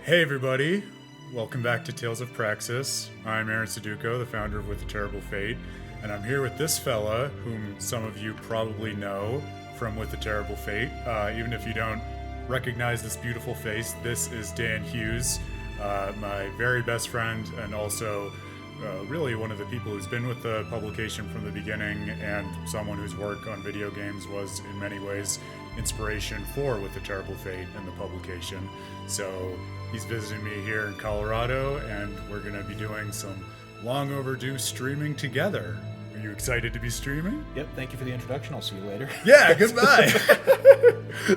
Hey everybody, welcome back to Tales of Praxis. I'm Aaron Suduko, the founder of With a Terrible Fate, and I'm here with this fella, whom some of you probably know from With a Terrible Fate. Even if you don't recognize this beautiful face, this is Dan Hughes, my very best friend, and also really one of the people who's been with the publication from the beginning, and someone whose work on video games was in many ways inspiration for With a Terrible Fate and the publication. So he's visiting me here in Colorado, and we're going to be doing some long overdue streaming together. Are you excited to be streaming? Yep, thank you for the introduction. I'll see you later. Yeah, goodbye.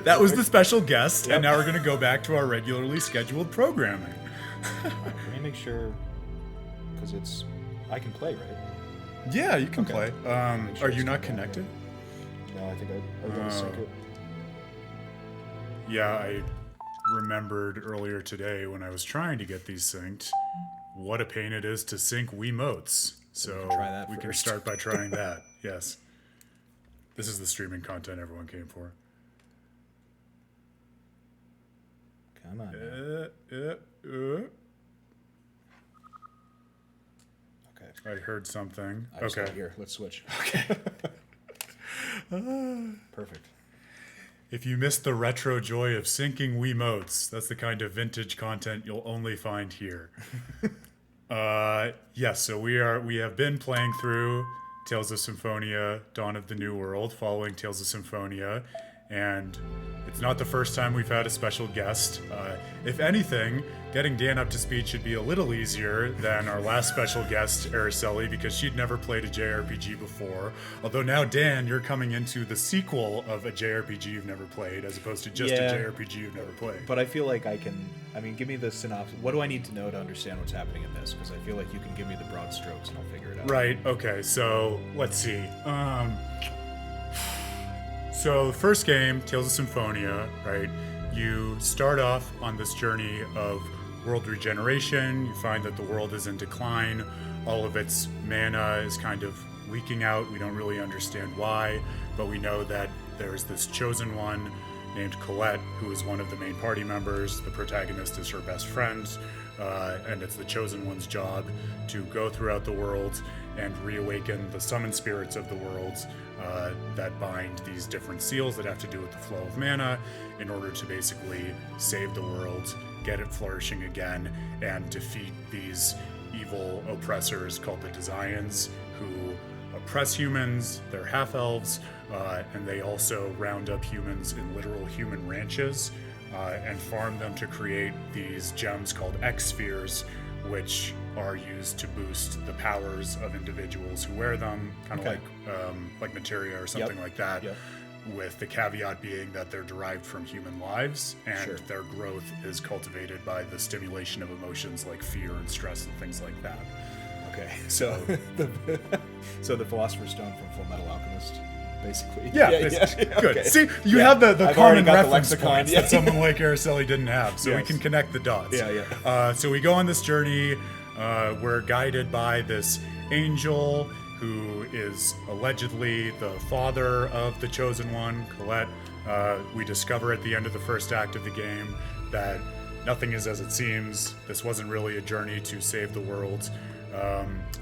That was the special guest, and now we're going to go back to our regularly scheduled programming. Let me make sure, because I can play, right? Yeah, you can play. Sure Are you not connected? No, I think I was going to sync it. Yeah, I remembered earlier today when I was trying to get these synced, what a pain it is to sync Wiimotes. So we can start by trying that. Yes. This is the streaming content everyone came for. Come on. Okay. I heard something. I just got here. Let's switch. Okay. Perfect. If you missed the retro joy of syncing Wiimotes, that's the kind of vintage content you'll only find here. Yes, so we have been playing through Tales of Symphonia, Dawn of the New World, following Tales of Symphonia, and it's not the first time we've had a special guest. If anything, getting Dan up to speed should be a little easier than our last special guest, Araceli, because she'd never played a JRPG before. Although now, Dan, you're coming into the sequel of a JRPG you've never played, as opposed to just a JRPG you've never played. But I feel like give me the synopsis. What do I need to know to understand what's happening in this? Because I feel like you can give me the broad strokes and I'll figure it out. Right, okay, so let's see. So the first game, Tales of Symphonia, right? You start off on this journey of world regeneration. You find that the world is in decline. All of its mana is kind of leaking out. We don't really understand why, but we know that there's this chosen one named Colette, who is one of the main party members. The protagonist is her best friend, and it's the chosen one's job to go throughout the world and reawaken the summoned spirits of the world that bind these different seals that have to do with the flow of mana in order to basically save the world, get it flourishing again, and defeat these evil oppressors called the Desians, who oppress humans. They're half-elves, and they also round up humans in literal human ranches and farm them to create these gems called X-spheres, which are used to boost the powers of individuals who wear them, kind of like materia or something like that, with the caveat being that they're derived from human lives, and their growth is cultivated by the stimulation of emotions like fear and stress and things like that. Okay, so so the Philosopher's Stone from Full Metal Alchemist, basically. Yeah. Good. Okay. See, you have the common reference points that someone like Araceli didn't have, so we can connect the dots. So we go on this journey. We're guided by this angel who is allegedly the father of the chosen one, Colette. We discover at the end of the first act of the game that nothing is as it seems. This wasn't really a journey to save the world.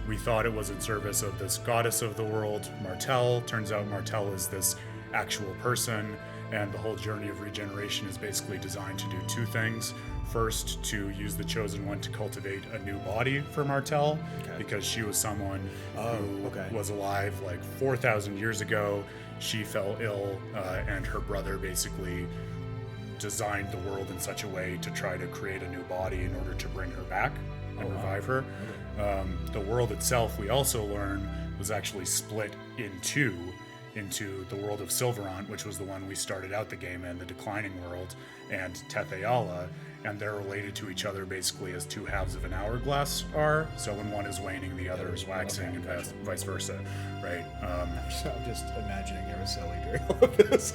We thought it was in service of this goddess of the world, Martel. Turns out Martel is this actual person, and the whole journey of regeneration is basically designed to do two things. First, to use the chosen one to cultivate a new body for Martel, because she was someone who was alive like 4,000 years ago. She fell ill, and her brother basically designed the world in such a way to try to create a new body in order to bring her back and revive her. The world itself, we also learn, was actually split into the world of Silverant, which was the one we started out the game in, the declining world, and Tetheala, and they're related to each other basically as two halves of an hourglass are. So when one is waning, the other is waxing, and vice versa, right? So I'm just imagining Araceli during all of this.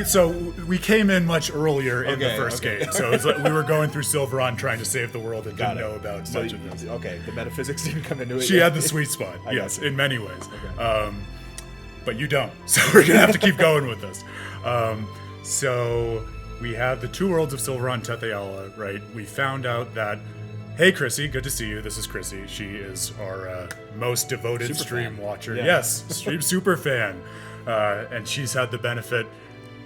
So we came in much earlier in the first game, so it's like we were going through Silverant trying to save the world and didn't know about much of this. Okay, the metaphysics didn't come into it. She had the sweet spot, yes, in many ways. But you don't, so we're gonna have to keep going with this. So we have the two worlds of Silveron Tetheala, right? We found out that, hey, Chrissy, good to see you. This is Chrissy. She is our most devoted stream watcher. Yeah. Yes, stream super fan. And she's had the benefit,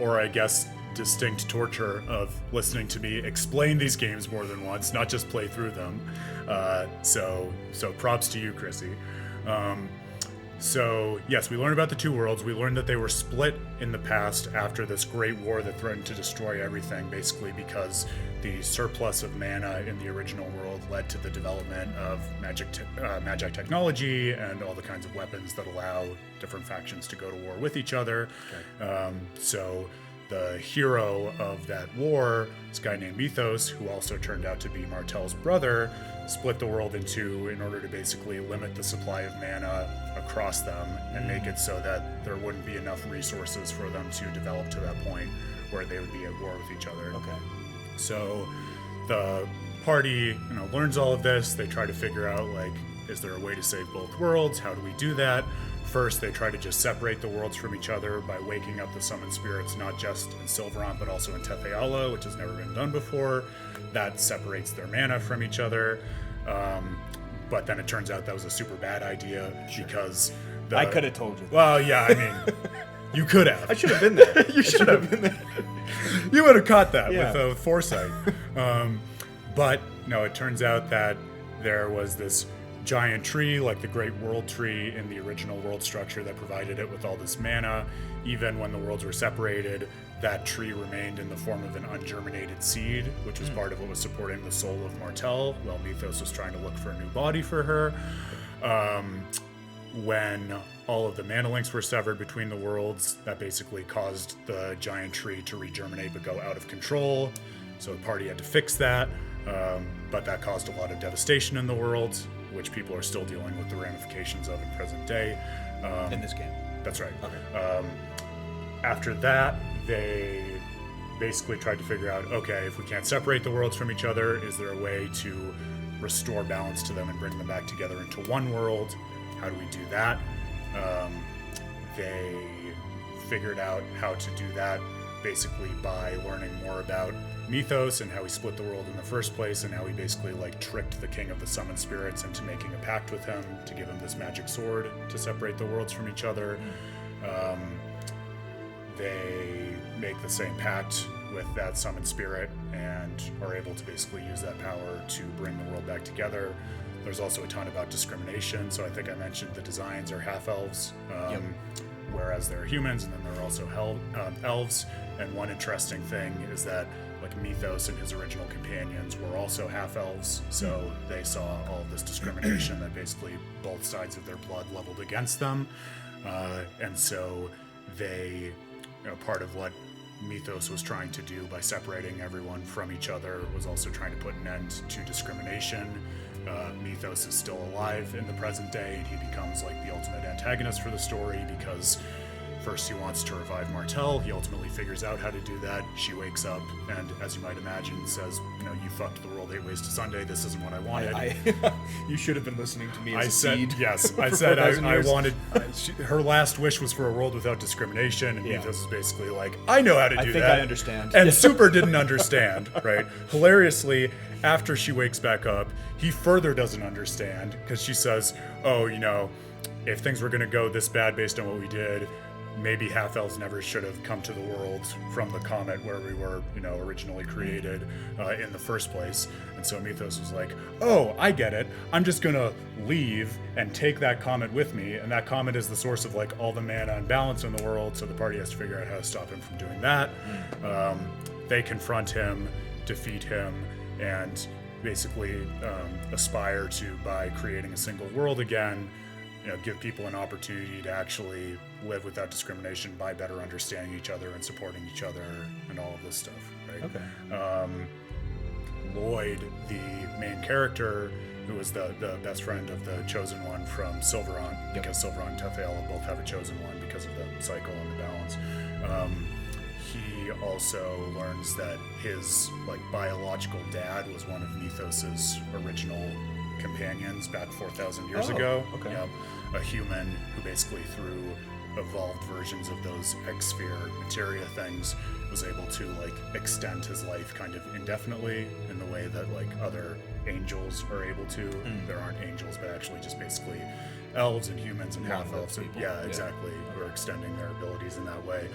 or I guess distinct torture, of listening to me explain these games more than once, not just play through them. So props to you, Chrissy. So, yes, we learned about the two worlds. We learned that they were split in the past after this great war that threatened to destroy everything, basically because the surplus of mana in the original world led to the development of magic technology and all the kinds of weapons that allow different factions to go to war with each other. Okay. So the hero of that war, this guy named Mythos, who also turned out to be Martel's brother, split the world in two in order to basically limit the supply of mana across them and make it so that there wouldn't be enough resources for them to develop to that point where they would be at war with each other. Okay. So the party, learns all of this. They try to figure out, is there a way to save both worlds? How do we do that? First, they try to just separate the worlds from each other by waking up the summoned spirits, not just in Silveron, but also in Tetheala, which has never been done before. That separates their mana from each other. But then it turns out that was a super bad idea because I could have told you that. Well, yeah, I mean, you could have. I should have been there. You should have been there. You would have caught that with foresight. But no, it turns out that there was this giant tree, like the Great World Tree in the original world structure, that provided it with all this mana. Even when the worlds were separated, that tree remained in the form of an ungerminated seed, which was part of what was supporting the soul of Martel, while Mythos was trying to look for a new body for her. When all of the mana links were severed between the worlds, that basically caused the giant tree to regerminate but go out of control. So the party had to fix that, but that caused a lot of devastation in the world, which people are still dealing with the ramifications of in present day. In this game. That's right. Okay. After that, they basically tried to figure out, okay, if we can't separate the worlds from each other, is there a way to restore balance to them and bring them back together into one world? How do we do that? They figured out how to do that basically by learning more about Mythos and how he split the world in the first place, and how he basically tricked the king of the summoned spirits into making a pact with him to give him this magic sword to separate the worlds from each other. They make the same pact with that summoned spirit and are able to basically use that power to bring the world back together. There's also a ton about discrimination. So I think I mentioned the designs are half-elves, whereas they're humans, and then there are also elves. And one interesting thing is that Mythos and his original companions were also half-elves, so they saw all of this discrimination that basically both sides of their blood leveled against them. And so they, part of what Mythos was trying to do by separating everyone from each other was also trying to put an end to discrimination. Mythos is still alive in the present day, and he becomes the ultimate antagonist for the story because first he wants to revive Martel. He ultimately figures out how to do that. She wakes up and, as you might imagine, says, you fucked the world 8 ways to Sunday. This isn't what I wanted. You should have been listening to me as a seed. Yes, I said I wanted... her last wish was for a world without discrimination, and Mythos is basically I know how to do that. I think I understand. And Super didn't understand, right? Hilariously, after she wakes back up, he further doesn't understand, because she says, if things were going to go this bad based on what we did, maybe half-elves never should have come to the world from the comet where we were, originally created in the first place. And so Mythos was like, oh, I get it. I'm just going to leave and take that comet with me. And that comet is the source of all the mana and balance in the world. So the party has to figure out how to stop him from doing that. They confront him, defeat him, and basically aspire to, by creating a single world again, give people an opportunity to actually live without discrimination by better understanding each other and supporting each other and all of this stuff, right? Okay. Lloyd, the main character, who is the best friend of the Chosen One from Silveron, because Silveron and Tetheala both have a Chosen One because of the cycle and the balance. He also learns that his biological dad was one of Mythos's original companions back 4,000 years ago. Okay. A human who basically, through evolved versions of those X-sphere materia things, was able to like extend his life kind of indefinitely in the way that like other angels are able to. There aren't angels, but actually just basically elves and humans and half-elves. Yeah, exactly. Who are extending their abilities in that way.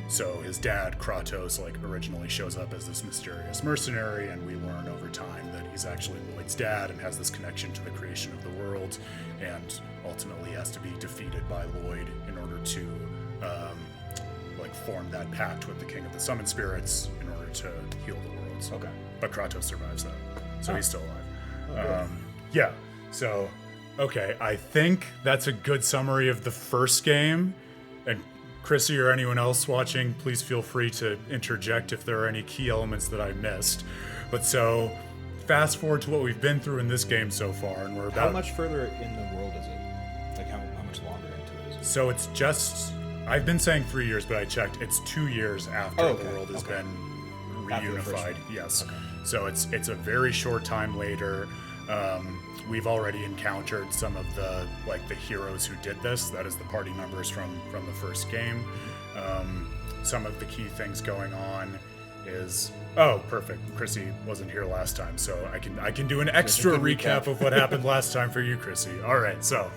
So his dad, Kratos, like originally shows up as this mysterious mercenary, and we learn over time that he's actually Lloyd's dad and has this connection to the creation of the world, and ultimately has to be defeated by Lloyd in order to like form that pact with the king of the summon spirits in order to heal the worlds. Okay. But Kratos survives that, so he's still alive. Yeah. So, okay, I think that's a good summary of the first game. And Chrissy or anyone else watching, please feel free to interject if there are any key elements that I missed. But so, fast forward to what we've been through in this game so far, and we're about... How much further in the world is it? Like, how much longer into it is it? So it's just... I've been saying 3 years, but I checked. It's 2 years after the world has been reunified. Yes. Okay. So it's a very short time later. We've already encountered some of the heroes who did this. That is the party members from the first game. Some of the key things going on is perfect. Chrissy wasn't here last time, so I can do an extra recap of what happened last time for you, Chrissy. All right, so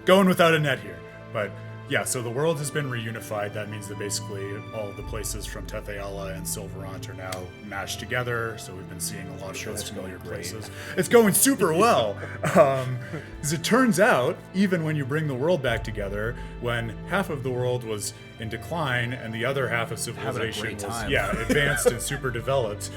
going without a net here, but. Yeah, so the world has been reunified. That means that basically all the places from Tetheala and Silverant are now mashed together. So we've been seeing a lot of those familiar places. It's going super well. As it turns out, even when you bring the world back together, when half of the world was in decline and the other half of civilization was advanced and super developed,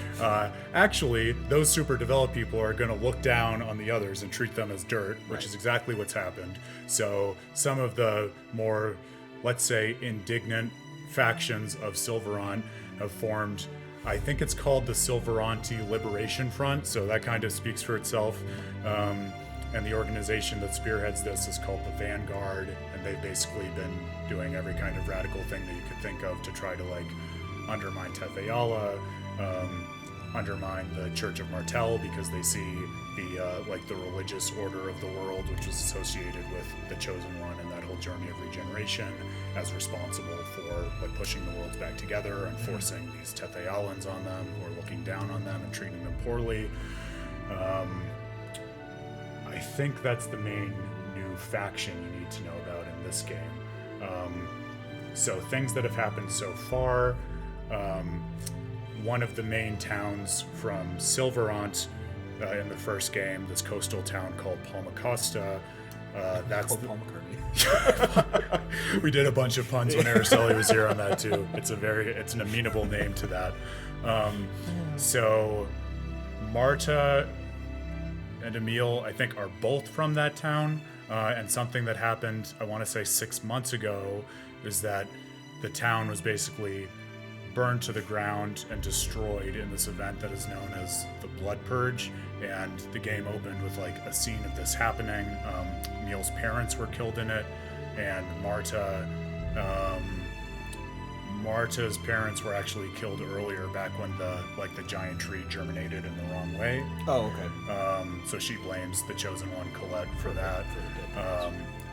actually those super developed people are going to look down on the others and treat them as dirt, which is exactly what's happened. So some of the more, let's say, indignant factions of Silverant have formed. I think it's called the Silveranti Liberation Front, so that kind of speaks for itself. And the organization that spearheads this is called the Vanguard, and they've basically been doing every kind of radical thing that you could think of to try to undermine Tetheala, undermine the Church of Martel, because they see the religious order of the world, which was associated with the Chosen One and that whole journey of regeneration, as responsible for pushing the worlds back together and forcing these Tethealans on them, or looking down on them and treating them poorly. I think that's the main new faction you need to know about in this game. So things that have happened so far, one of the main towns from Silverant in the first game, this coastal town called Palmacosta. That's Paul McCartney. We did a bunch of puns when Araceli was here on that too. It's an amenable name to that. So Marta and Emil, I think, are both from that town. And something that happened, I want to say 6 months ago, is that the town was basically burned to the ground and destroyed in this event that is known as the Blood Purge. And the game opened with a scene of this happening. Emil's parents were killed in it, and Marta's parents were actually killed earlier, back when the giant tree germinated in the wrong way. Oh, okay. So she blames the Chosen One, Colette, for that.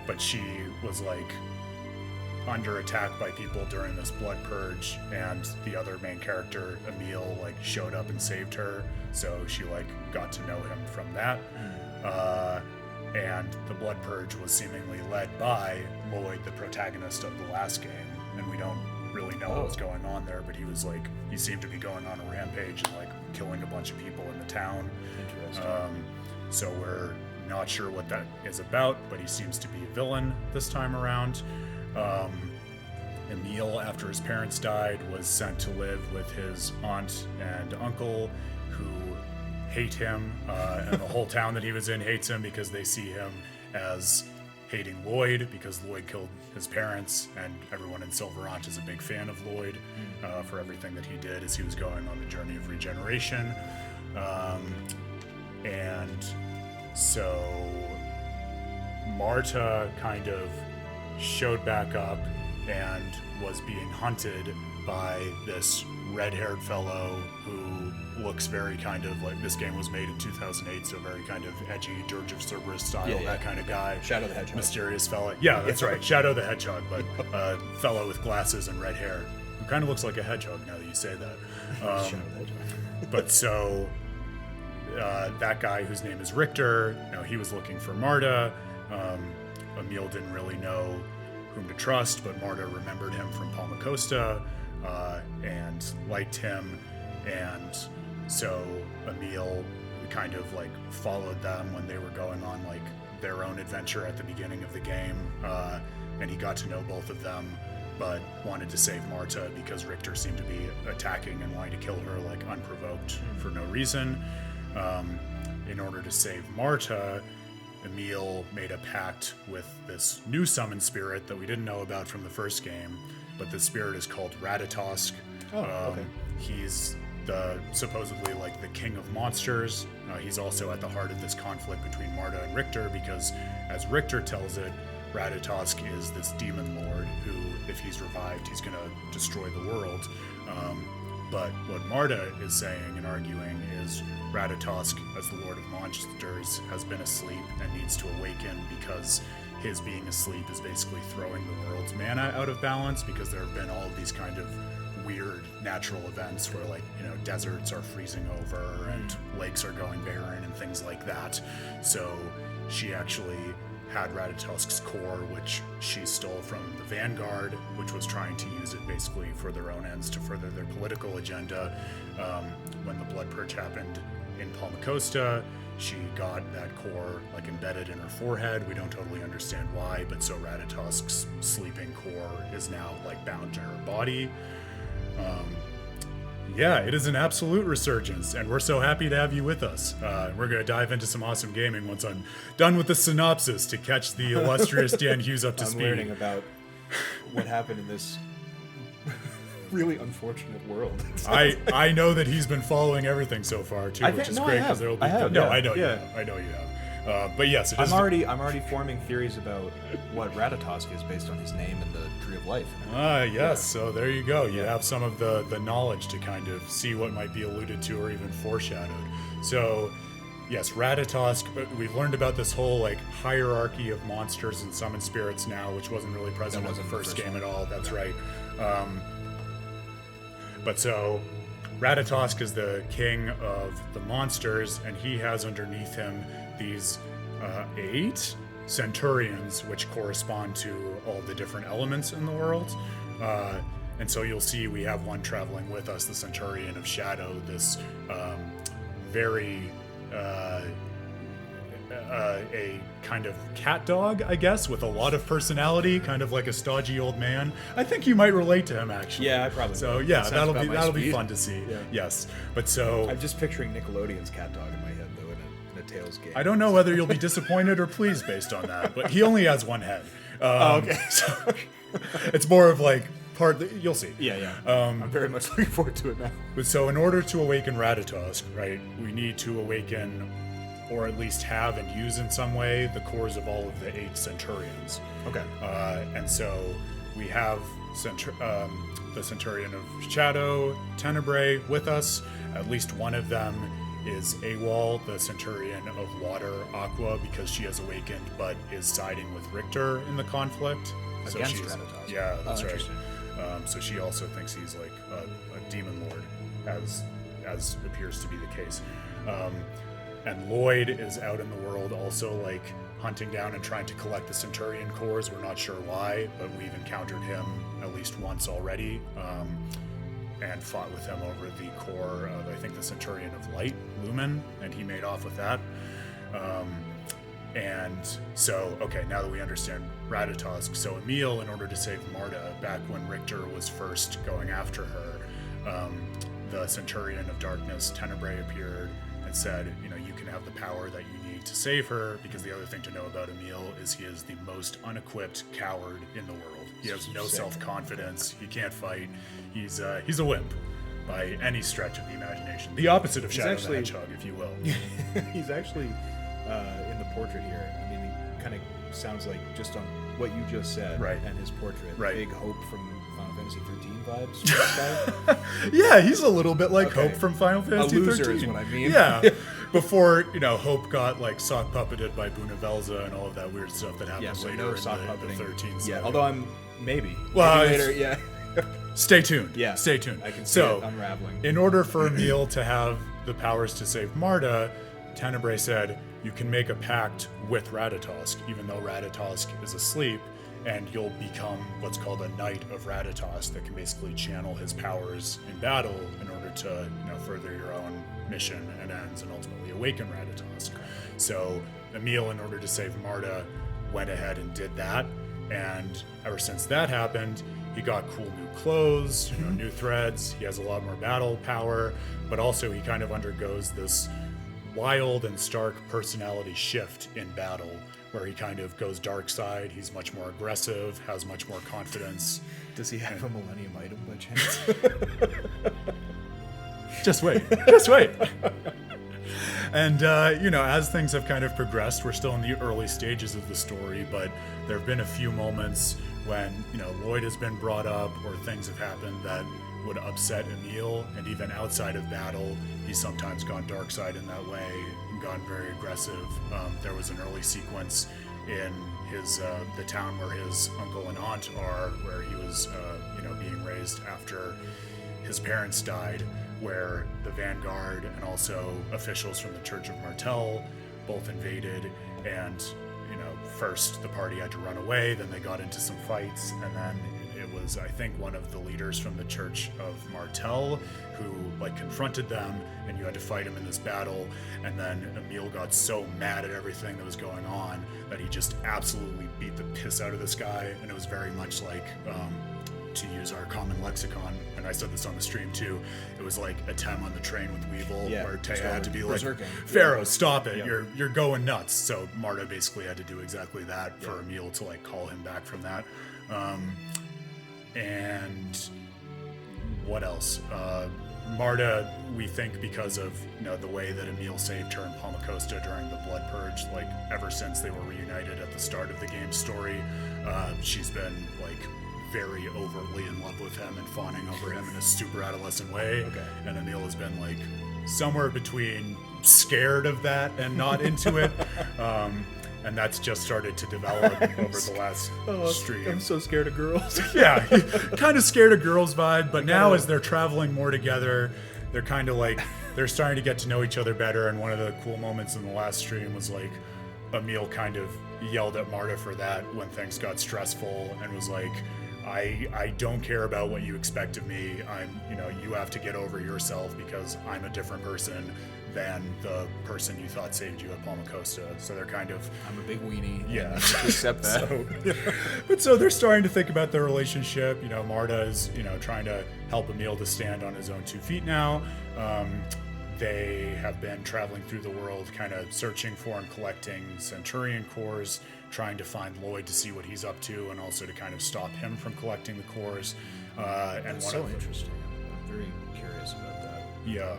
But she was under attack by people during this blood purge, and the other main character, Emil, showed up and saved her. So she got to know him from that. And the blood purge was seemingly led by Lloyd, the protagonist of the last game, and we don't really know what was going on there, but he seemed to be going on a rampage and killing a bunch of people in the town. Interesting. So we're not sure what that is about, but he seems to be a villain this time around. Emil, after his parents died, was sent to live with his aunt and uncle, who hate him, and the whole town that he was in hates him because they see him as hating Lloyd, because Lloyd killed his parents, and everyone in Silverant is a big fan of Lloyd for everything that he did as he was going on the journey of regeneration. And so Marta kind of showed back up and was being hunted by this red-haired fellow who looks very kind of this game was made in 2008, so very kind of edgy Dirge of Cerberus style, that kind of guy. Shadow the Hedgehog. Mysterious fella. Yeah, that's right. Shadow the Hedgehog, but a fellow with glasses and red hair who who kind of looks like a hedgehog now that you say that. But so that guy whose name is Richter, he was looking for Marta. Emil didn't really know whom to trust, but Marta remembered him from Palmacosta and liked him, and so Emil kind of like followed them when they were going on like their own adventure at the beginning of the game, and he got to know both of them, but wanted to save Marta because Richter seemed to be attacking and wanting to kill her like unprovoked for no reason. In order to save Marta, Emil made a pact with this new summon spirit that we didn't know about from the first game, but the spirit is called Ratatosk. He's supposedly like the king of monsters. He's also at the heart of this conflict between Marta and Richter because, as Richter tells it, Ratatosk is this demon lord who, if he's revived, he's going to destroy the world. But what Marta is saying and arguing is Ratatosk, as the Lord of Monsters, has been asleep and needs to awaken because his being asleep is basically throwing the world's mana out of balance, because there have been all of these kind of weird natural events where deserts are freezing over and lakes are going barren and things like that. So she actually had Ratatosk's core, which she stole from the Vanguard, which was trying to use it basically for their own ends to further their political agenda. When the Blood Purge happened in Palmacosta, she got that core like embedded in her forehead. We don't totally understand why, but so Ratatosk's sleeping core is now like bound to her body. Yeah, it is an absolute resurgence, and we're so happy to have you with us. We're going to dive into some awesome gaming once I'm done with the synopsis to catch the illustrious Dan Hughes up to speed. I'm learning about what happened in this really unfortunate world. I know that he's been following everything so far too, which is great because there will be. I know you have. I know you have. But yes, I'm already forming theories about what Ratatosk is based on his name and the Tree of Life. Yes. Yeah. So there you go. You have some of the knowledge to kind of see what might be alluded to or even foreshadowed. So, yes, Ratatosk. We've learned about this whole like hierarchy of monsters and summon spirits now, which wasn't really present in the first game at all. That's right. But so Ratatosk is the king of the monsters, and he has underneath him these 8 Centurions, which correspond to all the different elements in the world. And so you'll see we have one traveling with us, the Centurion of Shadow, this very a kind of cat dog, I guess, with a lot of personality, kind of like a stodgy old man. I think you might relate to him, actually. Yeah, I probably. So yeah, that'll be fun to see. Yeah. Yes, but so I'm just picturing Nickelodeon's cat dog in my head, though, in a Tails game. I don't know whether you'll be disappointed or pleased based on that, but he only has one head. Okay. So it's more of like you'll see. Yeah. I'm very much looking forward to it now. But so in order to awaken Ratatosk, right, we need to awaken, or at least have and use in some way, the cores of all of the 8 Centurions. Okay. And so we have the Centurion of Shadow, Tenebrae, with us. At least one of them is AWOL, the Centurion of Water, Aqua, because she has awakened but is siding with Richter in the conflict. Against Ratatosk. Yeah, that's right. So she also thinks he's like a demon lord, as appears to be the case. And Lloyd is out in the world also like hunting down and trying to collect the Centurion cores. We're not sure why, but we've encountered him at least once already, and fought with him over the core of, I think, the Centurion of Light, Lumen, and he made off with that. And so, okay, now that we understand Ratatosk, so Emil, in order to save Marta, back when Richter was first going after her, the Centurion of Darkness, Tenebrae, appeared and said, you can have the power that you need to save her, because the other thing to know about Emil is he is the most unequipped coward in the world. He has no self-confidence. He can't fight. He's a wimp by any stretch of the imagination. The opposite of Shadow the Hedgehog, if you will. He's actually, in the portrait here, I mean, he kind of sounds like, just on what you just said, right, and his portrait, right, Big Hope from Final Fantasy 13 vibes. Yeah, he's a little bit like Hope from Final Fantasy 13. A loser is what I mean. Yeah, before Hope got like sock puppeted by Bunavelza and all of that weird stuff that happened later in the 13. Yeah, although maybe well, later, yeah. Stay tuned. Yeah. Stay tuned. I can see it unraveling. In order for Emil to have the powers to save Marta, Tenebrae said, you can make a pact with Ratatosk, even though Ratatosk is asleep, and you'll become what's called a Knight of Ratatosk that can basically channel his powers in battle in order to, further your own mission and ends and ultimately awaken Ratatosk. So Emil, in order to save Marta, went ahead and did that, and ever since that happened, he got cool new clothes, new threads. He has a lot more battle power, but also he kind of undergoes this wild and stark personality shift in battle, where he kind of goes dark side. He's much more aggressive, has much more confidence. Does he have a Millennium item by chance? Just wait. And, as things have kind of progressed, we're still in the early stages of the story, but there have been a few moments when, Lloyd has been brought up or things have happened that would upset Emil, and even outside of battle, he's sometimes gone dark side in that way and gone very aggressive. There was an early sequence in his the town where his uncle and aunt are, where he was, being raised after his parents died, where the Vanguard and also officials from the Church of Martel both invaded, and first the party had to run away, then they got into some fights, and then it was, I think, one of the leaders from the Church of Martel who confronted them, and you had to fight him in this battle, and then Emil got so mad at everything that was going on that he just absolutely beat the piss out of this guy, and it was very much like, to use our common lexicon, and I said this on the stream too, it was like a Tem on the train with Weevil, where Taya had to be like, Pharaoh, stop it, you're going nuts. So Marta basically had to do exactly that for Emil to call him back from that. And what else? Marta, we think because of the way that Emil saved her in Palmacosta during the Blood Purge, ever since they were reunited at the start of the game's story, she's been very overtly in love with him and fawning over him in a super adolescent way. Okay. And Emil has been somewhere between scared of that and not into it. And that's just started to develop over the last stream. I'm so scared of girls. Yeah, kind of scared of girls vibe, but now as they're traveling more together, they're kind of they're starting to get to know each other better, and one of the cool moments in the last stream was Emil kind of yelled at Marta for that when things got stressful and was like, I don't care about what you expect of me. You have to get over yourself because I'm a different person than the person you thought saved you at Palmacosta. So they're kind of... I'm a big weenie. Yeah. Accept that. So they're starting to think about their relationship. Marta is, trying to help Emil to stand on his own 2 feet now. They have been traveling through the world, kind of searching for and collecting Centurion Cores, trying to find Lloyd to see what he's up to, and also to kind of stop him from collecting the cores. That's so interesting. I'm very curious about that. Yeah.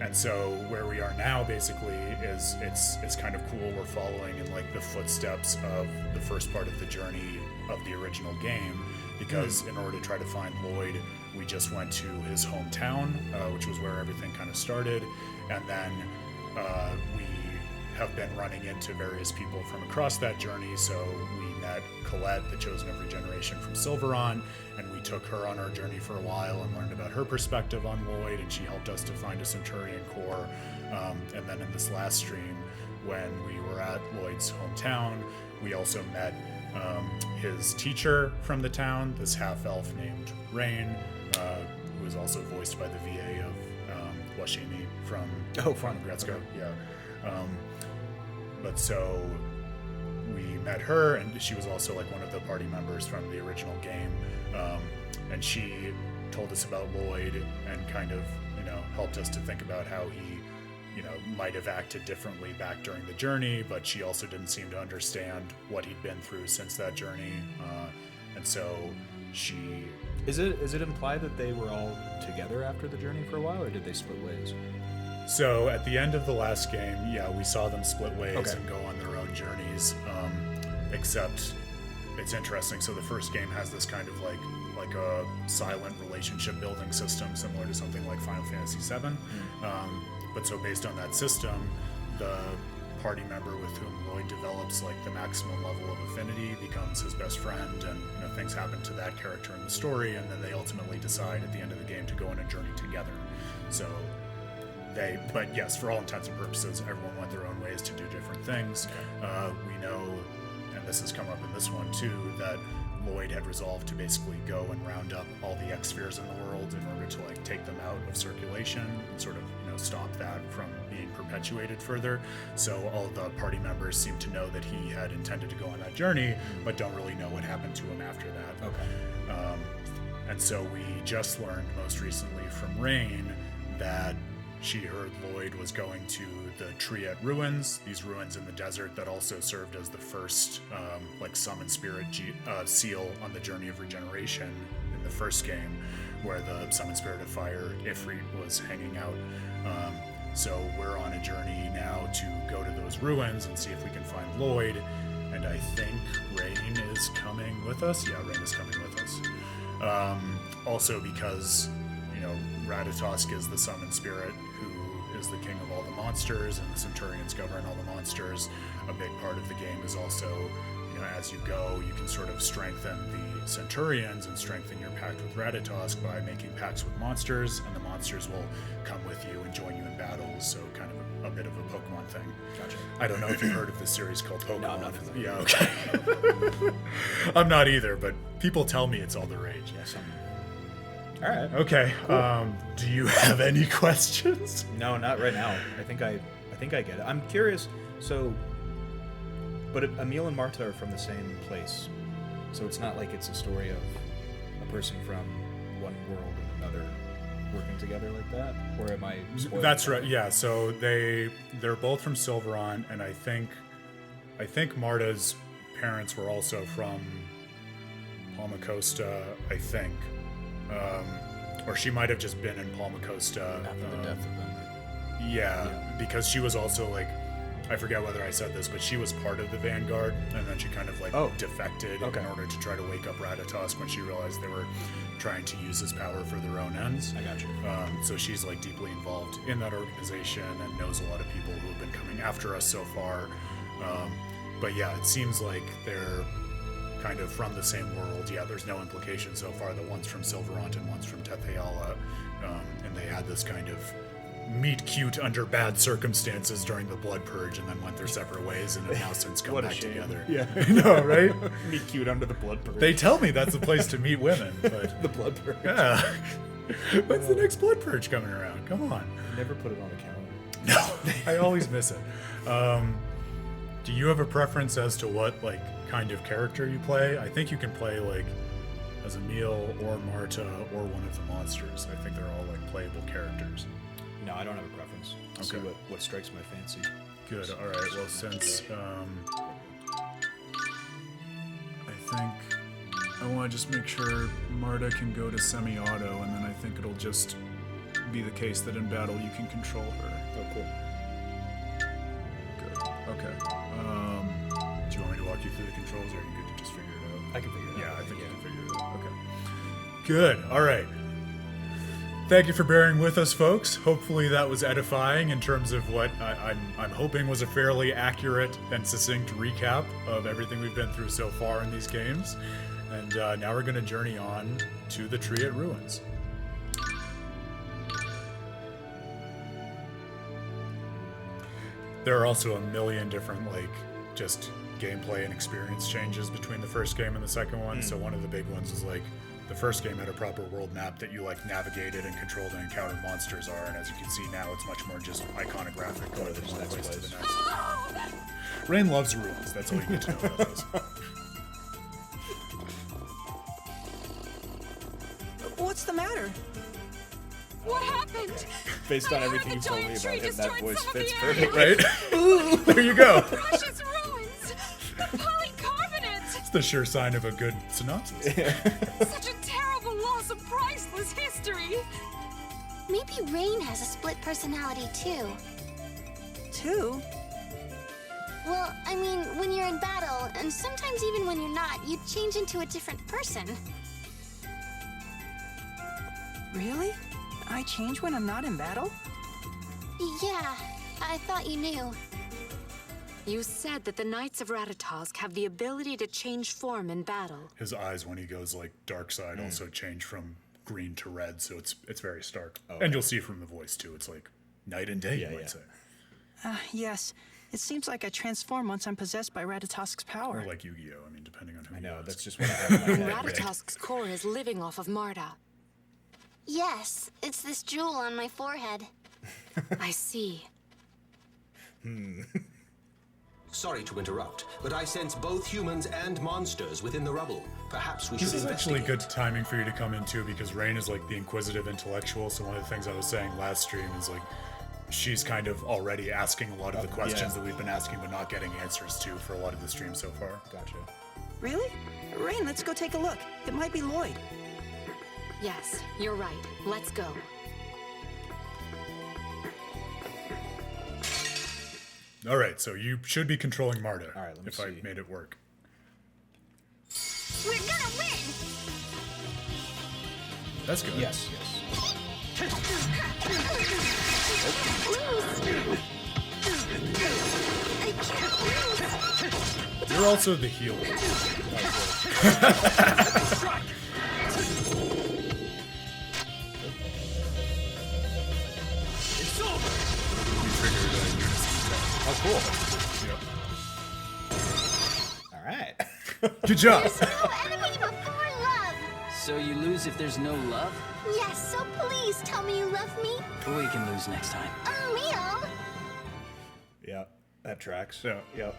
And so where we are now, basically, is it's kind of cool. We're following in the footsteps of the first part of the journey of the original game, because in order to try to find Lloyd, we just went to his hometown, which was where everything kind of started, and then we have been running into various people from across that journey. So we met Colette, the Chosen of Regeneration from Silveron, and we took her on our journey for a while and learned about her perspective on Lloyd, and she helped us to find a Centurion Core. And then in this last stream, when we were at Lloyd's hometown, we also met his teacher from the town, this half-elf named Rain, who was also voiced by the VA of Washimi from Gretzko. Yeah. But so we met her, and she was also one of the party members from the original game, and she told us about Lloyd and kind of helped us to think about how he might have acted differently back during the journey, but she also didn't seem to understand what he'd been through since that journey, and so she... Is it implied that they were all together after the journey for a while, or did they split ways? So at the end of the last game, we saw them split ways and go on their own journeys, except it's interesting. So the first game has this kind of like a silent relationship building system similar to something like Final Fantasy VII. But so based on that system, the party member with whom Lloyd develops like the maximum level of affinity becomes his best friend, and things happen to that character in the story, and then they ultimately decide at the end of the game to go on a journey together. So but yes, for all intents and purposes, everyone went their own ways to do different things. We know, and this has come up in this one too, that Lloyd had resolved to basically go and round up all the X-spheres in the world in order to like take them out of circulation and sort of stop that from being perpetuated further. So all the party members seem to know that he had intended to go on that journey, but don't really know what happened to him after that. Okay. And so we just learned most recently from Rain that she heard Lloyd was going to the Triet ruins, these ruins in the desert that also served as the first summon spirit seal on the journey of regeneration in the first game, where the summon spirit of fire Ifrit was hanging out. So we're on a journey now to go to those ruins and see if we can find Lloyd, and I think Rain is coming with us. Yeah, Rain is coming with us. Also because Ratatosk is the summon spirit who is the king of all the monsters, and the Centurions govern all the monsters. A big part of the game is also, as you go, you can sort of strengthen the Centurions and strengthen your pact with Ratatosk by making pacts with monsters, and the monsters will come with you and join you in battles, so kind of a bit of a Pokemon thing. Gotcha. I don't know if you've heard of this series called Pokemon. No, I'm not familiar. Yeah, okay. I'm not either, but people tell me it's all the rage. Yes, all right. Okay. Cool. Do you have any questions? No, not right now. I think I get it. I'm curious. So, but Emil and Marta are from the same place, so it's not like it's a story of a person from one world and another working together like that. Or am I? That's right. Yeah. So they're both from Silverant, and I think Marta's parents were also from Palmacosta. I think. Or she might have just been in Palmacosta after the death of them. Yeah, because she was also I forget whether I said this, but she was part of the Vanguard, and then she kind of defected in order to try to wake up Ratatosk when she realized they were trying to use his power for their own ends. I got you. So she's deeply involved in that organization and knows a lot of people who have been coming after us so far. But yeah, it seems like they're kind of from the same world. Yeah, there's no implication so far that one's from Silverant and one's from Tetheala, and they had this kind of meet cute under bad circumstances during the Blood Purge, and then went their separate ways, and have now since come back together. Yeah, I know, right? Meet cute under the Blood Purge. They tell me that's the place to meet women, but the Blood Purge. Yeah. When's the next Blood Purge coming around? Come on. I never put it on the calendar. No, I always miss it. Do you have a preference as to what kind of character you play? I think you can play as Emil or Marta or one of the monsters. I think they're all playable characters. No, I don't have a preference. I'll see what strikes my fancy. Good. All right. Well, since I think I want to just make sure Marta can go to semi-auto, and then I think it'll just be the case that in battle you can control her. Oh, cool. Good. Okay. Do you want me to walk you through the controls, or are you good to just figure it out? I can figure it out. Yeah, I think you can figure it out. Okay. Good. All right. Thank you for bearing with us, folks. Hopefully that was edifying in terms of what I'm hoping was a fairly accurate and succinct recap of everything we've been through so far in these games. And now we're going to journey on to the Triet ruins. There are also a million different just gameplay and experience changes between the first game and the second one. So one of the big ones is the first game had a proper world map that you navigated and controlled and encountered monsters are, and as you can see now, it's much more just iconographic. Go to the next place to the next. Rain loves ruins. That's all you need to know about this. What's the matter? What happened? Based on everything you told me about him, that voice fits perfect. Right? There you go. Precious ruins! The polycarbonate! It's the sure sign of a good synopsis. Such a terrible loss of priceless history! Maybe Rain has a split personality too. Two? Well, I mean, when you're in battle, and sometimes even when you're not, you change into a different person. Really? I change when I'm not in battle? Yeah, I thought you knew. You said that the Knights of Ratatosk have the ability to change form in battle. His eyes, when he goes like dark side, also change from green to red, so it's very stark. Oh, and you'll see from the voice too. It's like night and day, you might say. Yes. It seems like I transform once I'm possessed by Ratatosk's power. Or like Yu-Gi-Oh! I mean, depending on who. I know. That's just what I have in my head. Ratatosk's core is living off of Marta. Yes, it's this jewel on my forehead. I see. Sorry to interrupt, but I sense both humans and monsters within the rubble. Perhaps we should investigate. This is actually good timing for you to come into because Rain is like the inquisitive intellectual. So one of the things I was saying last stream is like she's kind of already asking a lot of the questions that we've been asking but not getting answers to for a lot of the stream so far. Gotcha. Really? Rain, let's go take a look. It might be Lloyd. Yes, you're right. Let's go. All right, so you should be controlling Marta. All right, let me if see. I made it work. We're gonna win! That's good. Yes. I can't lose! You're also the healer. Oh, cool. Yep. All right. Good job. There's no enemy before love! So you lose if there's no love? Yes, so please tell me you love me. We can lose next time. Emil! Yeah, that tracks. Yeah. Yep.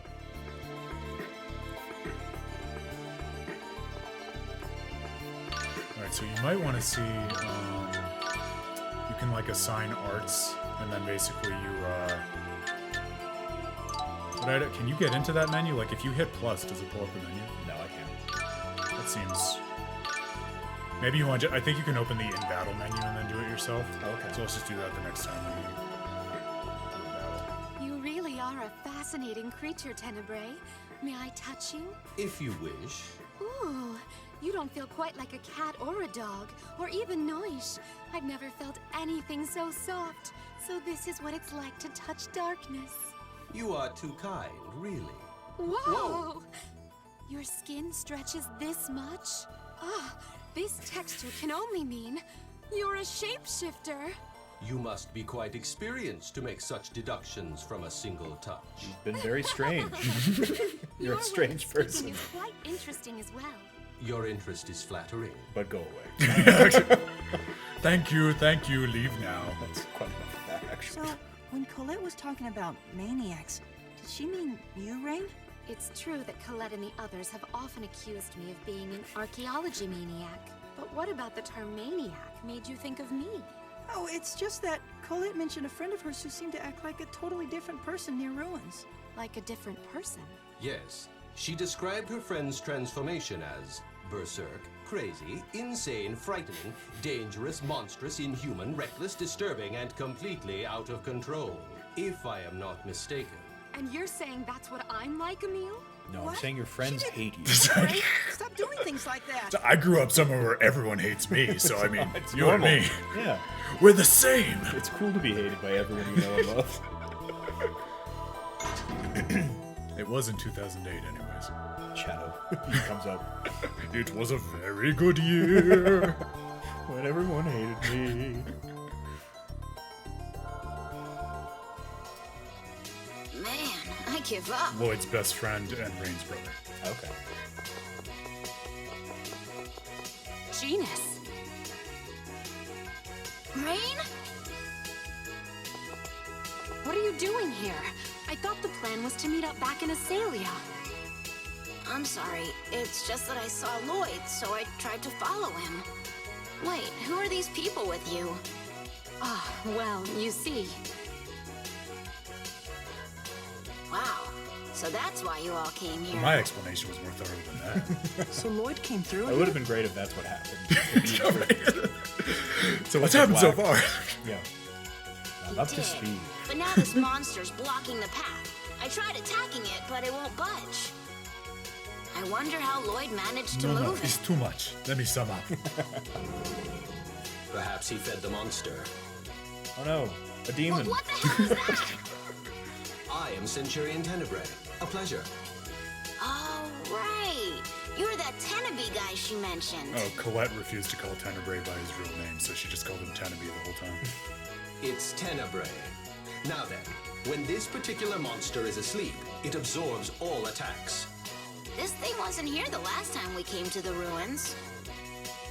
All right, so you might want to see. You can like assign arts, and then basically you. Can you get into that menu? Like, if you hit plus, does it pull up the menu? No, I can't. That seems. Maybe you want to. I think you can open the in-battle menu and then do it yourself. Oh, okay. So let's just do that the next time when we do battle. You really are a fascinating creature, Tenebrae. May I touch you? If you wish. Ooh, you don't feel quite like a cat or a dog, or even Noish. I've never felt anything so soft. So this is what it's like to touch darkness. You are too kind, really. Whoa! Your skin stretches this much? Ah, this texture can only mean you're a shapeshifter. You must be quite experienced to make such deductions from a single touch. You've been very strange. You're a strange person. Is quite interesting as well. Your interest is flattering. But go away. Thank you, leave now. That's quite enough of that, actually. So, when Colette was talking about maniacs, did she mean you, Rain? It's true that Colette and the others have often accused me of being an archaeology maniac. But what about the term maniac made you think of me? Oh, it's just that Colette mentioned a friend of hers who seemed to act like a totally different person near ruins. Like a different person? Yes. She described her friend's transformation as berserk, crazy, insane, frightening, dangerous, monstrous, inhuman, reckless, disturbing, and completely out of control. If I am not mistaken. And you're saying that's what I'm like, Emil? No, What? I'm saying your friends hate you. Rain, stop doing things like that. So I grew up somewhere where everyone hates me, so I mean, It's you normal. and me, Yeah. we're the same. It's cool to be hated by everyone you know and love. It was in 2008, anyways. Shadow. He comes up. It was a very good year. When everyone hated me. Man, I give up. Lloyd's best friend and Rain's brother. Okay. Genus. Rain? What are you doing here? I thought the plan was to meet up back in Asalia. I'm sorry. It's just that I saw Lloyd, so I tried to follow him. Wait, who are these people with you? Ah, well, you see. Wow. So that's why you all came here. My explanation was more thorough than that. So Lloyd came through? It would have been great if that's what happened. So what's happened so far? Yeah. I'm He up to did. speed. But now this monster's blocking the path. I tried attacking it, but it won't budge. I wonder how Lloyd managed to No, move it's it. too much. Let me sum up. Perhaps he fed the monster. Oh no, a demon. What the hell is that? I am Centurion Tenebrae. A pleasure. Oh, right. You're that Tenebrae guy she mentioned. Oh, Colette refused to call Tenebrae by his real name, so she just called him Tenebrae the whole time. It's Tenebrae. Now then, when this particular monster is asleep, it absorbs all attacks. This thing wasn't here the last time we came to the ruins.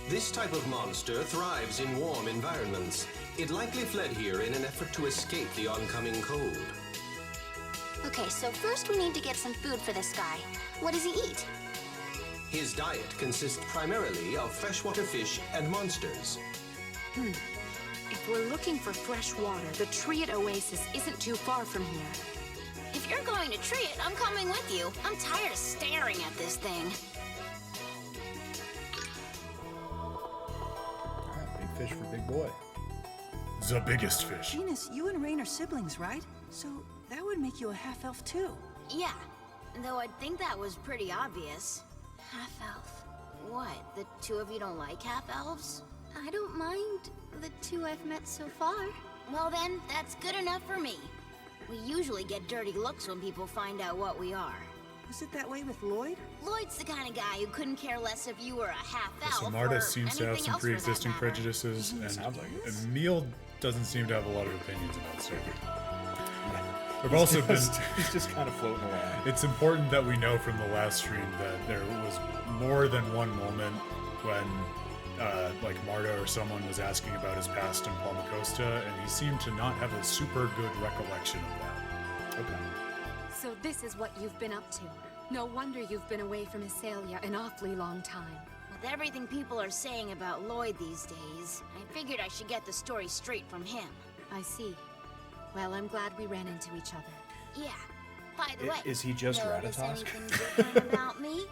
This type of monster thrives in warm environments. It likely fled here in an effort to escape the oncoming cold. Okay, so first we need to get some food for this guy. What does he eat? His diet consists primarily of freshwater fish and monsters. If we're looking for fresh water, the Triet Oasis isn't too far from here. If you're going to Triet, I'm coming with you. I'm tired of staring at this thing. Big fish for big boy. The biggest fish. Venus, you and Rain are siblings, right? So that would make you a half-elf too. Yeah, though I'd think that was pretty obvious. Half-elf. What, the two of you don't like half-elves? I don't mind the two I've met so far. Well then, that's good enough for me. We usually get dirty looks when people find out what we are. Was it that way with Lloyd? Lloyd's the kind of guy who couldn't care less if you were a half-elf So or Marta seems to have anything some else for that pre-existing matter. prejudices, and Sounds like it. Emil doesn't seem to have a lot of opinions about Circuit. There've also been... He's just kind of floating along. It's important that we know from the last stream that there was more than one moment when, like, Marta or someone was asking about his past in Palmacosta, and he seemed to not have a super good recollection of that. Okay. So this is what you've been up to. No wonder you've been away from Isalia an awfully long time. With everything people are saying about Lloyd these days, I figured I should get the story straight from him. I see. Well, I'm glad we ran into each other. Yeah. By the way, Is he just notice Ratatosk? anything different about me?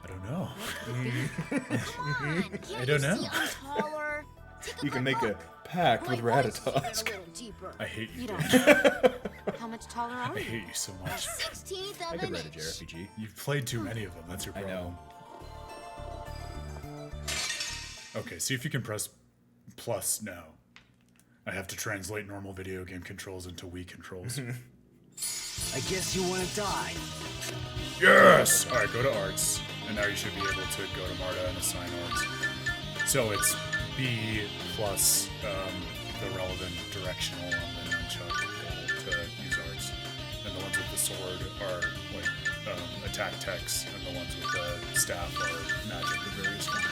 I don't know. Come on, can't I don't you know. see I'm taller? Take You can good make a look. pact with My voice is even Ratatosk. a little deeper. I hate you, You Dan. don't. How much taller are I you? hate you so much. 16th I of could an write a inch. JRPG. You've played too many of them, that's your I problem. know. Okay, see if you can press plus now. I have to translate normal video game controls into Wii controls. I guess you want to die. Yes! Alright, go to arts. And now you should be able to go to Marta and assign arts. So it's B plus the relevant directional on the nunchuck to use arts. And the ones with the sword are like attack techs, and the ones with the staff are magic of various kinds.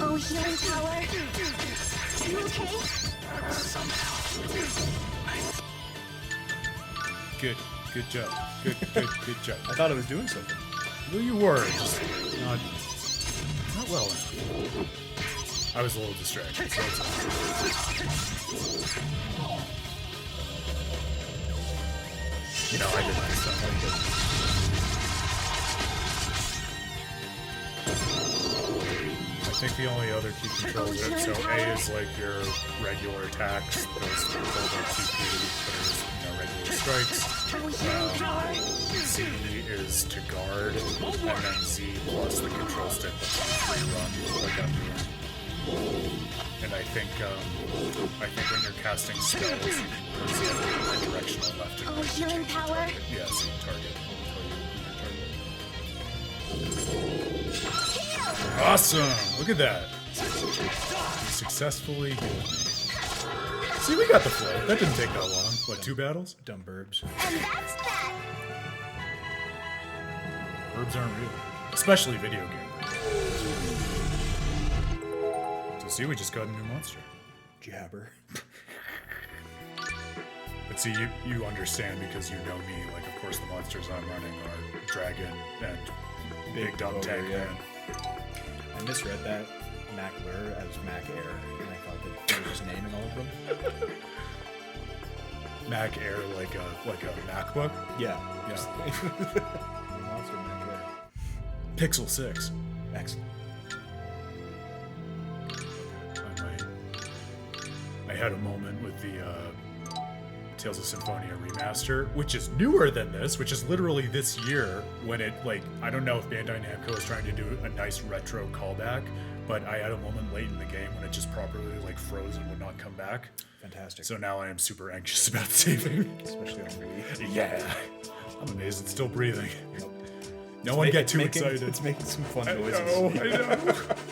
Oh, healing power. You okay? Good job. Good job. I thought I was doing something. Well, you were, just not well enough. I was a little distracted. So it's no, I did my stuff. I think the only other key controls are, so A is like your regular attacks, those build up CP, regular strikes. C is to guard, and then Z plus the control stick lets you run like I'm doing. And I think when you're casting spells, you can press the directional left and right to healing change your power. target. Yeah, so target. Awesome! Look at that. You successfully healed me. See, we got the flow. That didn't take that long. What, 2 battles? Dumb burbs. And that's that. Herbs aren't real. Especially video game. So see, we just got a new monster. Jabber. But see, you understand because you know me. Like, of course, the monsters I'm running are Dragon and Big Dumb Ogre, Tank yeah. Man. I misread that Mac Lure as Mac Air, and I thought that there was his name in all of them. Mac Air like a MacBook? Yeah. Yeah. Monster Mac Air. Pixel 6. Excellent. I had a moment with the Tales of Symphonia Remaster, which is newer than this, which is literally this year when it, like, I don't know if Bandai Namco is trying to do a nice retro callback, but I had a moment late in the game when it just properly, like, froze and would not come back. Fantastic. So now I am super anxious about saving. Especially on Wii. Yeah. I'm amazed it's still breathing. No one get too excited. It's making some fun noises. I know.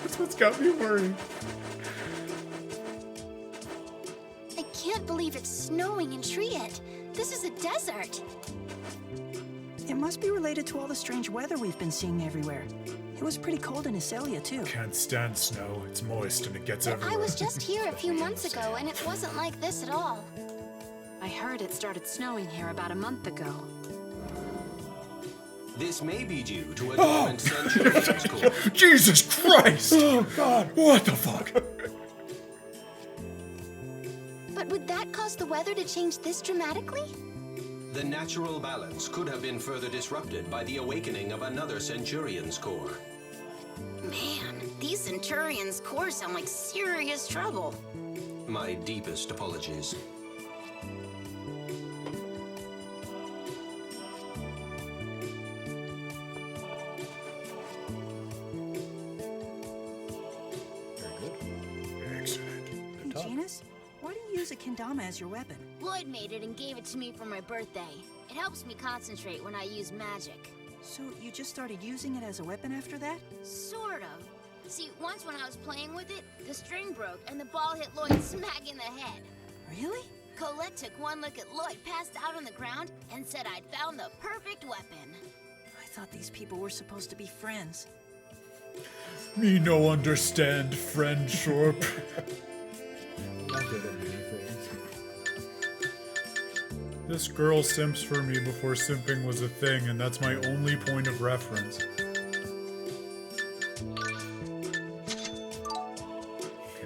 That's what's got me worried. I can't believe it's snowing in Triet. This is a desert. It must be related to all the strange weather we've been seeing everywhere. It was pretty cold in Iselia, too. Can't stand snow. It's moist and it gets everywhere. I was just here a few months ago, and it wasn't like this at all. I heard it started snowing here about a month ago. This may be due to a dormant Centurion Core. Jesus Christ! Oh, God. What the fuck? But would that cause the weather to change this dramatically? The natural balance could have been further disrupted by the awakening of another Centurion's Core. Man, these Centurion's Core sound like serious trouble. My deepest apologies. Hey, Genus, why do you use a kendama as your weapon? Lloyd made it and gave it to me for my birthday. It helps me concentrate when I use magic. So you just started using it as a weapon after that? Sort of. See, once when I was playing with it, the string broke and the ball hit Lloyd smack in the head. Really? Colette took one look at Lloyd passed out on the ground and said I'd found the perfect weapon. I thought these people were supposed to be friends. Me no understand friendship. Not good at many things. This girl simps for me before simping was a thing, and that's my only point of reference. Okay,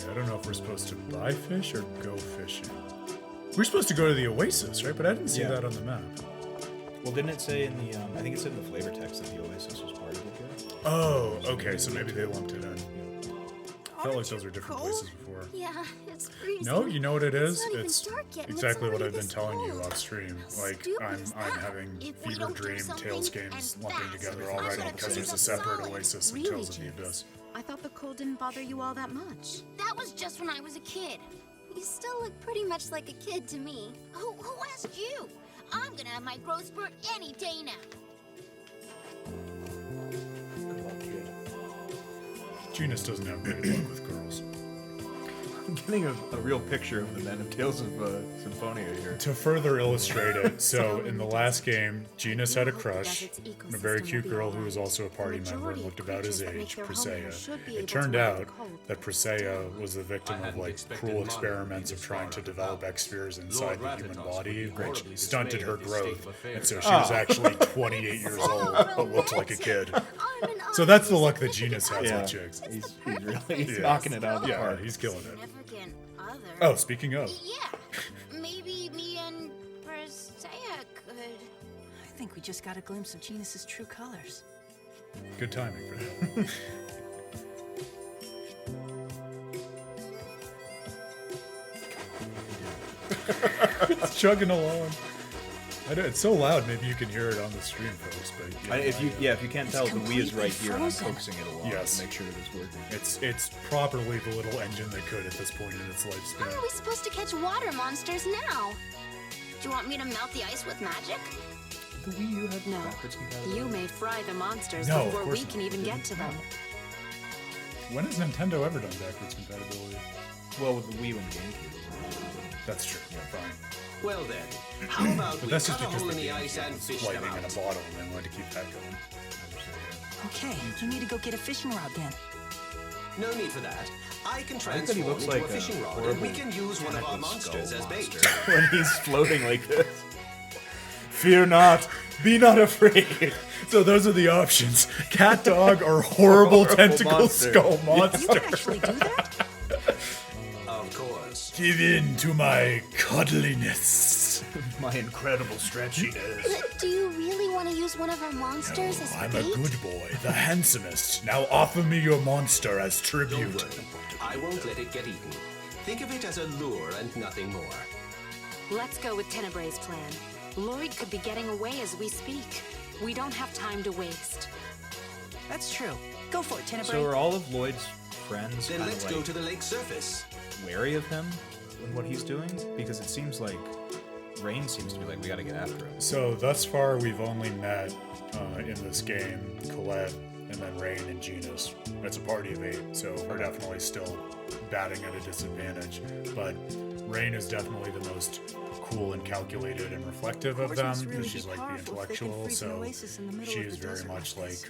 I don't know if we're supposed to buy fish or go fishing. We're supposed to go to the Oasis, right? But I didn't see that on the map. Well, didn't it say in the, I think it said in the flavor text that the Oasis was part of it here? Oh, okay, so maybe they lumped it in. I felt like those were different places before. Yeah, it's freezing. No, you know what it is? Not even It's dark yet, and exactly it's what already I've been this telling you cold. off stream. How Like, stupid I'm is that? having If we Fever don't do Dream, something Tales games and lumping fast, together I'm already gonna because there's a pick up separate solid. Oasis and Really, Tales of the James? Abyss. I thought the cold didn't bother you all that much. That was just when I was a kid. You still look pretty much like a kid to me. Who asked you? I'm gonna have my growth spurt any day now. Good luck, kid. Genus doesn't have great luck with girls. I'm getting a real picture of the men of Tales of Symphonia here. To further illustrate it, so in the last game, Genus had a crush on a very cute girl who was also a party member and looked about his age, Presea. It turned out that Presea was the victim of like cruel experiments of trying to develop X-spheres inside the human body, which stunted her growth, and so she was actually 28 years old but looked like a kid. So that's the luck that Genus has with chicks. He's really knocking it out of the Yeah, park. he's killing it. Significant other. Oh, speaking of. Yeah, maybe me and Presea could. I think we just got a glimpse of Genus's true colors. Good timing for that. It's chugging along. It's so loud, maybe you can hear it on the stream, folks. But If you can't tell, the Wii is right here, and I'm focusing it along Yes. to make sure it is working. It's properly the little engine that could at this point in its How lifespan. are we supposed to catch water monsters now? Do you want me to melt the ice with magic? The Wii U had No. backwards compatibility. You may fry the monsters No, of before course we not. can even get to them. When has Nintendo ever done backwards compatibility? Well, with the Wii and GameCube. That's true. Yeah, fine. Well then, how about But we that's cut just a because hole the in the game ice and fish them lightning in a out? bottle, and they wanted to keep that going. Okay, you need to go get a fishing rod then. No need for that. I can I think that he transform looks into like a fishing rod, and horrible we can use one of our tentacle skull monsters as bait. monster when he's floating like this. Fear not, be not afraid. So those are the options: cat dog or horrible tentacle monster. skull You monster. can actually do that? Of course. Give in to my cuddliness. My incredible stretchiness. But do you really want to use one of our monsters as I'm bait? a good boy, the handsomest. Now offer me your monster as Don't tribute. worry. I won't let it get eaten. Think of it as a lure and nothing more. Let's go with Tenebre's plan. Lloyd could be getting away as we speak. We don't have time to waste. That's true. Go for it, Tenebrae. So are all of Lloyd's friends Then let's go to the lake's surface. wary of him and what he's doing? Because it seems like Rain seems to be like, we gotta get after him. So thus far, we've only met in this game Colette and then Rain and Genus. It's a party of 8, so we're definitely still batting at a disadvantage. But Rain is definitely the most cool and calculated and reflective of them because she's like the intellectual. So she is very much like,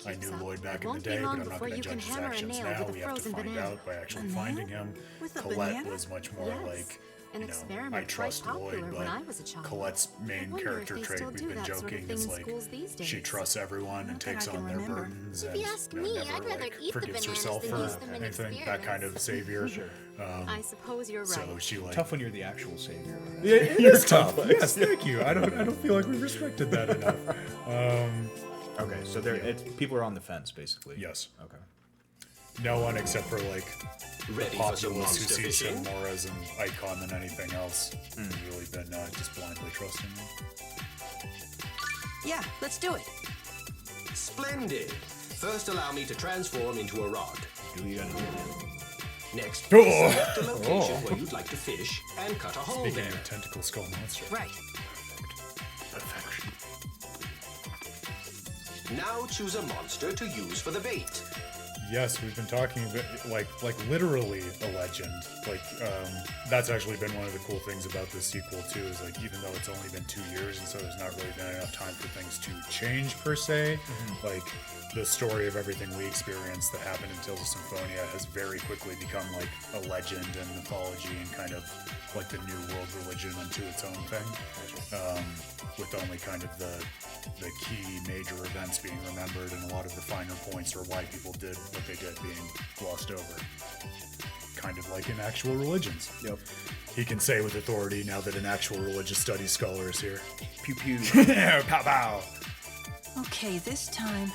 I knew Lloyd back in the day, but I'm not going to judge his actions now. We have to find out by actually finding him. Colette was much more like, you know, I trust Lloyd, but Colette's main character trait, we've been joking, is like she trusts everyone and takes on their burdens and never like forgives herself for anything, that kind of savior. I suppose you're right. So she like Tough when you're the actual savior. Yeah, it is tough. Yes, thank you. I don't feel like we respected that enough. Okay, so people are on the fence, basically. Yes. Okay. No one except for like Ready the for some populace who monster sees him fishing? more as an icon than anything else. We've really been just blindly trusting him. Yeah, let's do it. Splendid. First, allow me to transform into a rod. Do you gotta do that? Next, Oh. select the location where you'd like to fish and cut a hole Speaking there. of tentacle skull monster. Right. Perfection. Now choose a monster to use for the bait. Yes, we've been talking about like literally a legend. Like that's actually been one of the cool things about this sequel too. Is like even though it's only been 2 years and so there's not really been enough time for things to change per se. Like the story of everything we experienced that happened in Tales of Symphonia has very quickly become like a legend and mythology and kind of like the new world religion unto its own thing. With only kind of the key major events being remembered and a lot of the finer points or why people did what they did being glossed over. Kind of like in actual religions. Yep. He can say with authority now that an actual religious studies scholar is here. Pew pew. Pow pow! Okay, this time.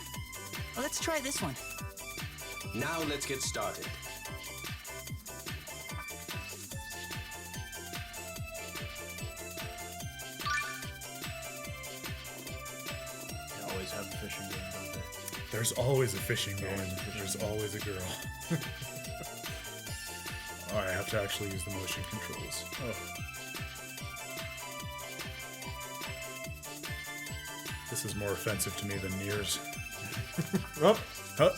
Let's try this one. Now let's get started. They always have the fishing game, don't they? There's always a fishing game. There's always a girl. Oh, I have to actually use the motion controls. Oh. This is more offensive to me than Niers. Oh, huh.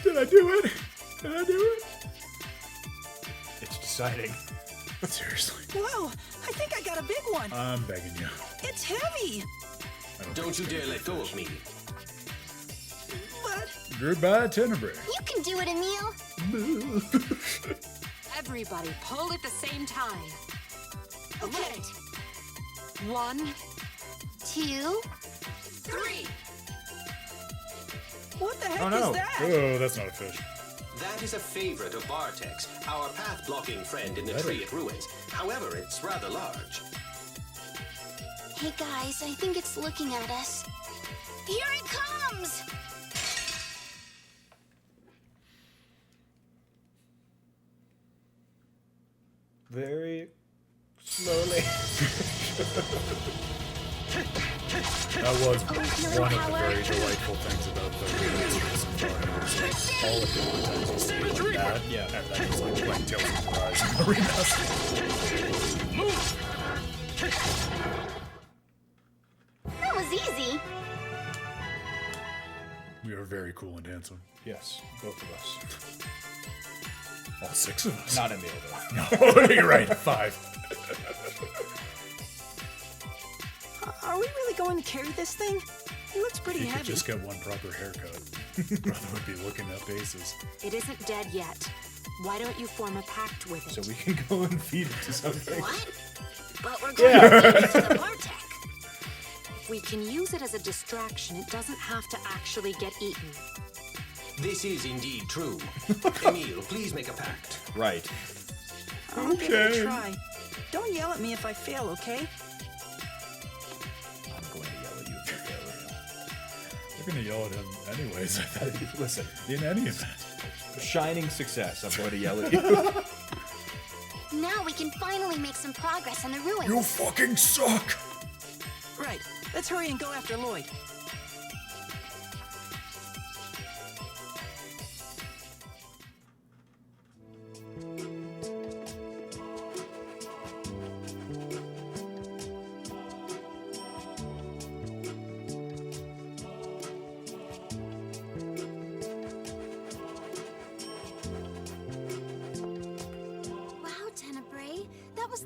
Did I do it? Did I do it? It's deciding. Seriously. Whoa, I think I got a big one. I'm begging you. It's heavy. Don't you dare let go of me. But Goodbye, Tenebrae. You can do it, Emil. Everybody, pull at the same time. okay. 1, 2. 3. What the heck Oh, no. is that? Oh, that's not a fish. That is a favorite of Bartek's, our path-blocking friend in the Better. Triet ruins. However, it's rather large. Hey guys, I think it's looking at us. Here it comes! Very slowly. That was one of the very delightful things about the remastered Symphonia. All of the content was like that, Yeah. and then just like Tales of Surprise in the remaster. That was easy. We are very cool and handsome. Yes, both of us. All 6 of us. Not Emil, though. No, you're right. 5. Are we really going to carry this thing? It looks pretty You could heavy. just get one proper haircut. Brother would be looking at bases. It isn't dead yet. Why don't you form a pact with it? So we can go and feed it to something. What? But we're going to feed it to the Bartek. If we can use it as a distraction, it doesn't have to actually get eaten. This is indeed true. Emil, please make a pact. Right. I'll give it a try. Don't yell at me if I fail, okay? I'm going to yell at you if you fail, Emil. You're gonna yell at him anyways. I thought. Listen, In any event. shining success. I'm going to yell at you. Now Now we can finally make some progress on the ruins. You fucking suck! Right. Let's hurry and go after Lloyd.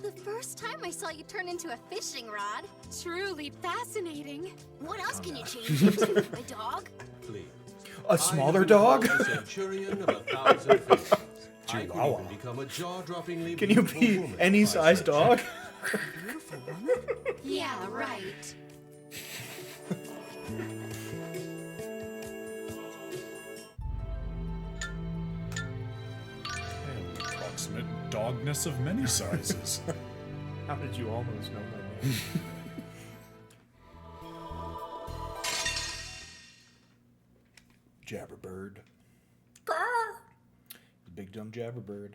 The first time I saw you turn into a fishing rod. Truly fascinating. What else can you change into? A dog? Please. A smaller dog? A centurion of 1,000 faces. Chihuahua. I could even become a jaw-droppingly Can you beautiful be woman any if I size said dog? Beautiful woman. Yeah, right. Approximate dogness of many sizes. How did you almost know my name? Jabberbird. The big dumb jabberbird.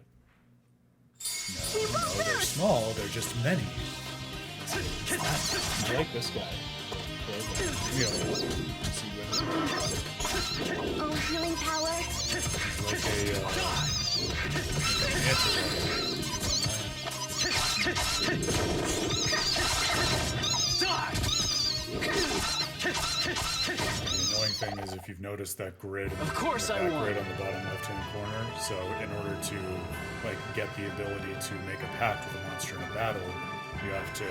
No, they're small, they're just many. I like this guy. Oh, healing power. Like The annoying thing is if you've noticed that grid, Of course I won. grid on the bottom left-hand corner. So in order to get the ability to make a pact with a monster in a battle, you have to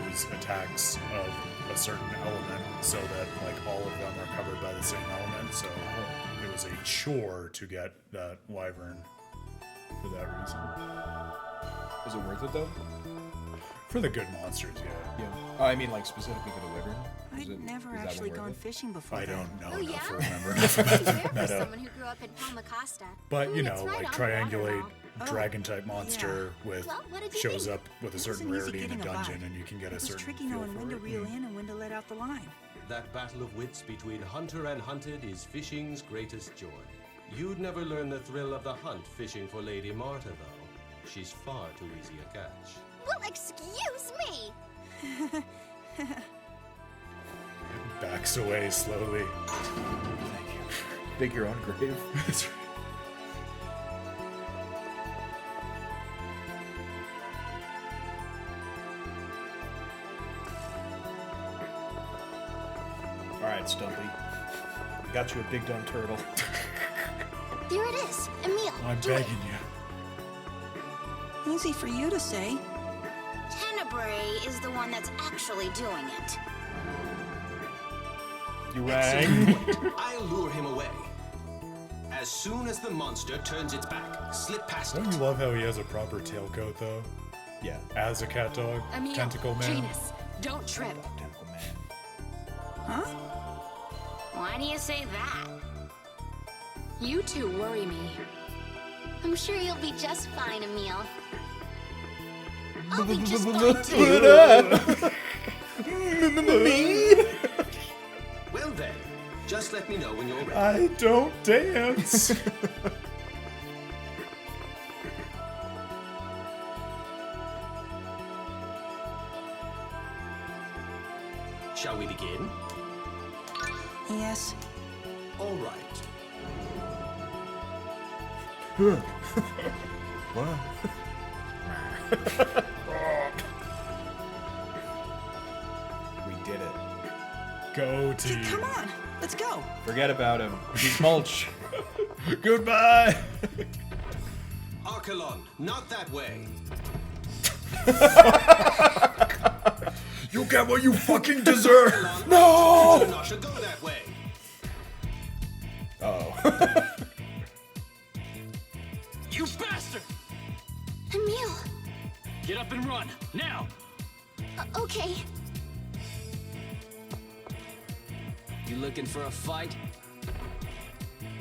use attacks of a certain element so that all of them are covered by the same element. So it was a chore to get that wyvern for that reason. Is it worth it though? For the good monsters, yeah. Yeah. Oh, I mean, specifically for the wyvern. I've never actually gone fishing before. I don't know Oh, enough yeah? to remember That's enough pretty about rare the for meta. someone who grew up in Palmacosta. But, you It's know, right on the triangulate water dragon-type monster with Well, what did you shows think? up with a It certain wasn't easy rarity in a getting a dungeon, vibe. and you can get a It was certain tricky feel knowing for when to it. reel in and when to let out the line. That battle of wits between hunter and hunted is fishing's greatest joy. You'd never learn the thrill of the hunt fishing for Lady Marta, though. She's far too easy a catch. Well, excuse me. Backs away slowly. Thank you. Dig your own grave. That's right. Alright, Stumpy. We got you a big dumb turtle. There it is. Emil, I'm do it. begging you. Easy for you to say. Tenebrae is the one that's actually doing it. You rang. I'll lure him away. As soon as the monster turns its back, slip past Don't it. you love how he has a proper tailcoat, though? Yeah. As a cat dog? Emil, Tentacle man? Genus, don't trip. Tentacle man. Huh? Why do you say that? You two worry me. I'm sure you'll be just fine, Emil. I'll be just fine too. Well then, just let me know when you're ready. I don't dance! Shall we begin? Yes. All right. What? We did it. Go team. Come on, let's go. Forget about him. He's mulch. Goodbye! Archelon, not that way. You get what you fucking deserve! Archelon, No! not to go that way. Oh. You bastard! Emil, Get up and run, now! okay. You looking for a fight?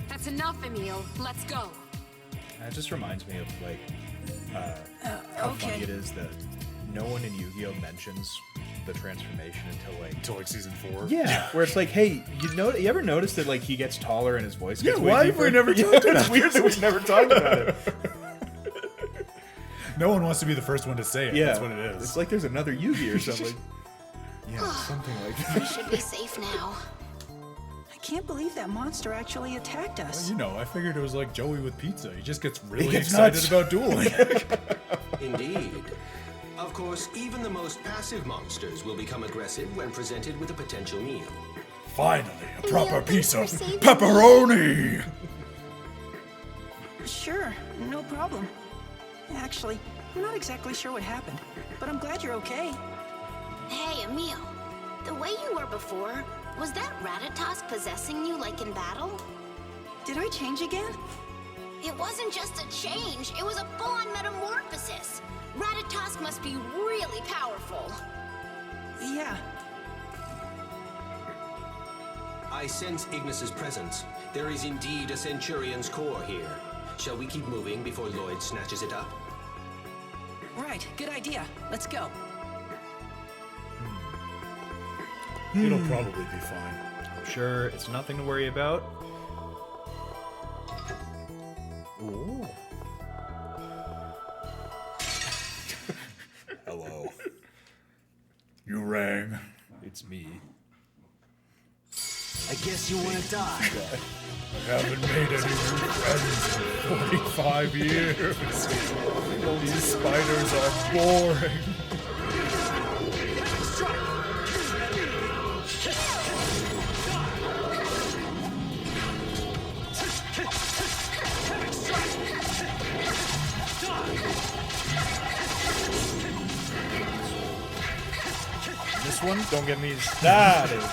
That's enough, Emil. Let's go. That just reminds me of how Okay. funny it is that no one in Yu-Gi-Oh mentions the transformation until season 4? yeah, where it's like, hey, you ever notice that he gets taller and his voice gets way why have deeper? we never talked about It's weird that we've never talked about it. No one wants to be the first one to say it. Yeah, That's what it is. It's like there's another Yugi or something. Yeah, something like that. We should be safe now. I can't believe that monster actually attacked us. You know, I figured it was like Joey with pizza. He just gets really gets excited nuts. about dueling. Indeed. Of course, even the most passive monsters will become aggressive when presented with a potential meal. Finally, a proper piece of for saving pepperoni! Sure, no problem. Actually, I'm not exactly sure what happened, but I'm glad you're okay. Hey, Emil. The way you were before, was that Ratatosk possessing you like in battle? Did I change again? It wasn't just a change, it was a full-on metamorphosis. Ratatosk must be really powerful. Yeah. I sense Ignis's presence. There is indeed a Centurion's Core here. Shall we keep moving before Lloyd snatches it up? Right, good idea. Let's go. It'll probably be fine. I'm sure it's nothing to worry about. Ooh. Hello. You rang. It's me. I guess you want to die. I haven't made any new friends in 45 years. These spiders are boring. This one, don't get me started.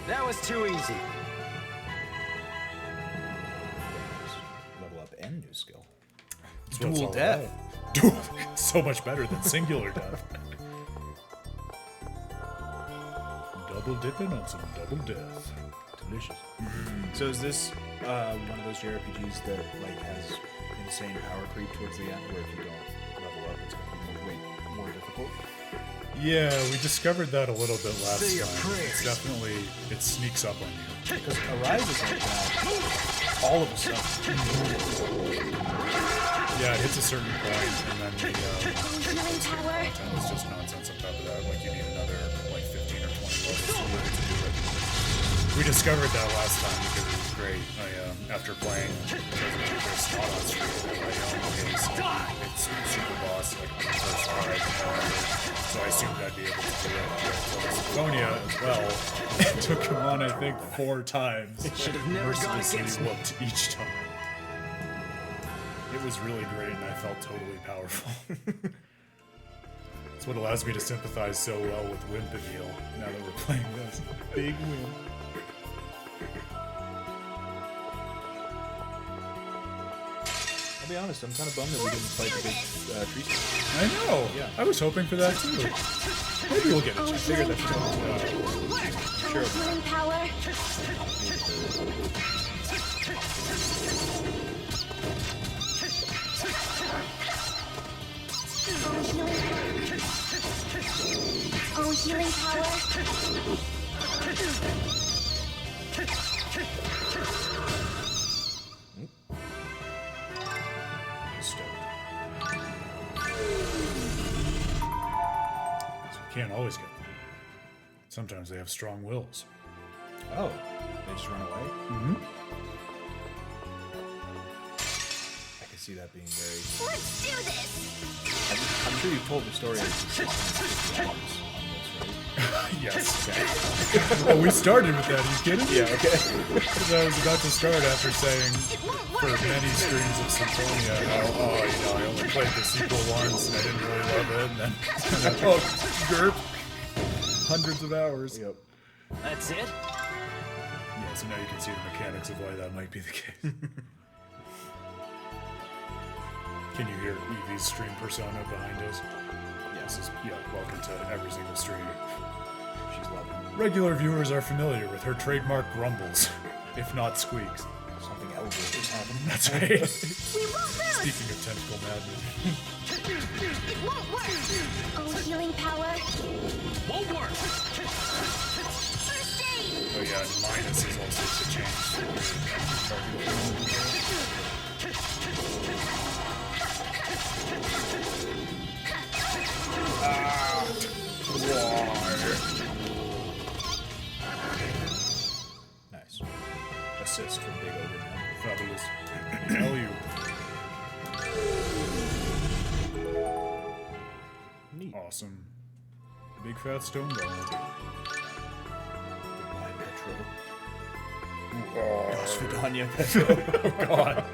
That was too easy. Level up and new skill. That's what it's Dual all death. about. Dual, so much better than singular death. Double dipping on some double death. Delicious. So is this one of those JRPGs that like has insane power creep towards the end, where if you don't level up, it's going to be way more difficult? Yeah, we discovered that a little bit last Say your time. prayers. It's definitely, it sneaks up on you. Because Arise is like that all of a sudden. Yeah, it hits a certain point, and then the Healing power. content is just nonsense on top of that. Like, you need another, like, 15 or 20 levels to do it. We discovered that last time because it was great. After playing, it's not on screen. It's super boss, like, on the first try. So I assumed I'd be able to do it with Symphonia as well. It took him on, I think, 4 times. Should have never gone Mercilessly against me. whooped each time. It was really great, and I felt totally powerful. It's what allows me to sympathize so well with Wimp and Heal now that we're playing this. Big Wimp. I'll be honest, I'm kind of bummed that we didn't fight the big tree spider. I know. Yeah. I was hoping for that too. Maybe we'll get it. I figured Healing that's power. Healing power. Oh, healing power. Can't always get them. Sometimes they have strong wills. Oh, they just run away? Mm-hmm. I can see that being very... Let's do this. I'm sure you've told the story of 650 hours on this, right? Yes. Well, we started with that. Are you kidding? Yeah, okay. Because I was about to start after saying for many streams of Symphonia how, I only played the sequel once and I didn't really love it. And then, derp. Hundreds of hours. Yep. That's it? Yeah, so now you can see the mechanics of why that might be the case. Can you hear Evie's stream persona behind us? Yes. Welcome to every single stream. She's loving it. Regular viewers are familiar with her trademark grumbles, if not squeaks. Something elevated is happening. That's right. We won't lose. Speaking of tentacle madness. It won't work. Oh, healing power. Won't work. First aid. Oh yeah, and minus is also the change for your Nice. Assist from Big Ogre Man. fabulous. Hell you. Neat. Awesome. Big fat stone ball. Goodbye, Petro. Oh, Svidanya, Petro. oh god.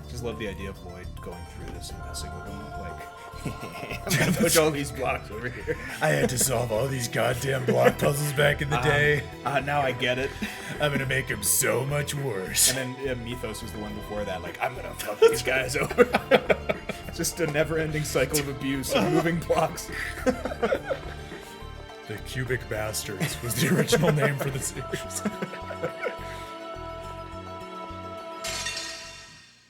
Just love the idea of Lloyd going through this and messing with him. Like, I'm gonna put all these blocks over here. I had to solve all these goddamn block puzzles back in the day. Now I get it. I'm gonna make them so much worse. And then Mythos was the one before that. Like, I'm gonna fuck these guys over. Just a never-ending cycle of abuse and moving blocks. The Cubic Bastards was the original name for the series.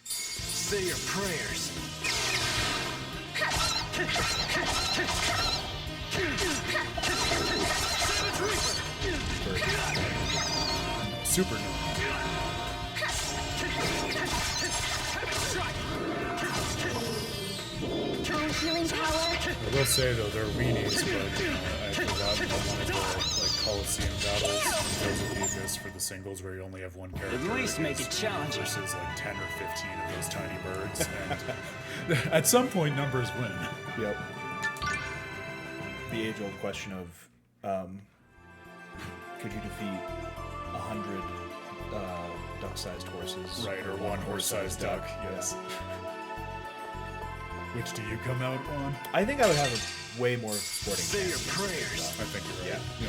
Say your prayers. Super. Healing power. I will say though, they're weenies, but I forgot one of the like Coliseum battles in Tales of the Abyss for the singles where you only have one character. At least make it challenging. Versus like 10 or 15 of those tiny birds. And at some point, numbers win. Yep. The age-old question of, could you defeat 100 duck-sized horses? Right, or one horse-sized duck, yes. Which do you come out on? I think I would have a way more sporting Say your chance. prayers. I think you're right. Yeah.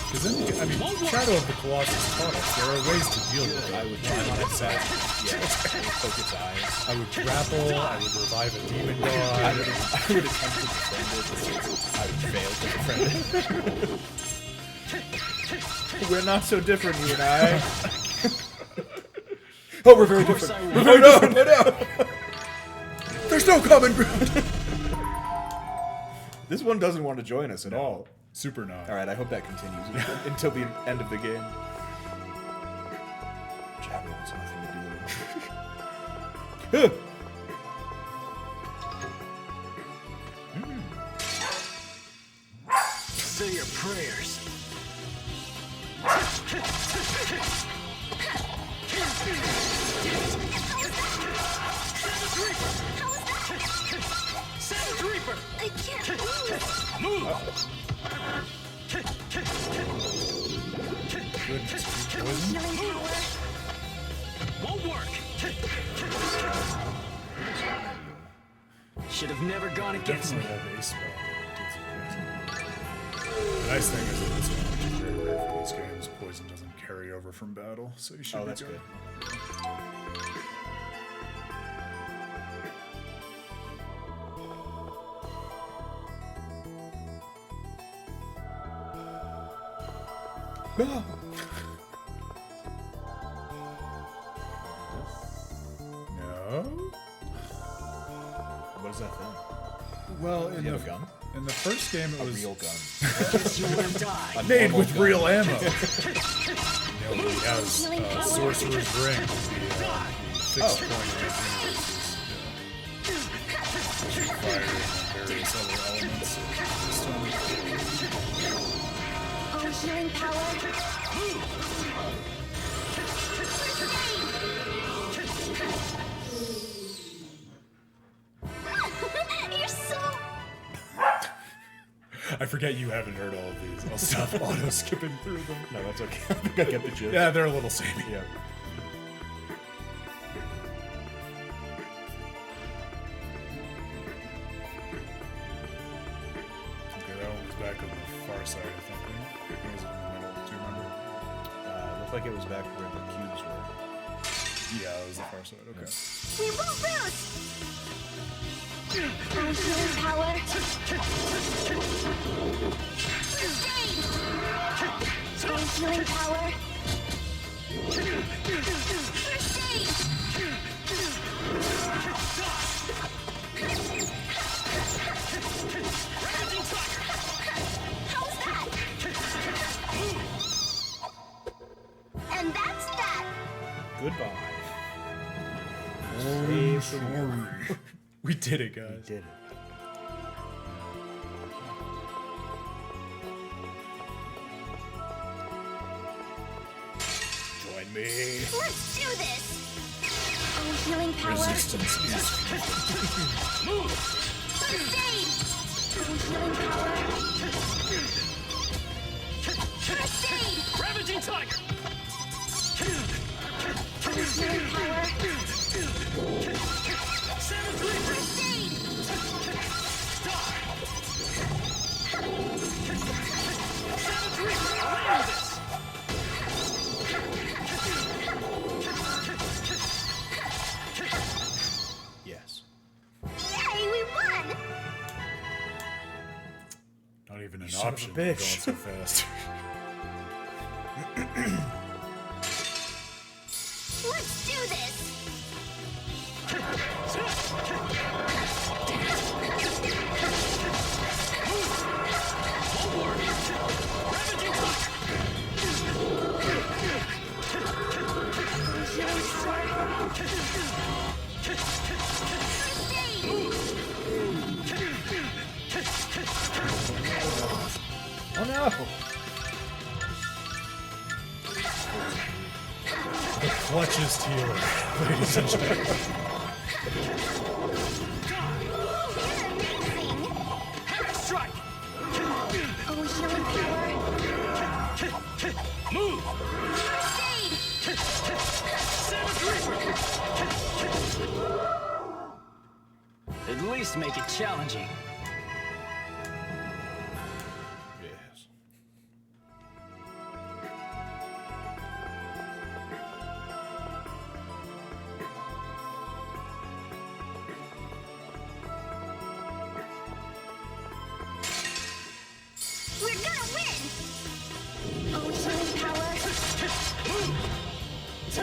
Because then, I mean, Shadow of the Colossus taught us there are ways to deal with it. I would climb on its side. Yeah. I would poke its eyes. I would grapple, I would revive a demon god. I would attempt to defend it. I would fail to defend it. We're not so different, you and I. Oh, we're very different. We're very different. No. There's no common ground. This one doesn't want to join us at all. Super not. All right, I hope that continues until the end of the game. Jabber wants nothing to do with it. Say your prayers. Savage Reaper! I can't move. Move! Goodness, poison? Healing power. Won't work! Should have never gone against me. Definitely have a spell. The nice thing is that this one, which is very rare for these games, poison doesn't carry over from battle, so you should Oh, be that's good. No? What is that thing? Well, Do you have a gun? in the first game it A was real gun. Guess you wanna die. made normal with gun. real ammo. No, he has Sorcerer's Ring, the fixed point of his universe is shoot fire and various other elements of stone. Oh, healing power. You're so... I forget you haven't heard all of these. I'll stop auto skipping through them. No, that's okay. I think I get the gist. Yeah, they're a little samey. Yeah. Okay, that one was back on the far side, I think. Right? Or was it in the middle? Do you remember? It looked like it was back where the cubes were. Yeah, it was the far side. Okay. We will boost! Oh, healing power. Oh, healing power. First aid. How's that? And that's that. Goodbye. Oh, sorry. We did it, guys. We did it. Join me. Let's do this. Oh, healing power. Resistance is Move! First aid. Oh, healing power. First aid. Ravaging Tiger! Oh, healing power. Savage Reaper! First aid. Savage Reaper! Land this! Yes. Yay, we won! not even an Son of a option. We're going bitch. so fast. Let's do this. Oh no! The clutchest healer, ladies and gentlemen. Strike! Oh, healing power. Move! First aid. Savage Reaper! At least make it challenging. Yes. We're gonna win. Oh, healing power. First aid.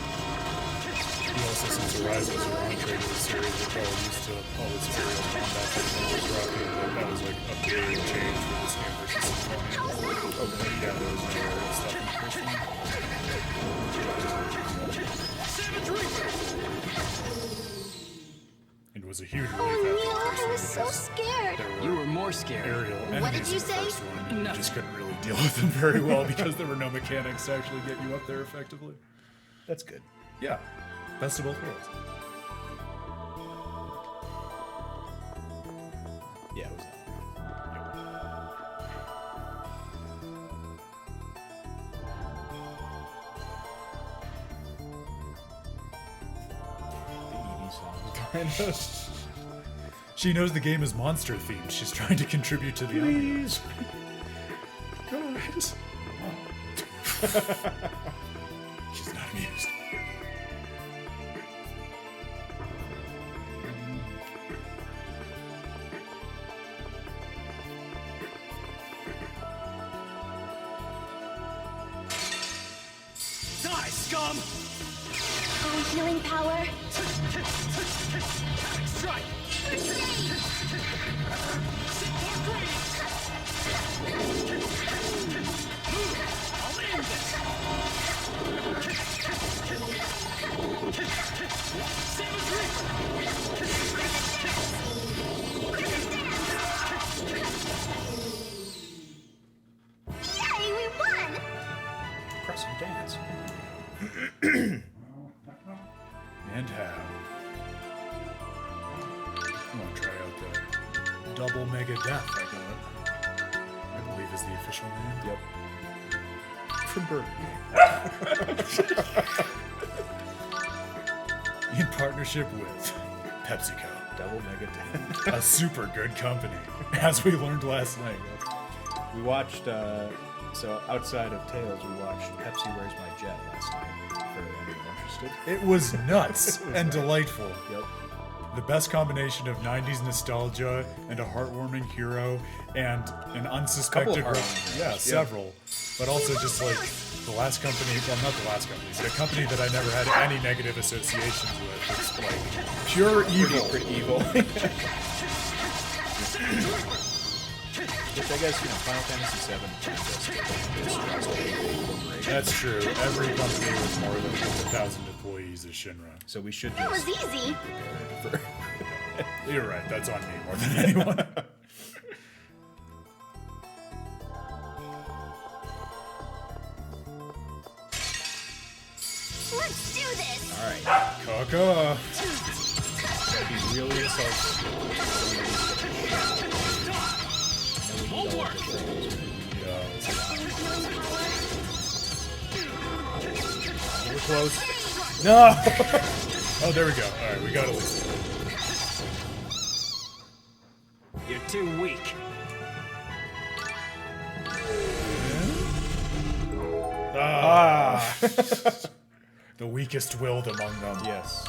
He also, since Arise was an entree to the series, we're probably used to all this aerial combat that was rocking, but that was like a big change for this game versus Centurion. Okay, yeah, there was no aerial stuff in the first one. Savage Reaper! It was a huge relief Oh, after the Neil, first I one was so because scared. there You were were more scared. aerial What enemies did you in the say? first one, and you Nothing. just couldn't really deal with them very well because there were no mechanics to actually get you up there effectively. That's good. Yeah, best of both worlds. Yeah, it was. The Eevee song behind us. She knows the game is monster themed. She's trying to contribute to the ambiance. Guys. She's not amused. Die, scum! Oh, healing power. Strike! First aid. Sit more greedy! I'll end this! Savage Reaper! Yay, we won! Press and dance. And how? I want to try out the double mega death I believe is the official name. Yep. From Burger In partnership with PepsiCo, Double Mega Dance. a super good company, as we learned last night. We watched So outside of Tales, we watched Pepsi Where's My Jet last night. For anyone interested. It was nuts and delightful. Yep. The best combination of 90s nostalgia and a heartwarming hero and an unsuspected several. But also just like the last company, well not the last company, but a company that I never had any negative associations with. It's like pure evil. Pretty evil. Which I guess, Final Fantasy VII That's true. Every company with more than 1,000 employees is Shinra. So we should That was easy. You're right. That's on me more than anyone. Let's do this. All right. Kaka. Gotta be really insulting. Homework. We're close. No! Oh, there we go. All right, we got it. You're too weak. The weakest willed among them. Yes.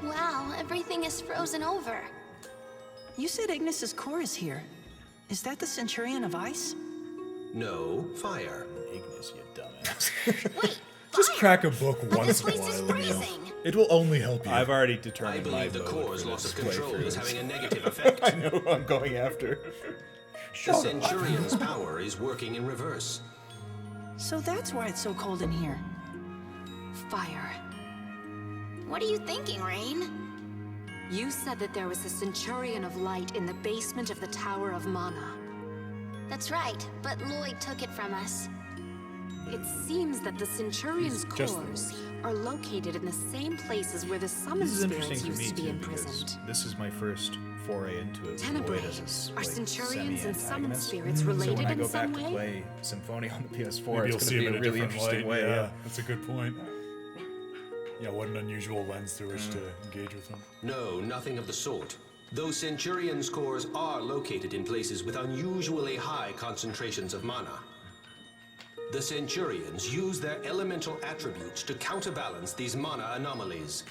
Wow, everything is frozen over. You said Ignis's core is here. Is that the Centurion of Ice? No, fire. Ignis, you dumbass. Wait, Just crack a book but once this in a place is while. freezing. It will only help you. I've already I determined my believe the vote core's for loss of this control is playthrough. having a negative effect. I know who I'm going after. The Centurion's power is working in reverse. So that's why it's so cold in here. Fire. What are you thinking, Rain? You said that there was a Centurion of Light in the basement of the Tower of Mana. That's right, but Lloyd took it from us. It seems that the Centurion's just cores are located in the same places where the summoned This is interesting spirits to used me to be too, because imprisoned. this is my first foray into it. Tenebrae. Lloyd as a, Are Centurions and summoned semi-antagonist. spirits So related when I in go some back to way? play Symphonia on the PS4, Maybe you'll it's see going him to in be a a really different interesting light. way. Yeah, that's a good point. Yeah, what an unusual lens through which to engage with him. No, nothing of the sort. Those Centurion's cores are located in places with unusually high concentrations of mana. The Centurions use their elemental attributes to counterbalance these mana anomalies.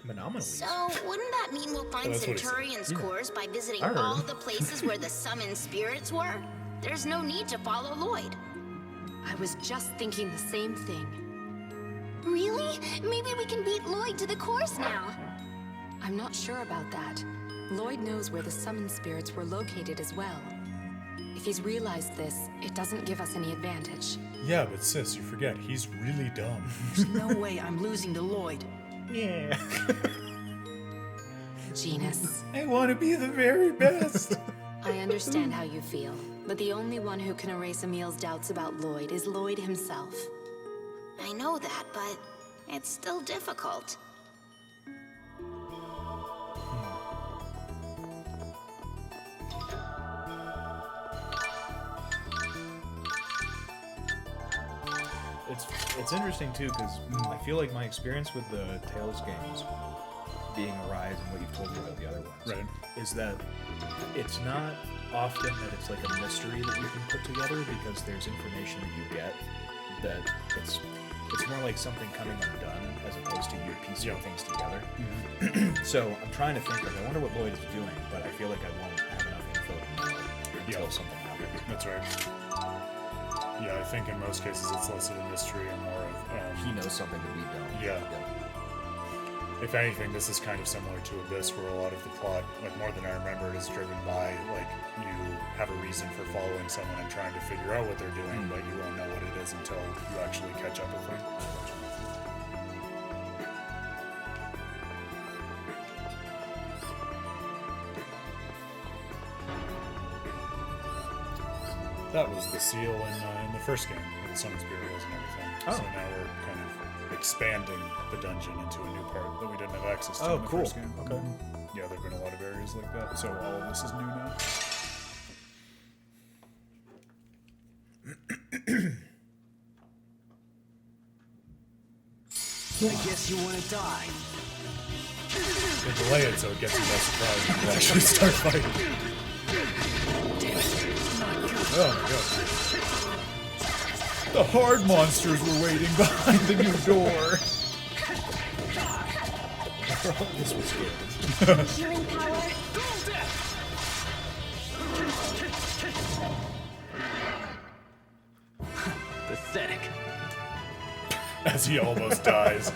Anomalies. So, wouldn't that mean we'll find that's what he said. Centurion's cores by visiting I heard. all the places where the summoned spirits were? There's no need to follow Lloyd. I was just thinking the same thing. Really? Maybe we can beat Lloyd to the course now. I'm not sure about that. Lloyd knows where the summoned spirits were located as well. If he's realized this, it doesn't give us any advantage. Yeah, but sis, you forget, he's really dumb. There's no way I'm losing to Lloyd. Yeah. Genus. I want to be the very best. I understand how you feel, but the only one who can erase Emil's doubts about Lloyd is Lloyd himself. I know that, but it's still difficult. It's interesting too, because I feel like my experience with the Tales games being a rise and what you've told me about the other ones Right. is that it's not often that it's like a mystery that you can put together, because there's information that you get that it's more like something coming undone as opposed to you piecing things together. So I'm trying to think, like, I wonder what Lloyd is doing, but I feel like I won't have enough info to know until something happens. That's right. Yeah, I think in most cases it's less of a mystery and more of He knows something that we don't. Yeah. If anything, this is kind of similar to Abyss, where a lot of the plot, like more than I remember, is driven by, like, you have a reason for following someone and trying to figure out what they're doing, but you won't know what it is until you actually catch up with them. That was the seal in the first game with the summons bureaus and everything. Oh. So now we're kind of expanding the dungeon into a new part that we didn't have access to in the cool. first game. Okay. Yeah, there have been a lot of areas like that. So all of this is new now. I guess you want to die. They delay it so it gets you by surprise when you actually start fighting. Oh my god. The hard monsters were waiting behind the new door. This was good. Healing power. Pathetic. As he almost dies.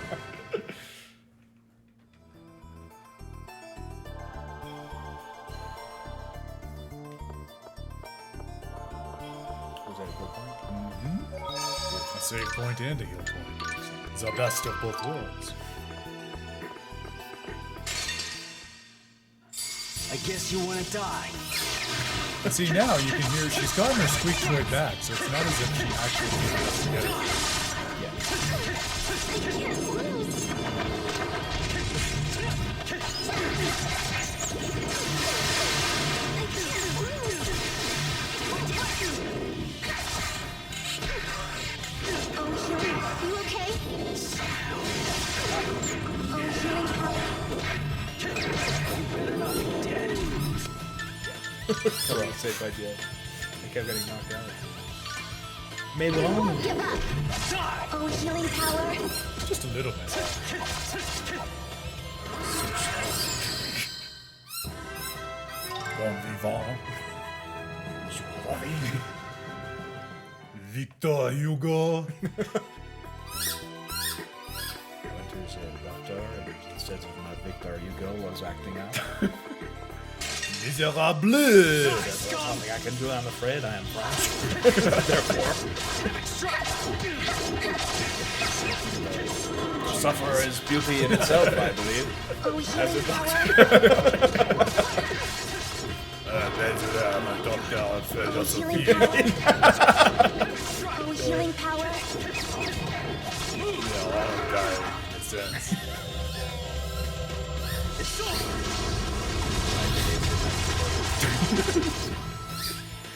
Was that a good point? A save point and a heal point. The best of both worlds. I guess you want to die. And see, now you can hear she's gotten her squeak toy back, so it's not as if she actually needs to get it. Oh, healing. You okay? Oh, healing power. Come on, saved by Jet. I kept getting knocked out. You won't give up. Oh, healing power. Just a little bit. Bon vivant. Victor Hugo. Winter's Richter, and instead of my Victor Hugo was acting out. Miserable. That's something I can do, I'm afraid. I am French. Therefore. Suffer is beauty in itself, I believe. Oh, healing power. I'm a doctor of Oh, healing philosophy. power. Oh, healing power. Yeah, I'll die in a sense.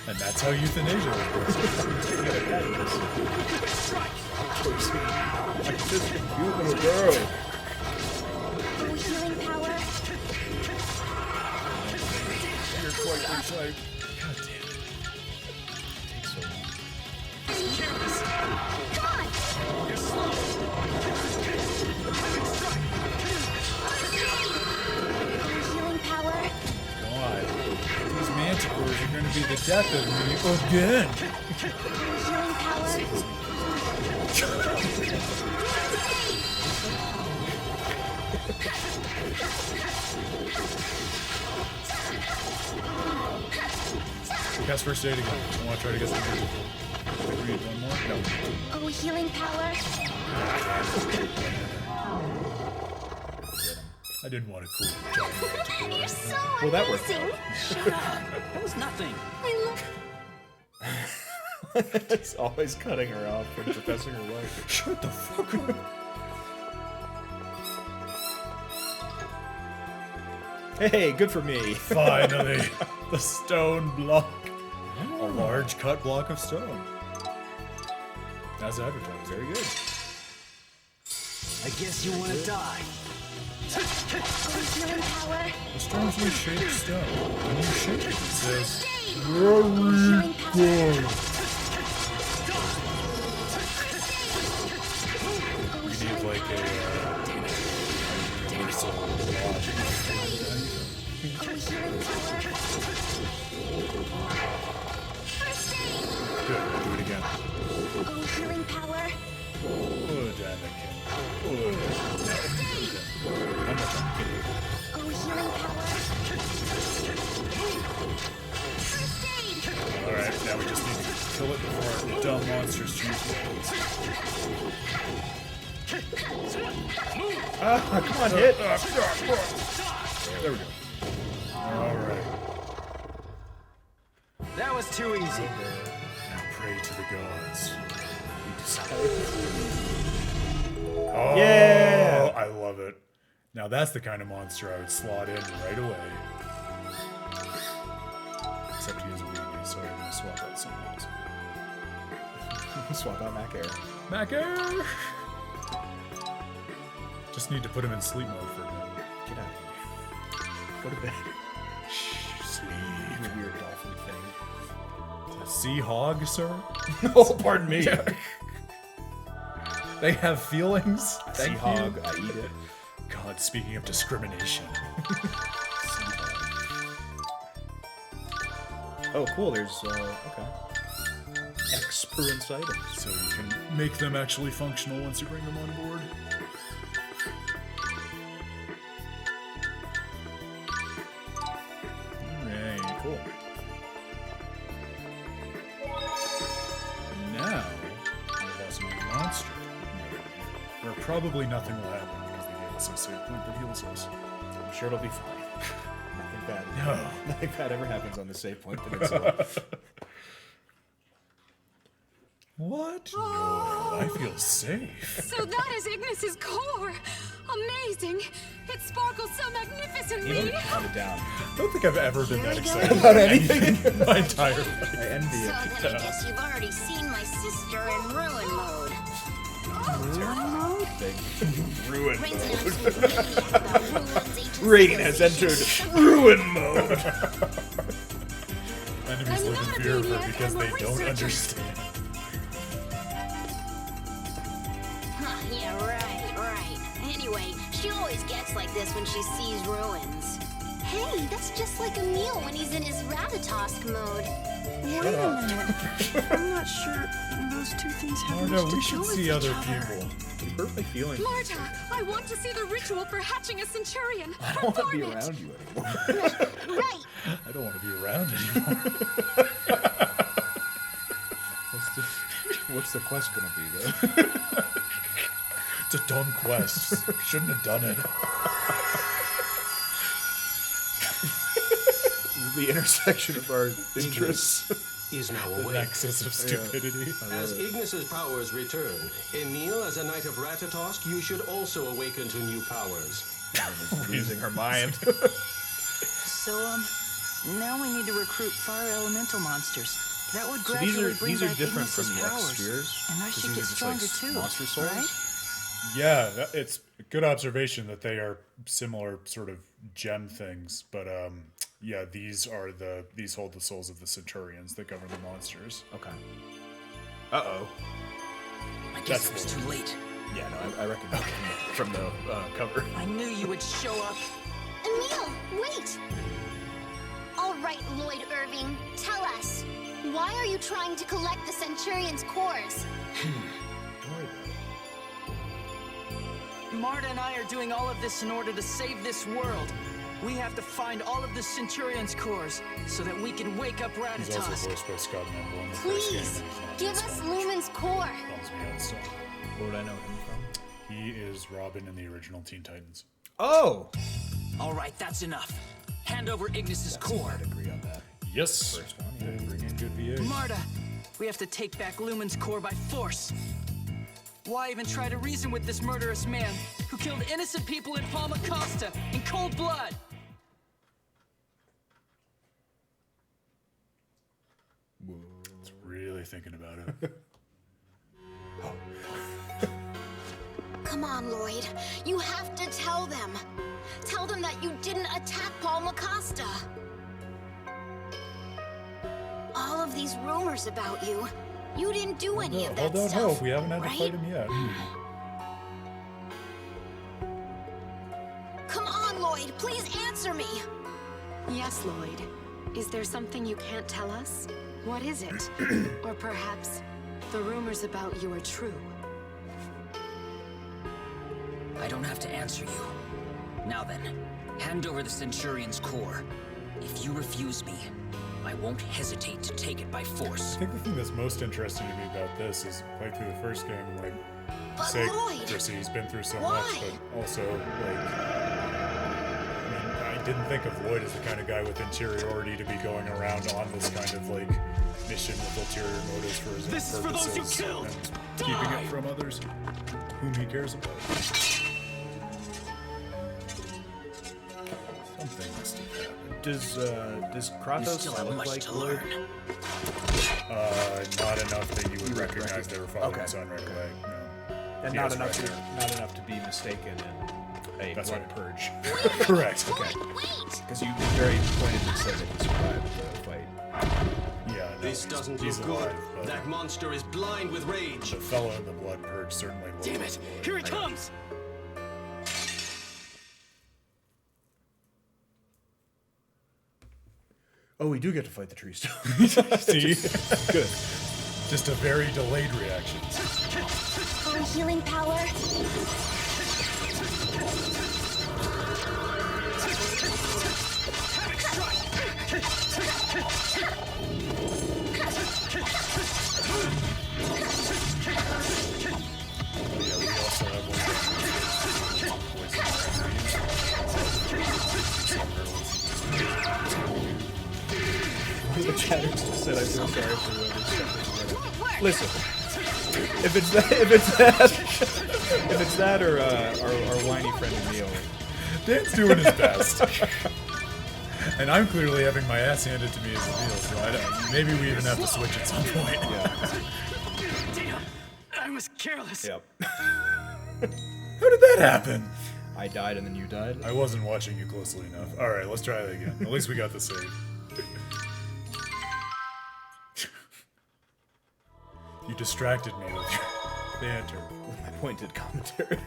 And that's how euthanasia works. Like this cute little girl. Oh, healing power. You're quite like, God damn it. It takes so long. Come on. Oh, healing power. God, these manticores are going to be the death of me again. Healing power. Cast first aid again. I want to try to get some magical. Read one more? No. Oh, healing power. I didn't want to cool giant manticore. You're so Well, that worked amazing. Shut up. That was nothing. I love. It's always cutting her off when professing her life. Shut the fuck up. Hey, good for me. Finally, the stone block. A large cut block of stone. As advertised. Very good. I guess you want to die. Oh, healing power. A strangely shaped stone. When you shake it, it says, Healing power. We need like a universal logic. Oh, healing power. Good, do it again. Oh, healing power. Good, Anakin. Good. How much I'm kidding? Oh, healing power. Alright, now we just need to kill it before our dumb monsters choose weapons. Come on, hit. There we go. Alright. That was too easy. pray to the gods. Oh, yeah! I love it. Now that's the kind of monster I would slot in right away. Except he is a weenie, so I'm going to swap out someone else. Swap out Mac Air. Mac Air! Just need to put him in sleep mode for a minute. Get out of here. Go to bed. Sleep. You weird dolphin thing. A sea hog, sir? Oh, pardon me. They have feelings? Sea hog, I eat it. God, speaking of discrimination. Oh, cool, there's, okay. Experience items. So you can make them actually functional once you bring them on board. Alright, cool. And now, we have some monster. Where probably nothing will happen because they gave us a save point that heals us. I'm sure it'll be fine. Nothing bad. No. Nothing bad ever happens on the save point peninsula. What? No, I feel safe. So that is Ignis's core! Amazing! It sparkles so magnificently! Calm it down. I don't think I've ever been that excited About anything in my entire life. I envy So it. then I guess you've already seen my sister in ruin mode. Ruin Rain's an mode. absolute maniac about ruins, ancient Rain has entered ruin mode. Enemies live in fear of her because they don't understand. Huh, yeah, right. Anyway, she always gets like this when she sees ruins. Hey, that's just like Emil when he's in his Ratatosk mode. Wait a minute. I'm not sure those two things have Oh much no, to we do should with see each other other. people. You hurt my feelings. Marta, I want to see the ritual for hatching a Centurion. I don't want to be Perform it. around you anymore. Right. I don't want to be around anymore. What's the quest gonna be, though? It's a dumb quest. Shouldn't have done it. The intersection of our interests. Is now The awake. nexus of stupidity. As Ignis's powers return, Emil, as a knight of Ratatosk, you should also awaken to new powers. Losing her mind. So, now we need to recruit fire elemental monsters. That would So gradually bring these are back different from Ignis's the X powers. spheres. And I because should these get are just stronger like too, monster souls. right? Yeah, it's a good observation that they are similar sort of gem things, but yeah, these hold the souls of the Centurions that govern the monsters. Okay. Uh-oh. I guess it was too late. Yeah, no, I recognize it from the cover. I knew you would show up. Emil, wait! All right, Lloyd Irving, tell us. Why are you trying to collect the Centurion's cores? Marta and I are doing all of this in order to save this world. We have to find all of the Centurion's cores so that we can wake up He's also Ratatosk. voiced by Scott Menzel in the first game. Please, give us Lumen's core. Where would I know him from? He is Robin in the original Teen Titans. Oh! All right, that's enough. Hand over Ignis's core. I'd agree on that. Yes. First one, We'll yeah. bring in good VA. Marta, we have to take back Lumen's core by force. Why even try to reason with this murderous man who killed innocent people in Palma Costa in cold blood? It's really thinking about it. Come on, Lloyd. You have to tell them. Tell them that you didn't attack Palma Costa. All of these rumors about you. You didn't do any of that Hold on, stuff. hope. We haven't had to right? fight him yet. Come on, Lloyd. Please answer me. Yes, Lloyd. Is there something you can't tell us? What is it? Or perhaps the rumors about you are true? I don't have to answer you. Now then, hand over the Centurion's core. If you refuse me, I won't hesitate to take it by force. I think the thing that's most interesting to me about this is like through the first game, like, But say, Lloyd, Chrissy's been through so why? much, but also, like, I mean, I didn't think of Lloyd as the kind of guy with interiority to be going around on this kind of like mission with ulterior motives for his own purposes. For those you killed. And keeping it from others whom he cares about. Something must have happened. Does Kratos look like Lloyd? Not enough that you would recognize they were father and son right away. No. And not enough to be mistaken in a blood purge. Correct. Okay. Because you very pointedly said that he survived the fight. Yeah, no, this doesn't look good. That monster is blind with rage. The fellow in the blood purge certainly looked. Damn it! Here he comes! Oh, we do get to fight the trees. See? Good. Just a very delayed reaction. On healing power. The chatters just said I feel sorry for whoever's. Listen, if it's that or our whiny friend Emil, Dan's doing his best, and I'm clearly having my ass handed to me as Emil. So maybe we even have to switch at some point. Yeah. Damn, I was careless. Yep. How did that happen? I died and then you died. I wasn't watching you closely enough. All right, let's try that again. At least we got the save. You distracted me with your banter. With my pointed commentary.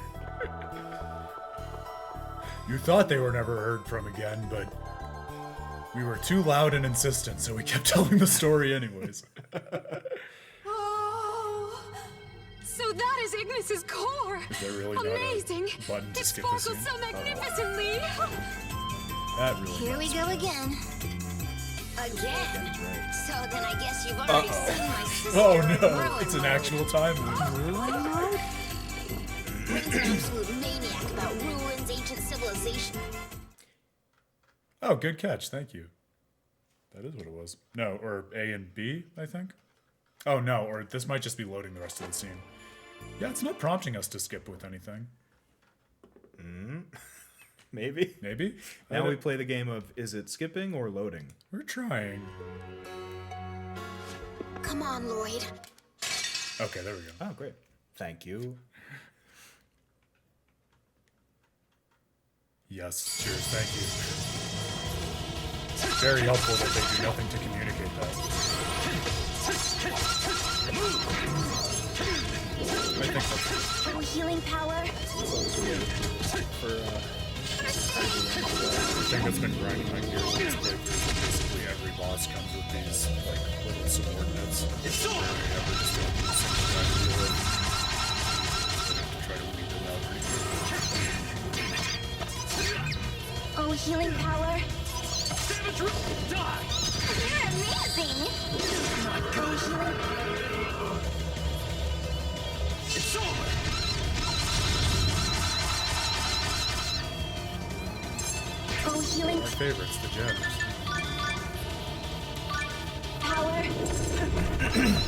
You thought they were never heard from again, but we were too loud and insistent, so we kept telling the story anyways. Oh, so that is Ignis's core. Is there really amazing? Not a button to it skip the sparkles scene? so magnificently. That really. Here we go again. Again? So then I guess you've already seen my sister. Oh no, Ruin it's an mode. actual time loop. Ruin mode? He's an absolute maniac about ruins, ancient civilization. Oh, good catch. Thank you. That is what it was. No, or A and B, I think. Oh no, or this might just be loading the rest of the scene. Yeah, it's not prompting us to skip with anything. Maybe. Maybe? Now we play the game of is it skipping or loading? We're trying. Come on, Lloyd. Okay, there we go. Oh, great. Thank you. Yes, cheers, thank you. Very helpful that they do nothing to communicate that. I think that's Oh, healing power. For the thing that's been grinding my gears in this playthrough. Basically, every boss comes with these like little subordinates. It's so ever just don't do something that I deal with. I have to try to weed them out pretty quickly. Oh, healing power. Savage Root, die! You're amazing. Oh, healing. It's over! Oh, healing My favorites, the gems. power.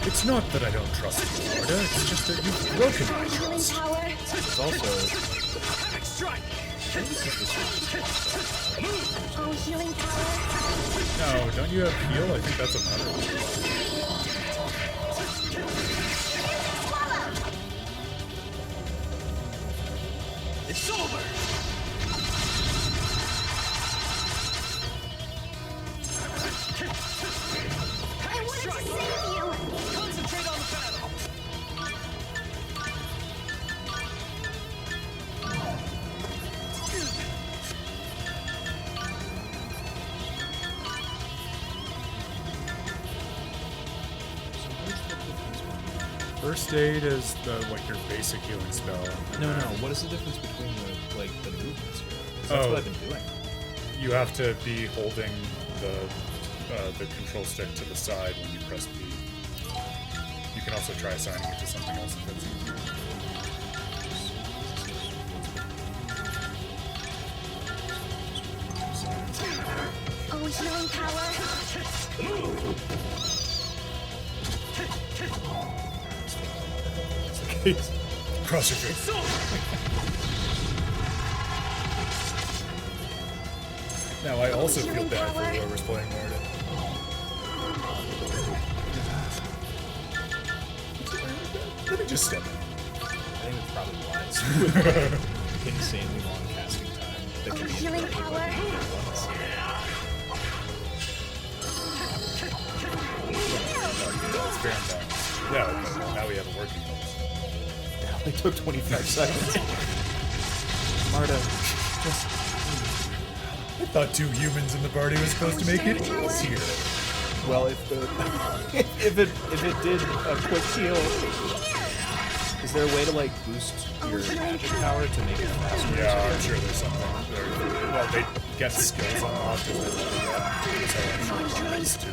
It's not that I don't trust you, Florida. It's just that you've broken my Healing trust. power. it's also Havoc strike! Oh, healing power. No, don't you have heal? I think that's a matter. It's over! I wanted to save you. Concentrate on the battle! First aid is the like your basic healing spell. no. What is the difference between the movements here? 'Cause that's what I've been doing. You have to be holding the control stick to the side when you press B. You can also try assigning it to something else if that's easier. face. Cross your face. Now I also feel bad for whoever's playing Marta. Let me just step in. I think it's probably wise. With insanely long casting time. That can be Healing power. It's fair and balanced. Yeah, okay. Now we have a working one. It only took 25 seconds. Marta, just... I thought 2 humans in the party was supposed to make it easier. Well, if it did a quick heal, is there a way to like boost your magic power to make it faster? Yeah, I'm sure there's something. Well, they get skills unlocked as they do that. That's how it tries to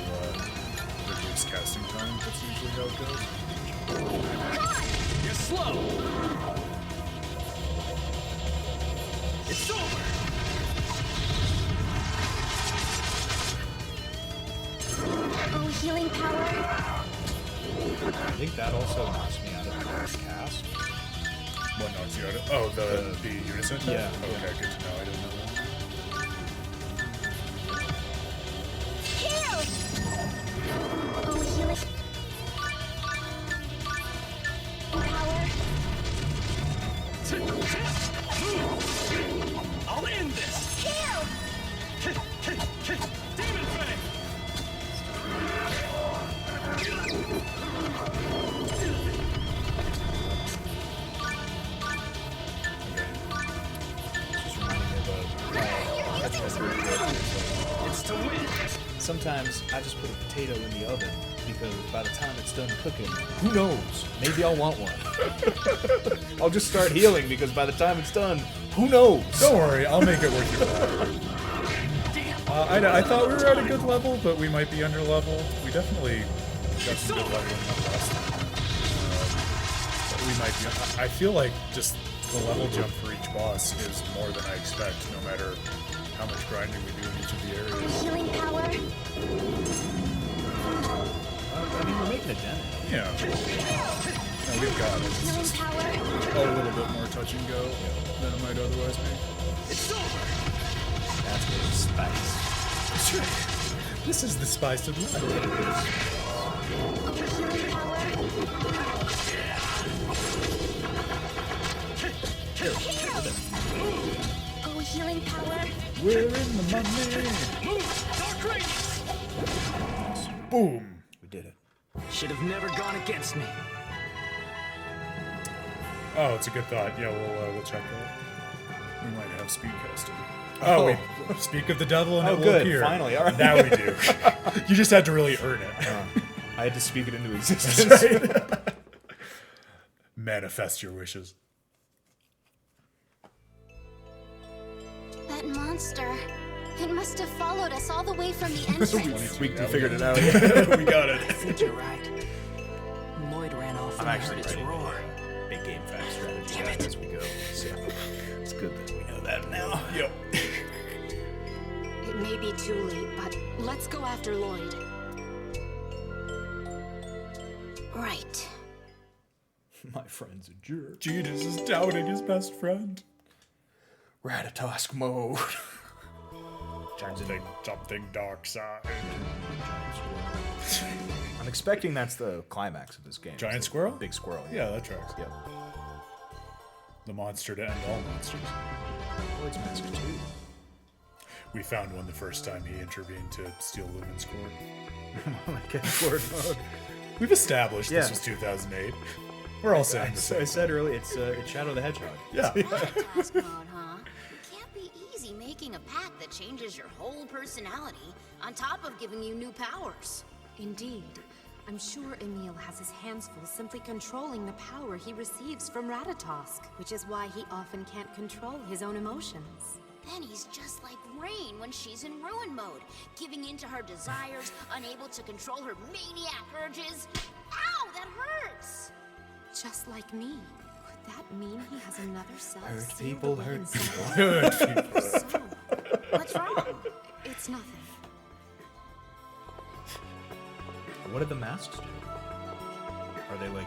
reduce casting time. That's usually how it goes. You're slow. It's over. Oh, healing power. I think that also knocks me out of the first cast. What knocks you out of? Oh, the unison? Yeah. Okay, good to know. I didn't know that. Heal. Oh, healing power. I'll end this. Heal. Demon Fang. Just reminding me of It's to win. sometimes I just put a potato in the oven because by the time it's done cooking, who knows? Maybe I'll want one. I'll just start healing because by the time it's done, who knows? Don't worry, I'll make it worth your while. I thought we were at a good level, but we might be under level. We definitely got some good leveling up last time. But we might be. I feel like just the level jump for each boss is more than I expect, no matter how much grinding we do in each of the areas. Healing power. I mean, we're making a dent. Yeah. No, we've got it. It's Healing just power. a little bit more touch and go than it might otherwise be. It's over. That's the spice. That's right. This is the spice of life. Healing power. Oh, healing power. We're in the money. Move. Dark Radiance. Boom. We did it. Should have never gone against me. Oh, it's a good thought. Yeah, we'll check that. We might have speed casting. Oh, wait. Speak of the devil and it will good. appear. Finally, all right. Now we do. You just had to really earn it. I had to speak it into existence. That's right. Manifest your wishes. That monster. It must have followed us all the way from the entrance. We figured it out. We got it. I think you're right. Lloyd ran off I'm when he actually heard its ready to roar. big game fact strategy as we go. So it's good that we know that now. Yep. It may be too late, but let's go after Lloyd. Right. My friend's a jerk. Genius is doubting his best friend. Ratatosk mode. Something dark side. I'm expecting that's the climax of this game. Giant squirrel? Big squirrel. Yeah, that tracks. Yep. The monster to end all monsters. Lloyd's Mask 2. We found one the first time he intervened to steal Lumen's core. Get Lord mode. We've established this Yeah. was 2008. We're all saying the same. I said earlier, it's Shadow the Hedgehog. Yeah. Task mode, huh? Can't be easy making a pack that changes your whole personality, on top of giving you new powers. Indeed. I'm sure Emil has his hands full simply controlling the power he receives from Ratatosk, which is why he often can't control his own emotions. Then he's just like Rain when she's in ruin mode, giving in to her desires, unable to control her maniac urges. Ow, that hurts! Just like me. Could that mean he has another self? Hurt sealed people, away hurt inside people. him? Good people. So, What's wrong? it's nothing. What did the masks do? Are they like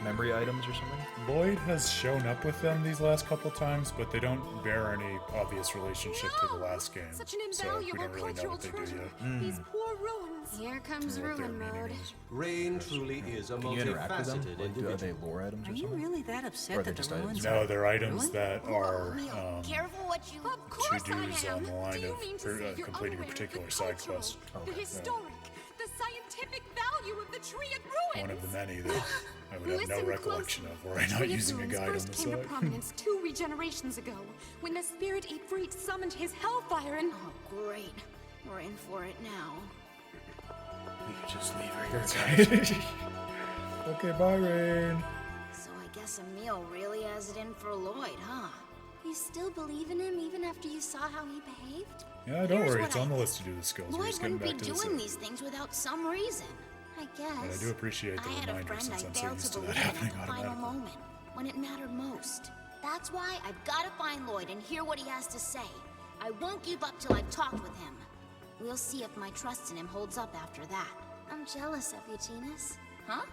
memory items or something? Lloyd has shown up with them these last couple times, but they don't bear any obvious relationship to the last game. Such an So we invaluable don't really know cultural what they do treasure. yet. These poor ruins. Here comes What their ruin meaning mode. is. Rain truly is a Can you interact with them? multifaceted Like, are they individual. lore items Are or you something? really that Or upset are they that just the items? ruins No, they're items ruined? that are Careful what you... Of course to-dos I am. on the line Do you of mean to say you're completing a unaware of particular the side cultural, quest. the historic, the scientific value of the Triet ruins? One of the many that I would have no Listen recollection closely. of were I not Triet using a ruins guide on first the came to side. prominence 2 regenerations ago, when the spirit Ifrit summoned his hellfire and... Oh, great. We're in for it now. We could just leave her here. Okay, bye, Rain. So I guess Emil really has it in for Lloyd, huh? You still believe in him even after you saw how he behaved? Yeah, don't Here's worry, what it's I on the think. list to do the skills. We're Lloyd just getting wouldn't back be to the doing city. these things without some reason. I guess. But I do appreciate the I had a reminder friend I since I'm so failed used to to that believe in happening at the final automatically. moment, when it mattered most. That's why I've got to find Lloyd and hear what he has to say. I won't give up till I've talked with him. We'll see if my trust in him holds up after that. I'm jealous of you, Genus. Huh?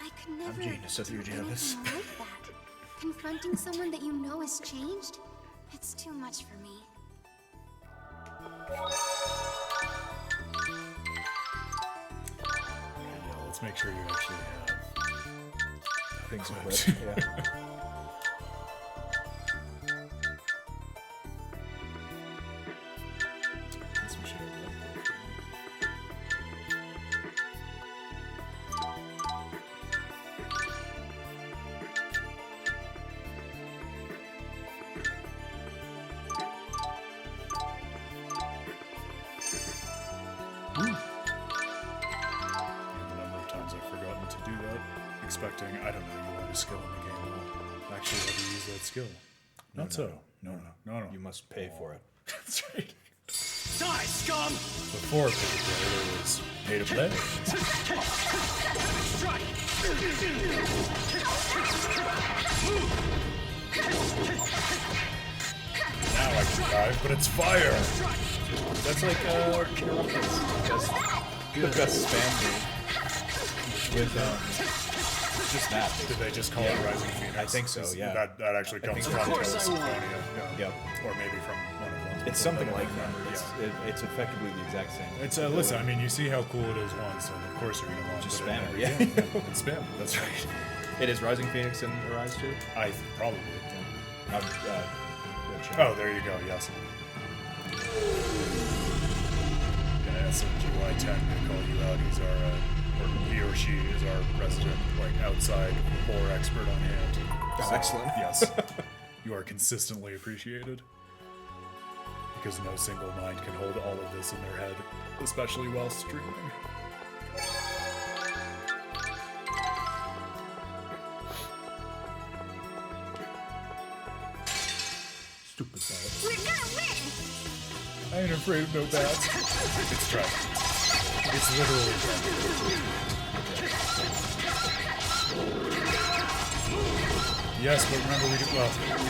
I could never Genus of do you, Genus. anything like that. Confronting someone that you know has changed? It's too much for me. Yeah, let's make sure you actually have Things like clips. that. Yeah. That's some shit. The number of times I've forgotten to do that, expecting, I don't know, you learn a skill in the game, I'll actually let you use that skill. Not so. No. You must pay for it. That's right. Die, scum! Before pay to play, there was pay to play. Strike! Now I can dive, but it's fire! That's like Gus spam move. With just that. Did they just call it Rising Phoenix? I think so, yeah. That actually comes think from so. Of course Symphonia. Yep. Or maybe from one of the ones. It's before something that, I like don't that. remember, It's effectively the exact same. It's listen, I mean, you see how cool it is once, and of course you're gonna want Just to spam put it, in yeah. every game. It's spam. That's right. It is Rising Phoenix and Arise too? Probably. Oh, Oh, there you go. Yes. Yeah, SMGY10 gonna call you out. He's our, or he or she is our resident, like outside lore expert on hand. Oh, excellent. Yes, you are consistently appreciated. Because no single mind can hold all of this in their head, especially while streaming. Stupid bad. We're gonna win! I ain't afraid of no bats. It's Triet. It's literally Triet. Yes, but remember we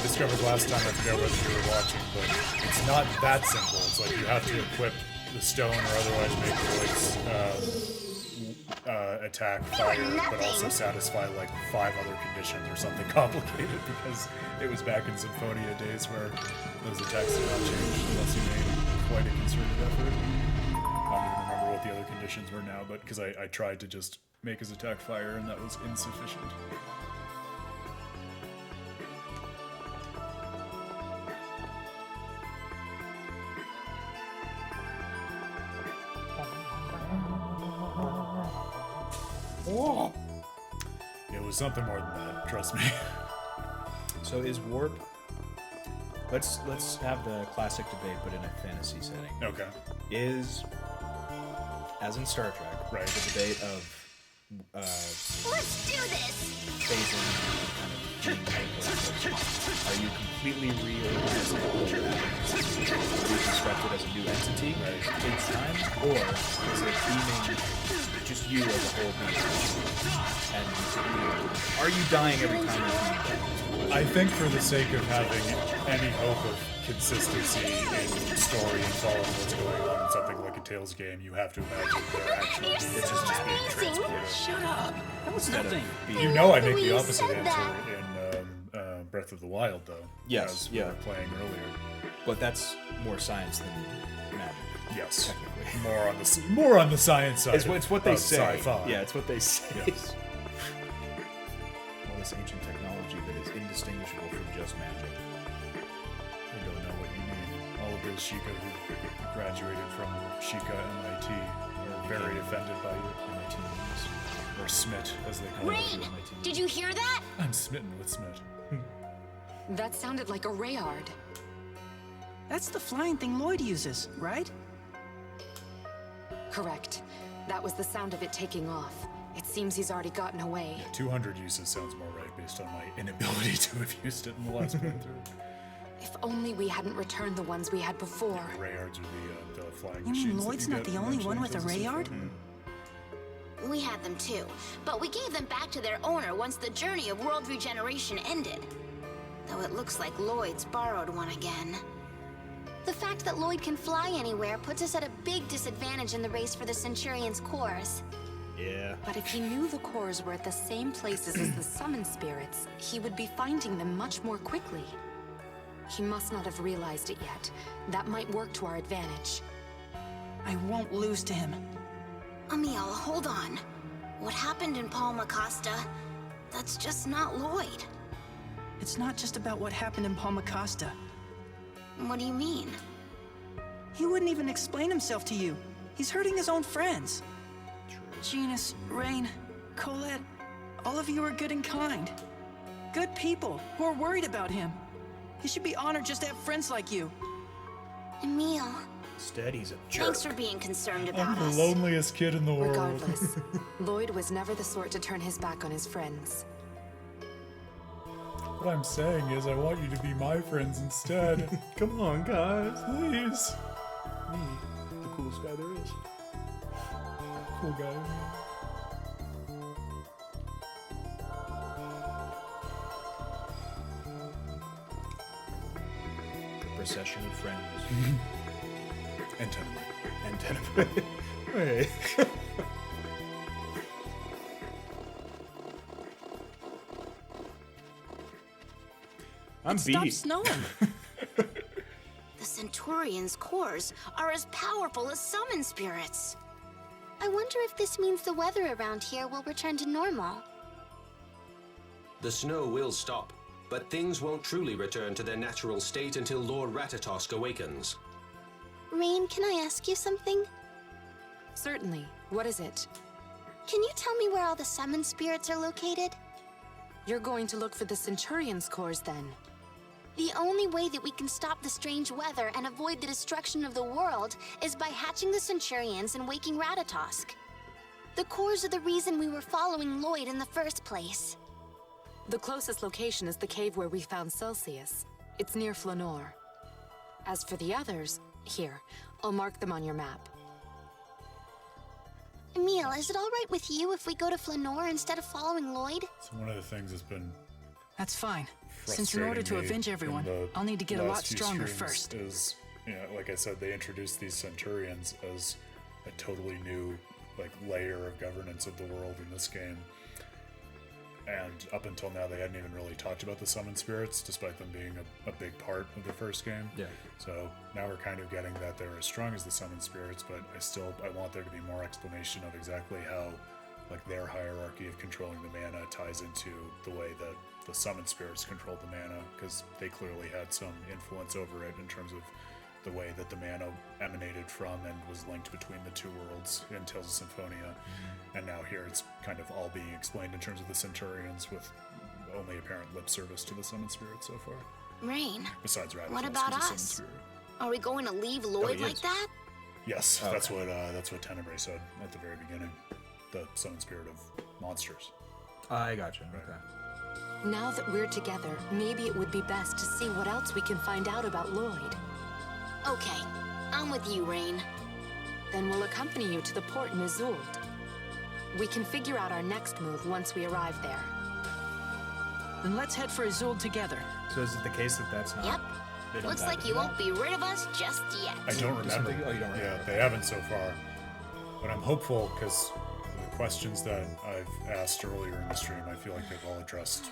discovered last time, I forget whether you were watching, but it's not that simple. It's like you have to equip the stone or otherwise make Lloyd's attack fire, but also satisfy like 5 other conditions or something complicated, because it was back in Symphonia days where those attacks did not change unless you made quite a concerted effort. I don't even remember what the other conditions were now, but because I tried to just make his attack fire and that was insufficient. Oh. It was something more than that, trust me. So is warp? Let's have the classic debate, but in a fantasy setting. Okay. Is, as in Star Trek, Right. the debate of Let's do this! phasing kind of being hyper. Are you completely reorganizing all your atoms, reconstructed as a new entity in time, or is it beaming just you as a whole being? And are you dying every time you beam? I think for the sake of having any hope of consistency in story and following what's going on in something like a Tales game, you have to imagine they're actually it's just being transported. Shut up. That was nothing. You know, I make the opposite answer in Breath of the Wild, though. Yes, as we were playing earlier. But that's more science than magic. Yes, technically. More on the science side. It's what they say. Sci-fi. Yeah, it's what they say. Yes. All this ancient technology that is indistinguishable from just magic. I don't know what you mean. All of those Sheikah who graduated from Sheikah MIT are very offended by you. MITs. Or Smit, as they call it. Rain! Did you hear that? I'm smitten with Smit. That sounded like a Rayard. That's the flying thing Lloyd uses, right? Correct. That was the sound of it taking off. It seems he's already gotten away. 200 uses sounds more right based on my inability to have used it in the last playthrough. If only we hadn't returned the ones we had before. The Rayards are the flying You machines. mean Lloyd's not the only one with a Rayard? We had them too, but we gave them back to their owner once the journey of world regeneration ended. Though it looks like Lloyd's borrowed one again. The fact that Lloyd can fly anywhere puts us at a big disadvantage in the race for the Centurion's cores. Yeah. But if he knew the cores were at the same places as the summon spirits, he would be finding them much more quickly. He must not have realized it yet. That might work to our advantage. I won't lose to him. Emil, hold on. What happened in Palma Costa? That's just not Lloyd. It's not just about what happened in Palma Costa. What do you mean? He wouldn't even explain himself to you. He's hurting his own friends. Genus, Rain, Colette, all of you are good and kind. Good people who are worried about him. He should be honored just to have friends like you. Emil. Instead, he's a jerk. Thanks for being concerned about I'm us. the loneliest kid in the world. Regardless, Lloyd was never the sort to turn his back on his friends. What I'm saying is I want you to be my friends instead. Come on, guys, please. Me, the coolest guy there is. Cool guy. The procession of friends. And Tenebrae. And Tenebrae. Hey. I'm beat. Stop snowing. The Centurion's cores are as powerful as summon spirits. I wonder if this means the weather around here will return to normal. The snow will stop, but things won't truly return to their natural state until Lord Ratatosk awakens. Rain, can I ask you something? Certainly. What is it? Can you tell me where all the summon spirits are located? You're going to look for the Centurion's cores, then? The only way that we can stop the strange weather and avoid the destruction of the world is by hatching the Centurions and waking Ratatosk. The cores are the reason we were following Lloyd in the first place. The closest location is the cave where we found Celsius. It's near Flanor. As for the others, here, I'll mark them on your map. Emil, is it all right with you if we go to Flanor instead of following Lloyd? So one of the things that's been That's fine. Since in order to avenge everyone, I'll need to get a lot stronger first. Is, you know, like I said, they introduced these Centurions as a totally new layer of governance of the world in this game. And up until now, they hadn't even really talked about the summon spirits, despite them being a big part of the first game. Yeah. So now we're kind of getting that they're as strong as the summon spirits, but I want there to be more explanation of exactly how, their hierarchy of controlling the mana ties into the way that the summon spirits controlled the mana, because they clearly had some influence over it in terms of the way that the mana emanated from and was linked between the two worlds in Tales of Symphonia. And now here it's kind of all being explained in terms of the Centurions, with only apparent lip service to the summon spirit so far. Rain. Besides Ratatosk, What about who's a summon us? spirit. Are we going to leave Lloyd he like is. that? Yes, Okay. that's what Tenebrae said at the very beginning. The summon spirit of monsters. I gotcha. Right. Okay. Now that we're together, maybe it would be best to see what else we can find out about Lloyd. Okay, I'm with you, Rain. Then we'll accompany you to the port in Isolde. We can figure out our next move once we arrive there. Then let's head for Azul together. So is it the case that that's not... Yep. They don't Looks back like it you up? won't be rid of us just yet. I don't remember. Oh, you don't remember. Yeah, they haven't so far. But I'm hopeful because the questions that I've asked earlier in the stream, I feel like they've all addressed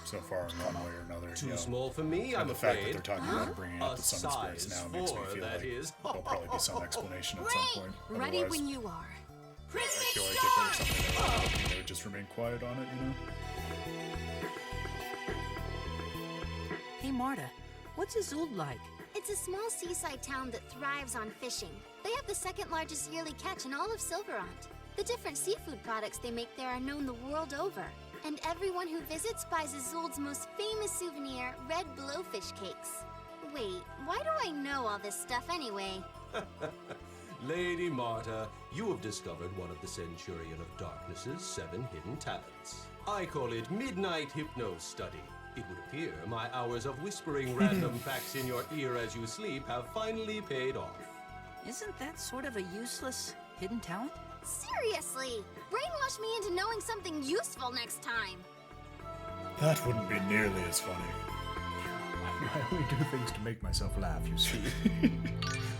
so far in one way or another. Too small for me, and I'm the afraid. fact that they're talking about bringing out the summon spirits now makes me feel like there'll probably be some explanation at some point. Ready Otherwise, when you are. I feel like if there was something they would just remain quiet on it, you know? Hey, Marta, what's Azul like? It's a small seaside town that thrives on fishing. They have the second largest yearly catch in all of Silverant. The different seafood products they make there are known the world over. And everyone who visits buys Azul's most famous souvenir, red blowfish cakes. Wait, why do I know all this stuff anyway? Lady Marta, you have discovered one of the Centurion of Darkness's 7 hidden talents. I call it Midnight Hypno Study. It would appear my hours of whispering random facts in your ear as you sleep have finally paid off. Isn't that sort of a useless hidden talent? Seriously! Brainwash me into knowing something useful next time! That wouldn't be nearly as funny. I only do things to make myself laugh, you see.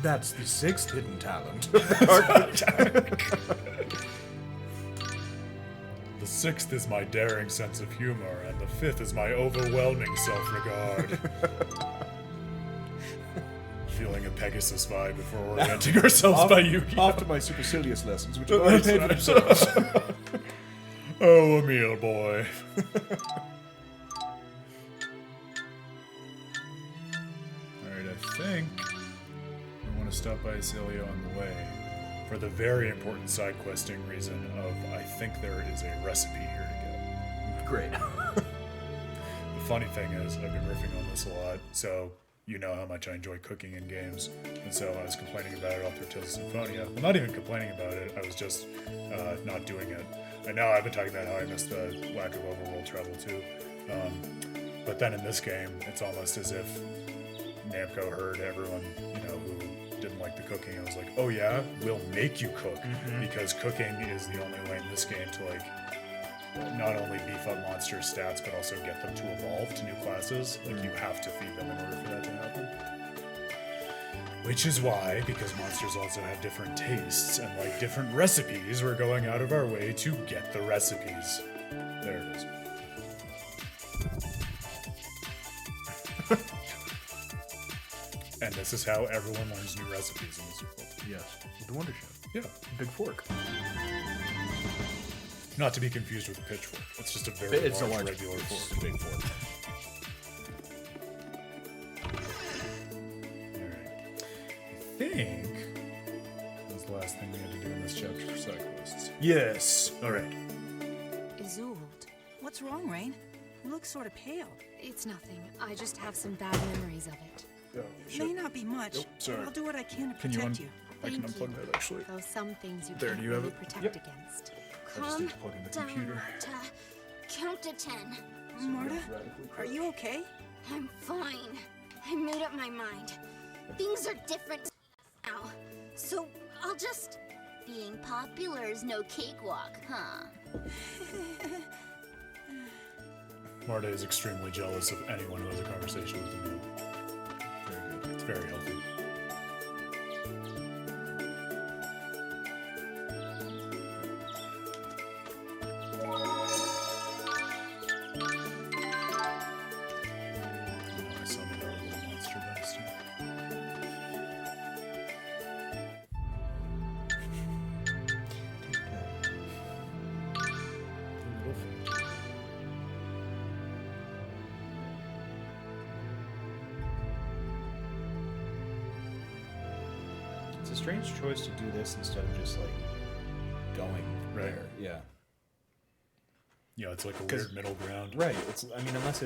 That's the 6th hidden talent. The 6th is my daring sense of humor, and the 5th is my overwhelming self-regard. Feeling a Pegasus vibe before orienting ourselves by Yu-Gi-Oh! Off to my supercilious lessons, which are already paid for themselves. Oh, Emil boy. Alright, I think we want to stop by Celio on the way for the very important side questing reason of I think there is a recipe here to get. Great. The funny thing is, I've been riffing on this a lot, so you know how much I enjoy cooking in games, and so I was complaining about it all through Tales of Symphonia. Well, not even complaining about it, I was just not doing it. I know I've been talking about how I miss the lack of overworld travel too, but then in this game, it's almost as if Namco heard everyone, you know, who didn't like the cooking. I was like, oh yeah, we'll make you cook, because cooking is the only way in this game to like not only beef up monster stats, but also get them to evolve to new classes. Like, you have to feed them in order for that to happen. Which is why, because monsters also have different tastes and like different recipes, we're going out of our way to get the recipes. There it is. And this is how everyone learns new recipes in this world. Yes, with the Wonder Chef. Yeah. Big fork. Not to be confused with a pitchfork. It's just a very large regular fork. It's a big fork. Alright. I think that was the last thing we had to do in this chapter for side quests. Yes! Alright. Isolde. What's wrong, Rain? You look sort of pale. It's nothing. I just have some bad memories of it. May not be much, sorry. but I'll do what I can to Can you protect you. I can Thank unplug you. that actually. Though some things you There, can't do you have really it? protect against. I just need to plug in the Down computer. to count to 10. Marta, are you okay? I'm fine. I made up my mind. Things are different now. So I'll just... Being popular is no cakewalk, huh? Marta is extremely jealous of anyone who has a conversation with him. Very good. It's very healthy. I summoned our little monster bastard. The little fish. It's a strange choice to do this instead of just like going Right. there. Yeah. Yeah, it's like a 'Cause- weird middle ground. Right. It's. I mean, unless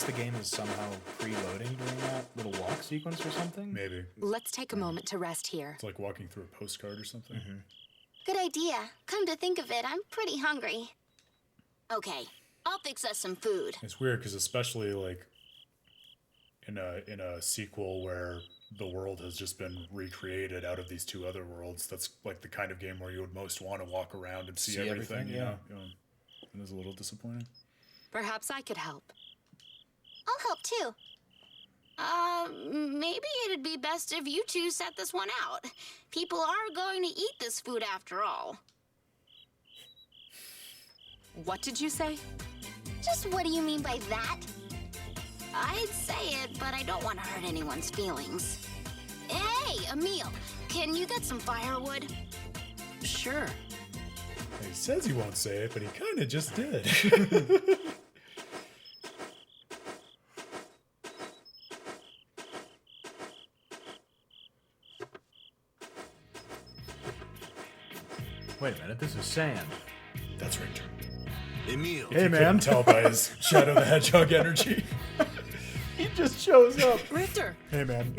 the game is somehow preloading during that little walk sequence or something. Maybe. Let's take a moment to rest here. It's like walking through a postcard or something. Good idea. Come to think of it, I'm pretty hungry. Okay, I'll fix us some food. It's weird because especially like in a sequel where the world has just been recreated out of these two other worlds, that's like the kind of game where you would most want to walk around and see everything. everything, yeah. It is a little disappointing. Perhaps I could help. I'll help too. Maybe it'd be best if you two set this one out. People are going to eat this food after all. What did you say? Just what do you mean by that? I'd say it, but I don't want to hurt anyone's feelings. Hey, Emil, can you get some firewood? Sure. He says he won't say it, but he kind of just did. Wait a minute, this is sand. That's Richter. Emil. Hey, man. Tell by his Shadow the Hedgehog energy. He just shows up. Richter! Hey, man.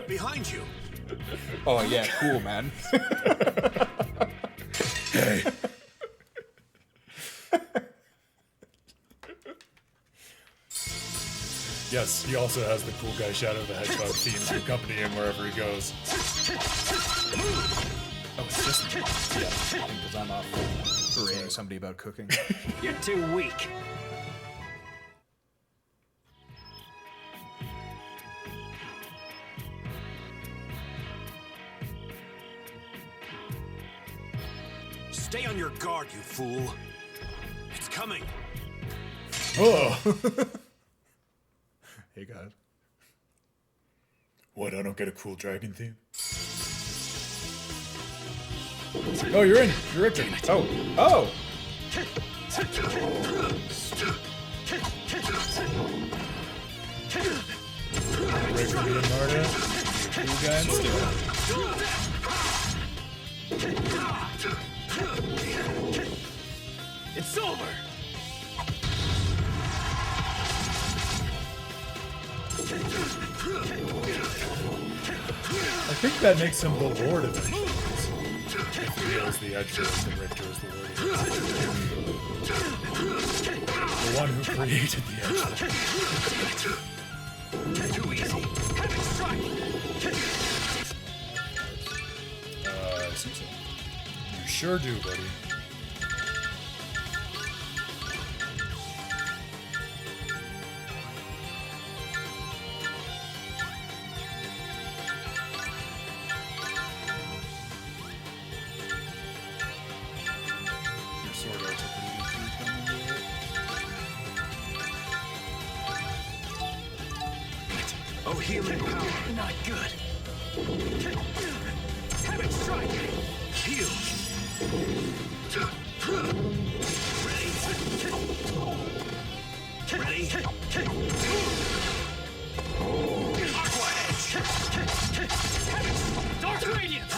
Behind you. Oh, yeah, cool, man. Hey. Yes, he also has the cool guy Shadow the Hedgehog theme to accompany him wherever he goes. Oh, it's just yeah, because I'm off berating somebody about cooking. You're too weak. Stay on your guard, you fool. It's coming. Oh! Hey, guys. What, I don't get a cool dragon theme? Oh, you're in. You're Richter. Oh. Oh! Richter being Marta. Cool guy and still. It's over. I think that makes him the Lord eventually. If he is the Edgelord, then Richter is the Lord. The one who created the Edgelord. Too easy. Heavy strike. Seems so. You sure do, buddy. Your sword art's a pretty good food coming into it. Oh, healing power. Not good. Heavy strike. Heal. Ready? Ready? Aqua Edge. Dark Radiance.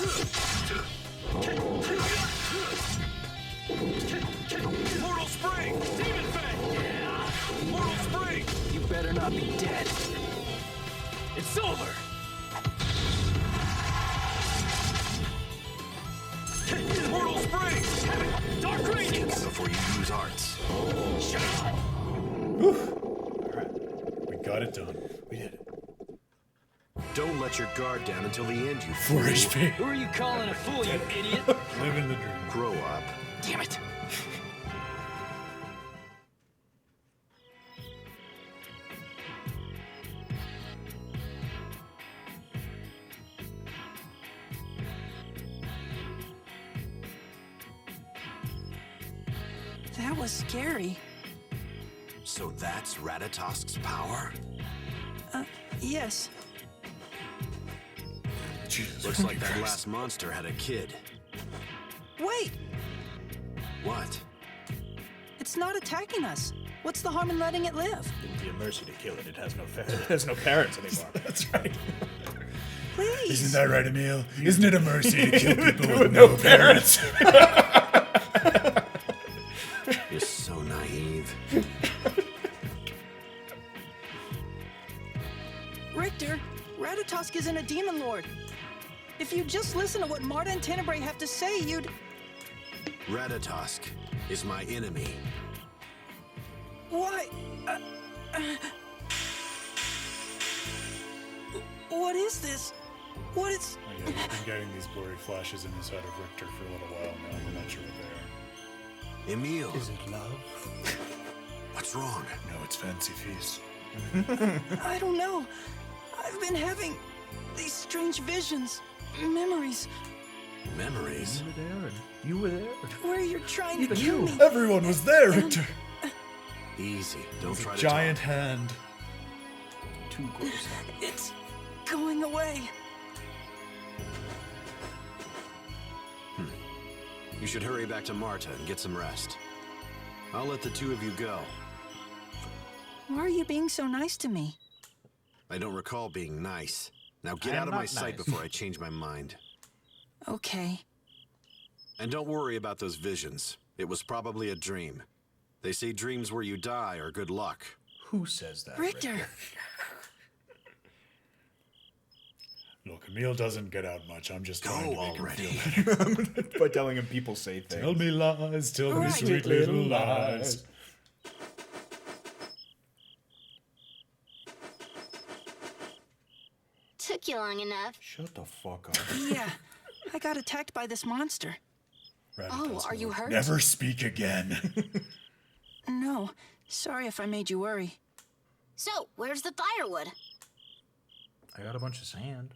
Mortal Spring. Demon Fang. Mortal Spring. You better not be dead. It's over. Mortal Spring. Dark Radiance. Before you use arts. We got it done. We did it. Don't let your guard down until the end, you 4 HP. Who are you calling a fool, you idiot? Living the dream. Grow up. Damn it. That was scary. So that's Ratatosk's power? Yes. Jesus Looks like that Christ. last monster had a kid. Wait! What? It's not attacking us. What's the harm in letting it live? It would be a mercy to kill it. It has no it has no parents anymore. That's right. Please! Isn't that right, Emil? Isn't it a mercy to kill people with no parents? You're so naive. Richter, Ratatosk isn't a demon lord. If you just listen to what Marta and Tenebrae have to say, you'd... Ratatosk is my enemy. Why? What is this? What is... Oh, yeah, we've been getting these blurry flashes in his head of Richter for a little while now. We're not sure what they are. Emil. Is it love? What's wrong? No, it's Fancy Feast. I don't know. I've been having these strange visions, memories, Memories? You were there. where you're trying to kill me. Everyone was there, Richter. Easy. Don't try to Giant hand. Too close. It's going away. You should hurry back to Marta and get some rest. I'll let the two of you go. Why are you being so nice to me? I don't recall being nice. Now get I am out of my not sight nice. before I change my mind. Okay. And don't worry about those visions. It was probably a dream. They say dreams where you die are good luck. Who says that? Richter. Look, Emil doesn't get out much. I'm just trying to make him already. feel better. By telling him people say things. Tell me lies, tell me Right. sweet little lies. Took you long enough. Shut the fuck up. Yeah, I got attacked by this monster. Oh, are you hurt? Never speak again. No, sorry if I made you worry. So, where's the firewood? I got a bunch of sand.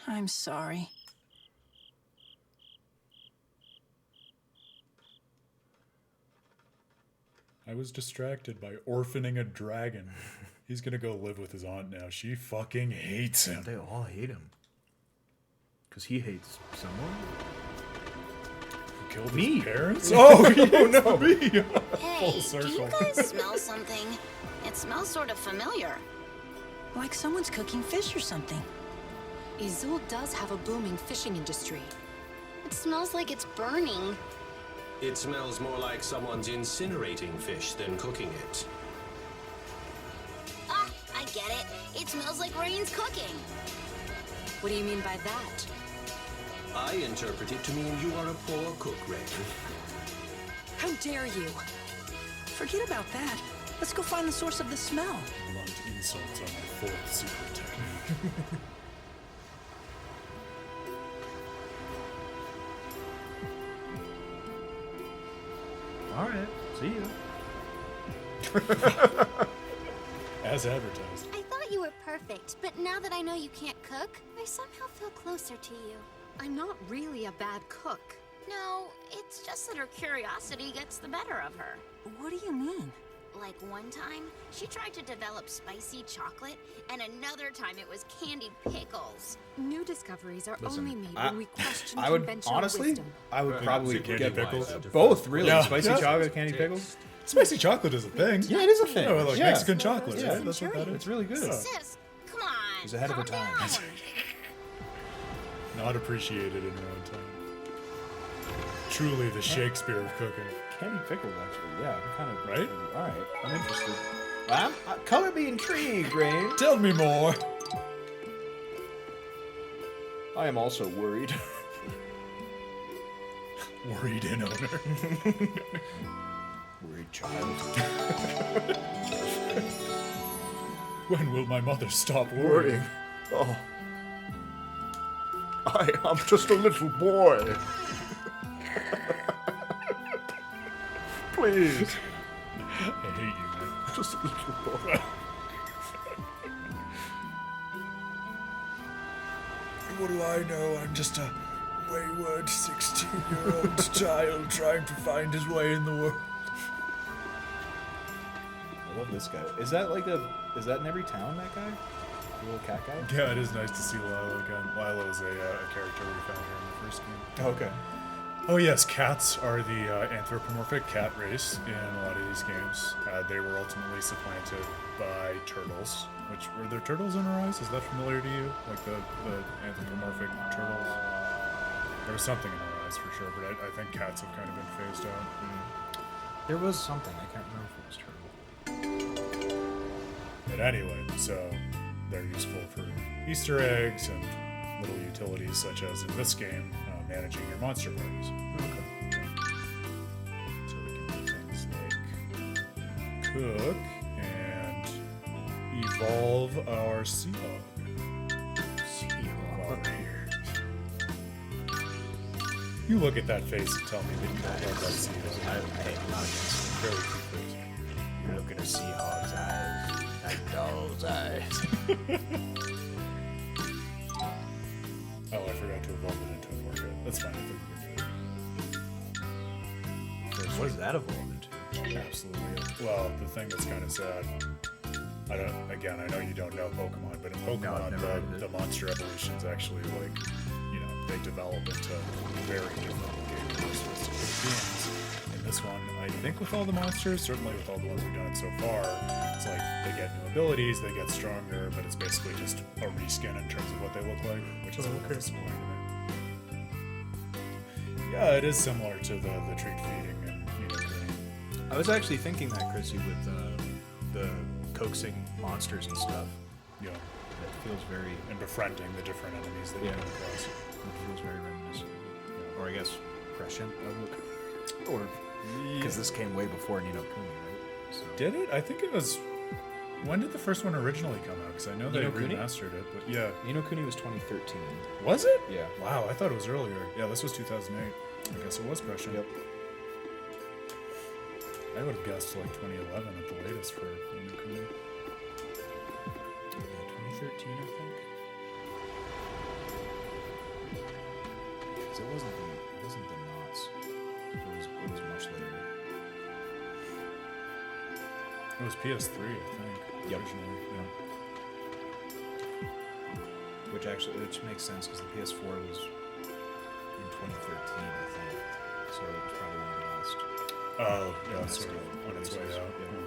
I'm sorry. I was distracted by orphaning a dragon. He's gonna go live with his aunt now. She fucking hates him. They all hate him. Because he hates someone? Who killed Me. his parents? Oh, no, me. Hey, do circle. you guys smell something? It smells sort of familiar. Like someone's cooking fish or something. Izul does have a booming fishing industry. It smells like it's burning. It smells more like someone's incinerating fish than cooking it. Ah, I get it. It smells like Rain's cooking. What do you mean by that? I interpret it to mean you are a poor cook, Rain. How dare you? Forget about that. Let's go find the source of the smell. Blunt insults are my fourth secret technique. Alright, see you. As advertised. I thought you were perfect, but now that I know you can't cook, I somehow feel closer to you. I'm not really a bad cook. No, it's just that her curiosity gets the better of her. What do you mean? Like one time, she tried to develop spicy chocolate, and another time it was candied pickles. New discoveries are Listen, only made when we question I would, conventional honestly, wisdom. I would probably candy get pickles? Both, really. Yeah. Spicy Yeah. chocolate, candy pickles. Spicy chocolate is a thing. Yeah, it is a thing. No, like Yeah. Mexican chocolate, Yeah. right? That's what that is. It's really good. Sis, come on. She's ahead of her calm time. down. Not appreciated in your own time. Truly the Shakespeare of cooking. Candy pickles, actually. Yeah, I'm kind of Right? All right, I'm interested. Color me intrigued, Rain. Tell me more. I am also worried. Worried in owner. Worried child. When will my mother stop worrying? Oh. I am just a little boy. Please. I hate you, man. Just a little boy. What do I know? I'm just a wayward 16-year-old child trying to find his way in the world. I love this guy. Is that in every town, that guy? The little cat guy? Yeah, it is nice to see Lilo again. Lilo is a character we found here in the first game. Okay. Oh yes, cats are the anthropomorphic cat race in a lot of these games. They were ultimately supplanted by turtles. Which, were there turtles in Arise? Is that familiar to you? Like the anthropomorphic turtles? There was something in Arise for sure, but I think cats have kind of been phased out. There was something. I can't remember if it was turtle. But anyway, so they're useful for Easter eggs and little utilities such as in this game, managing your monster parties. Okay. So we can do things like cook and evolve our sea hog. While we're here. You look at that face and tell me that you don't love that sea hog. I'm not against Very cute face. They're Seahawks eyes, like doll's eyes. Oh, I forgot to evolve it into an orca. That's fine. I think we can do it. What does that evolve into? Absolutely. Well, the thing that's kind of sad. I know you don't know Pokemon, but in Pokemon, the monster evolutions actually, like, you know, they develop into very different looking characteristics of beings. In this one, I think with all the monsters, certainly with all the ones we've done so far, it's like they get new abilities, they get stronger, but it's basically just a reskin in terms of what they look like, which is a little disappointing to me. Yeah, it is similar to the treat feeding and, you know, I was actually thinking that, Chrissy, with the coaxing monsters and stuff. Yeah. It feels very... And befriending the different enemies that you come across. It feels very reminiscent. Yeah. Or I guess prescient of it. Or... Because this came way before Ni no Kuni, right? So. Did it? I think it was... When did the first one originally come out? Because I know they remastered it, but yeah. Ni no Kuni was 2013. Was it? Yeah. Wow, I thought it was earlier. Yeah, this was 2008. I guess it was prescient. Yep. I would have guessed like 2011 at the latest for Ni no Kuni. Yeah, 2013, I think. Because it wasn't the knots. It was much later. It was PS3, I think. Yep. Originally, yeah. Which makes sense because the PS4 was in 2013, I think. So it was probably one of the last. Oh, yeah, sort of on its way out. Yeah.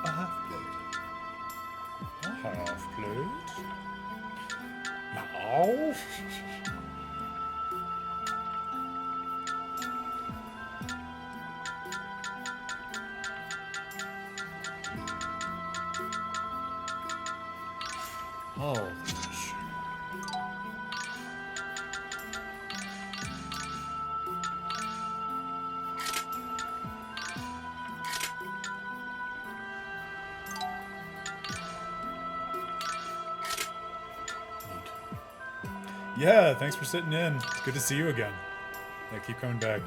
A half plate. A half plate? No. Oh, shit. Yeah, thanks for sitting in. It's good to see you again. Yeah, keep coming back.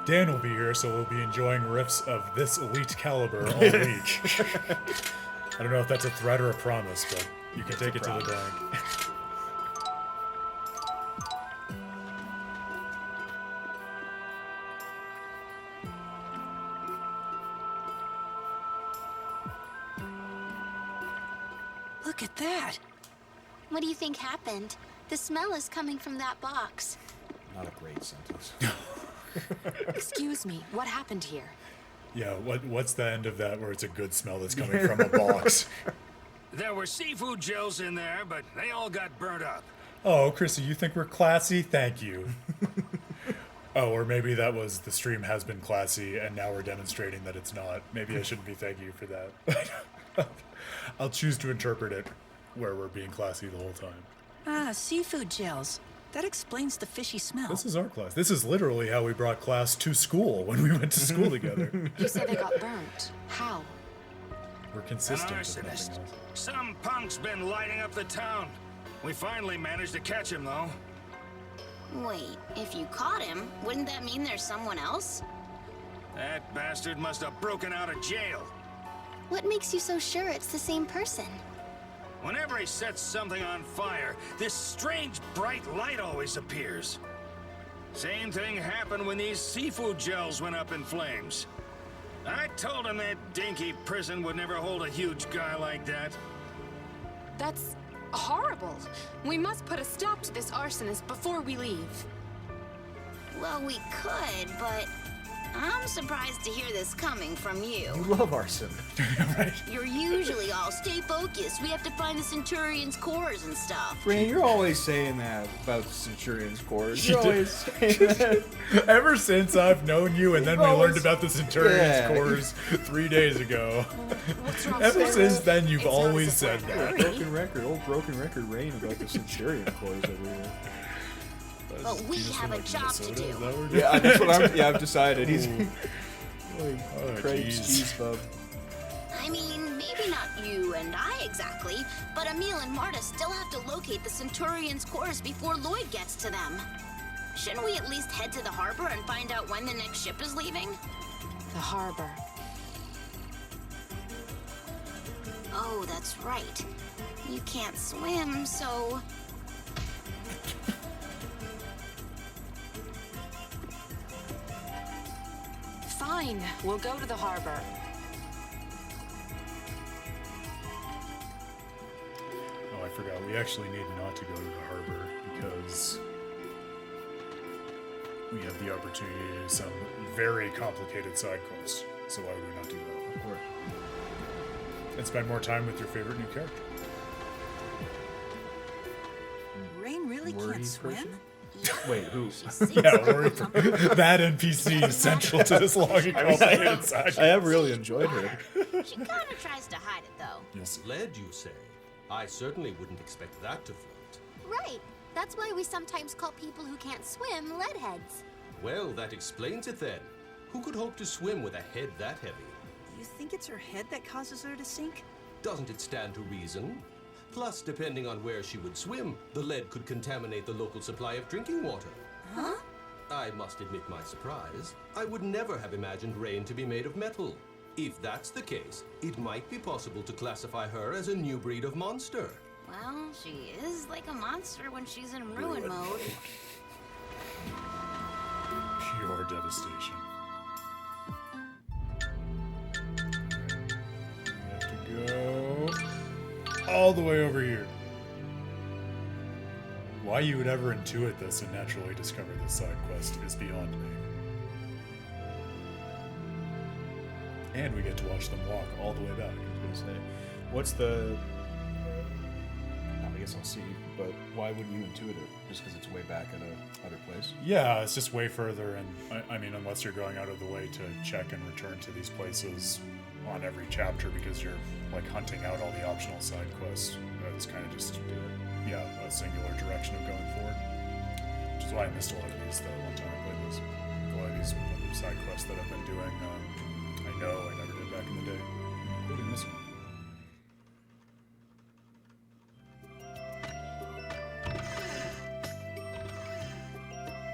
Dan will be here, so we'll be enjoying riffs of this elite caliber all week. I don't know if that's a threat or a promise, but you can take it to the bank. Look at that. What do you think happened? The smell is coming from that box. Not a great sentence. Excuse me, what happened here? Yeah, what's the end of that where it's a good smell that's coming from a box? There were seafood gels in there, but they all got burnt up. Oh, Chrissy, you think we're classy? Thank you. Oh, or maybe that was the stream has been classy, and now we're demonstrating that it's not. Maybe I shouldn't be thanking you for that. I'll choose to interpret it where we're being classy the whole time. Ah, seafood gels. That explains the fishy smell. This is our class. This is literally how we brought class to school when we went to school together. You say they got burnt. How? We're consistent. An arsonist. Some punk's been lighting up the town. We finally managed to catch him, though. Wait, if you caught him, wouldn't that mean there's someone else? That bastard must have broken out of jail. What makes you so sure it's the same person? Whenever he sets something on fire, this strange bright light always appears. Same thing happened when these seafood gels went up in flames. I told him that dinky prison would never hold a huge guy like that. That's horrible. We must put a stop to this arsonist before we leave. Well, we could, but I'm surprised to hear this coming from you. You love arson. Right? You're usually all stay focused. We have to find the Centurion's cores and stuff. Ray, you're always saying that about the Centurion's cores. You're always saying that. Ever since I've known you, and then we learned about the Centurion's cores 3 days ago. What's wrong? Ever since then, you've It's not always as if we're said that. hurry. Old broken record rain about the Centurion cores over here. But we have a job to do. Yeah, that's what I've decided. He's Oh, Craig's jeez. cheese bub. I mean, maybe maybe not you and I exactly, but Emil and Marta still have to locate the Centurion's cores before Lloyd gets to them. Shouldn't we at least head to the harbor and find out when the next ship is leaving? The harbor. Oh, that's right. You can't swim, so... Fine, we'll go to the harbor. Oh, I forgot. We actually need not to go to the harbor because we have the opportunity to do some very complicated side quests. So why would we not do that? Of course. And spend more time with your favorite new character. Rain really can't swim? Wait, who? Yeah, that NPC is central to this long and complicated side. I have really enjoyed her. She kind of tries to hide it, though. Yes. Lead, you say? I certainly wouldn't expect that to float. Right. That's why we sometimes call people who can't swim leadheads. Well, that explains it then. Who could hope to swim with a head that heavy? You think it's her head that causes her to sink? Doesn't it stand to reason? Plus, depending on where she would swim, the lead could contaminate the local supply of drinking water. Huh? I must admit my surprise. I would never have imagined Rain to be made of metal. If that's the case, it might be possible to classify her as a new breed of monster. Well, she is like a monster when she's in ruin mode. Pure devastation. We have to go all the way over here. Why you would ever intuit this and naturally discover this side quest is beyond me. And we get to watch them walk all the way back. I was gonna say, what's the... I guess I'll see, but why wouldn't you intuit it? Just because it's way back at another place? Yeah, it's just way further, and I mean, unless you're going out of the way to check and return to these places on every chapter because you're like hunting out all the optional side quests. It's kind of just, yeah, a singular direction of going forward. Which is why I missed a lot of these the one time I played this. A lot of these other side quests that I've been doing, I know I never did back in the day, including this one.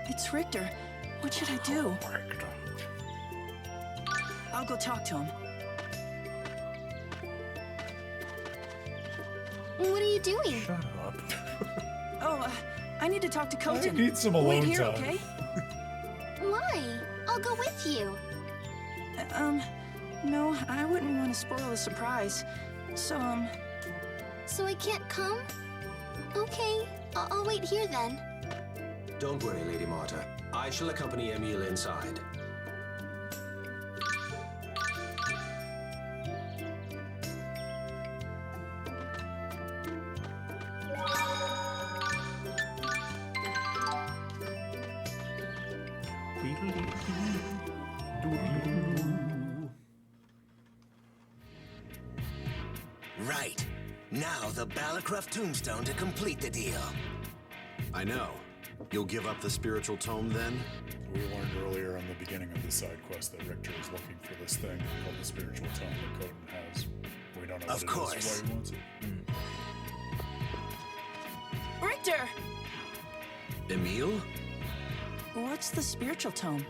It's Richter. What should I do? I'll go talk to him. What are you doing? Shut up. Oh, I need to talk to Koten. I need some alone Wait here, time. okay? Why? I'll go with you. No, I wouldn't want to spoil the surprise. So, So I can't come? Okay, I'll wait here then. Don't worry, Lady Marta. I shall accompany Emil inside. Right. Now the Balacroft tombstone to complete the deal. I know. You'll give up the spiritual tome then? We learned earlier in the beginning of the side quest that Richter is looking for this thing called the spiritual tome that Koten has. We don't know what Of it course. is, why he wants it. Richter! Emil? What's the spiritual tome?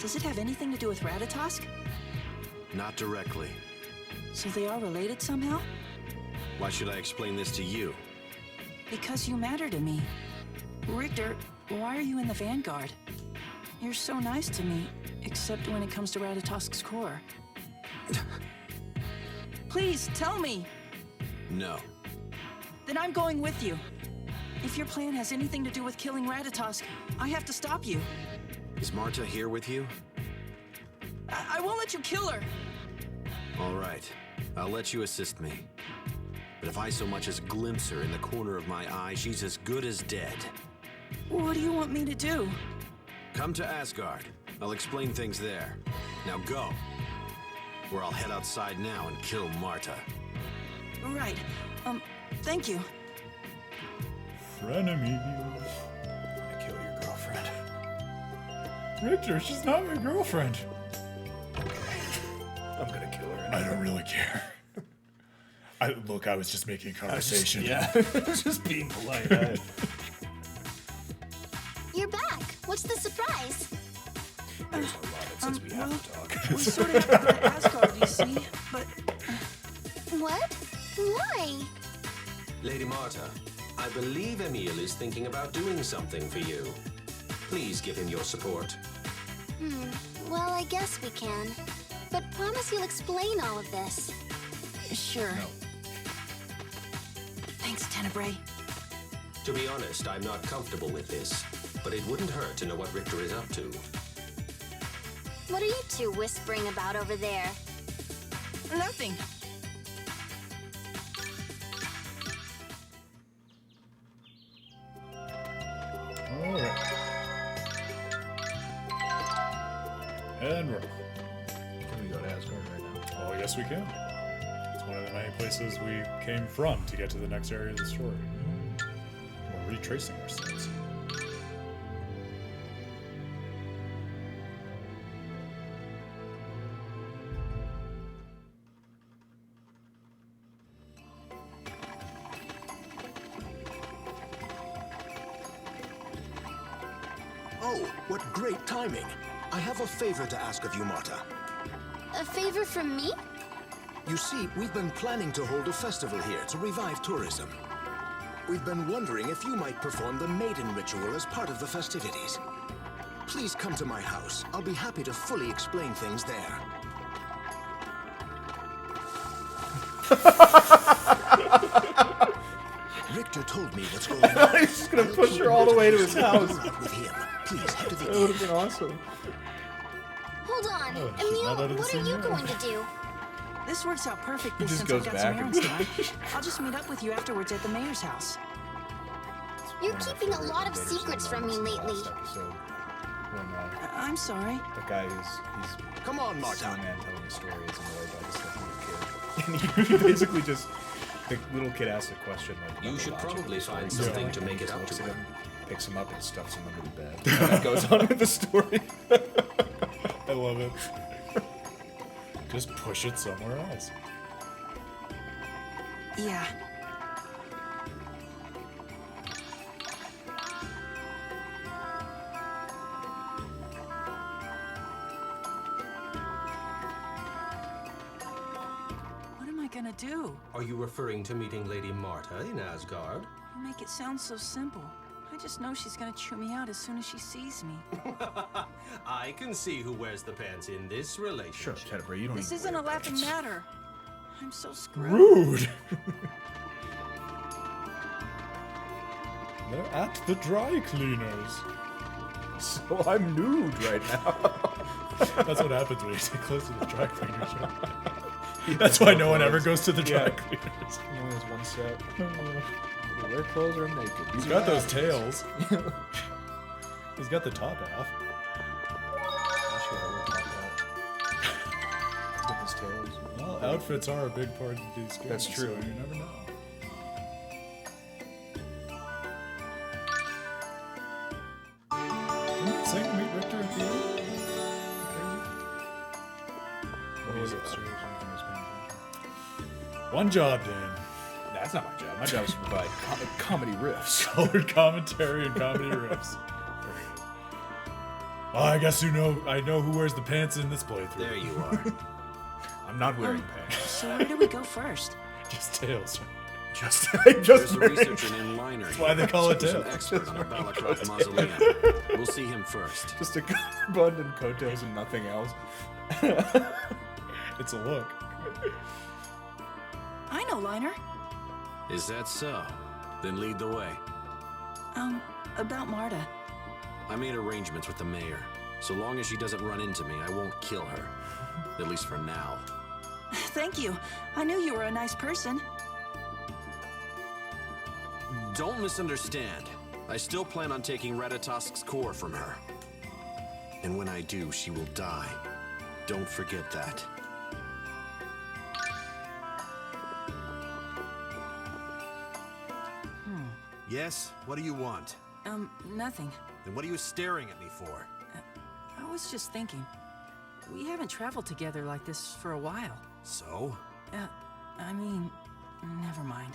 Does it have anything to do with Ratatosk? Not directly. So they are related somehow? Why should I explain this to you? Because you matter to me. Richter, why are you in the Vanguard? You're so nice to me, except when it comes to Ratatosk's core. Please, tell me! No. Then I'm going with you. If your plan has anything to do with killing Ratatosk, I have to stop you. Is Marta here with you? I won't let you kill her! All right. I'll let you assist me. But if I so much as glimpse her in the corner of my eye, she's as good as dead. What do you want me to do? Come to Asgard. I'll explain things there. Now go. Or I'll head outside now and kill Marta. Right. Thank you. Frenemies. I'm gonna kill your girlfriend. Richter, she's not my girlfriend. I'm gonna kill her. I don't really care. Look, I was just making conversation. Just being polite. You're back. What's the surprise? There's a lot that says we have to talk. We sort of have to go to Asgard, you see, but... What? Why? Lady Marta, I believe Emil is thinking about doing something for you. Please give him your support. Well, I guess we can. But promise you'll explain all of this. Sure. No. Thanks, Tenebrae. To be honest, I'm not comfortable with this, but it wouldn't hurt to know what Richter is up to. What are you two whispering about over there? Nothing. Alright. And we're... Can we go to Asgard right now? Oh, yes we can. It's one of the many places we came from to get to the next area of the story. We're retracing our steps. Oh, what great timing. I have a favor to ask of you, Marta. A favor from me? You see, we've been planning to hold a festival here to revive tourism. We've been wondering if you might perform the maiden ritual as part of the festivities. Please come to my house. I'll be happy to fully explain things there. Richter told me what's going on. He's just gonna push her all the way to his house. With him. Please head to the That would have been awesome. Hold on. Oh, Emil, what are you going to do? This works out perfectly He just since I goes got back some and- errands done. I'll just meet up with you afterwards at the mayor's house. You're keeping a lot of secrets from me lately. Episode when I'm sorry. the guy he's Come on, Marta. man telling the story is annoyed by this little kid, and he basically just the little kid asks a question like. You should probably find story, something to and make he it up looks to at him. Picks him up and stuffs him under the bed. And that goes on with the story. I love it. Just push it somewhere else. Yeah. What am I gonna do? Are you referring to meeting Lady Marta in Asgard? You make it sound so simple. I just know she's gonna chew me out as soon as she sees me. I can see who wears the pants in this relationship. Shut up, Tenebrae. You don't This even isn't wear a laughing pants. matter. I'm so screwed. Rude! They're at the dry cleaners. So I'm nude right now. That's what happens when you get close to the dry cleaners. That's why no one ever goes to the dry cleaners. Only has one set. Either wear clothes or I'm naked. He's got those tails. He's got the top half. His tails. Well, outfits are a big part of these games. That's true. So you never know. Didn't you say to meet Richter at the end? He's upstairs. One job, Dan. That's not my job. My job is to provide comedy riffs. Colored commentary and comedy riffs. Oh, I guess I know who wears the pants in this playthrough. There you are. I'm not wearing pants. So where do we go first? Just tails. Just There's a researcher named Liner. That's why they call it He's an tails. expert on the Balacroft mausoleum. We'll see him first. just a bund and coattails and nothing else. It's a look. I know, Liner. Is that so? Then lead the way. About Marta. I made arrangements with the mayor. So long as she doesn't run into me, I won't kill her. At least for now. Thank you. I knew you were a nice person. Don't misunderstand. I still plan on taking Ratatosk's core from her. And when I do, she will die. Don't forget that. Yes? What do you want? Nothing. Then what are you staring at me for? I was just thinking. We haven't traveled together like this for a while. So? I mean, Never mind.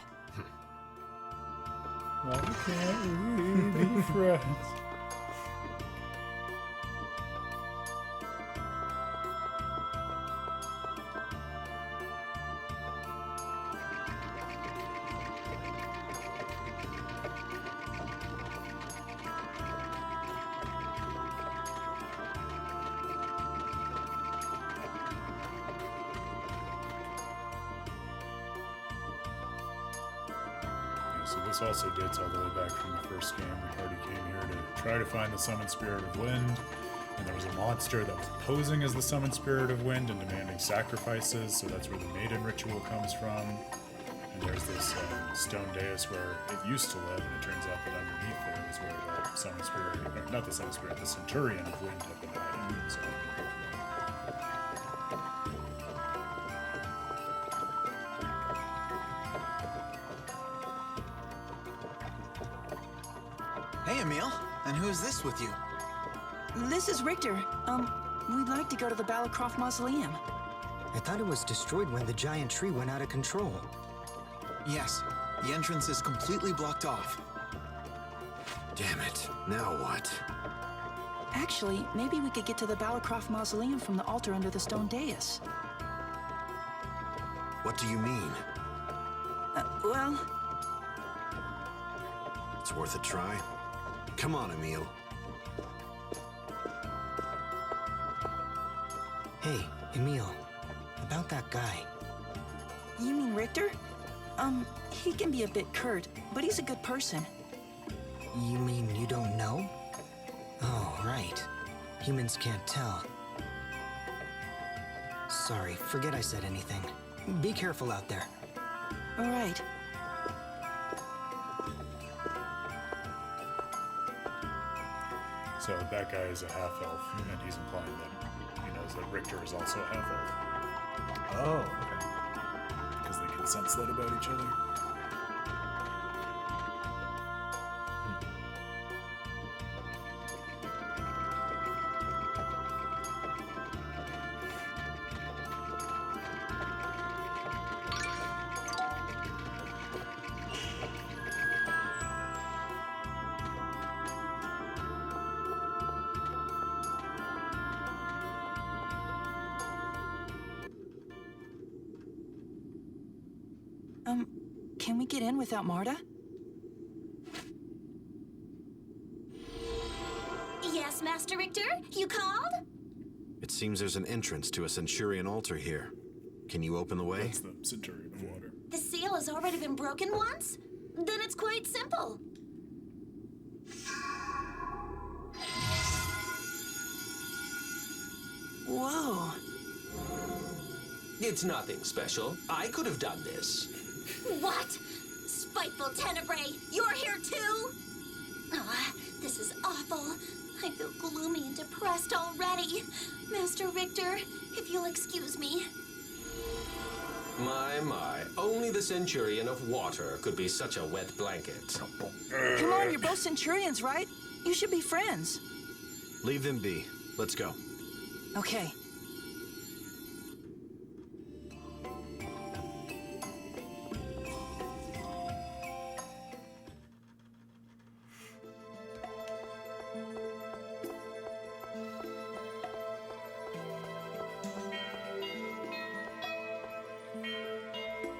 Why can't we be friends? So this also dates all the way back from the first game. The party came here to try to find the summoned spirit of wind, and there was a monster that was posing as the summoned spirit of wind and demanding sacrifices, so that's where the maiden ritual comes from. And there's this stone dais where it used to live, and it turns out that underneath there is where the summoned spirit, or not the summoned spirit, the Centurion of wind had been hiding. So. Hey, Emil. And who's this with you? This is Richter. We'd like to go to the Balacroft Mausoleum. I thought it was destroyed when the giant tree went out of control. Yes. The entrance is completely blocked off. Damn it. Now what? Actually, maybe we could get to the Balacroft Mausoleum from the altar under the stone dais. What do you mean? Well... It's worth a try. Come on, Emil. Hey, Emil. About that guy. You mean Richter? He can be a bit curt, but he's a good person. You mean you don't know? Oh, right. Humans can't tell. Sorry, forget I said anything. Be careful out there. All right. So that guy is a half-elf, and he's implying that he knows that Richter is also a half-elf. Oh, okay. Because they can sense that about each other. Can we get in without Marta? Yes, Master Richter? You called? It seems there's an entrance to a Centurion altar here. Can you open the way? That's the Centurion of water. The seal has already been broken once? Then it's quite simple. Whoa. It's nothing special. I could have done this. What? Spiteful Tenebrae, you're here too? This is awful. I feel gloomy and depressed already. Master Richter, if you'll excuse me. My. Only the Centurion of water could be such a wet blanket. Come on, you're both Centurions, right? You should be friends. Leave them be. Let's go. Okay.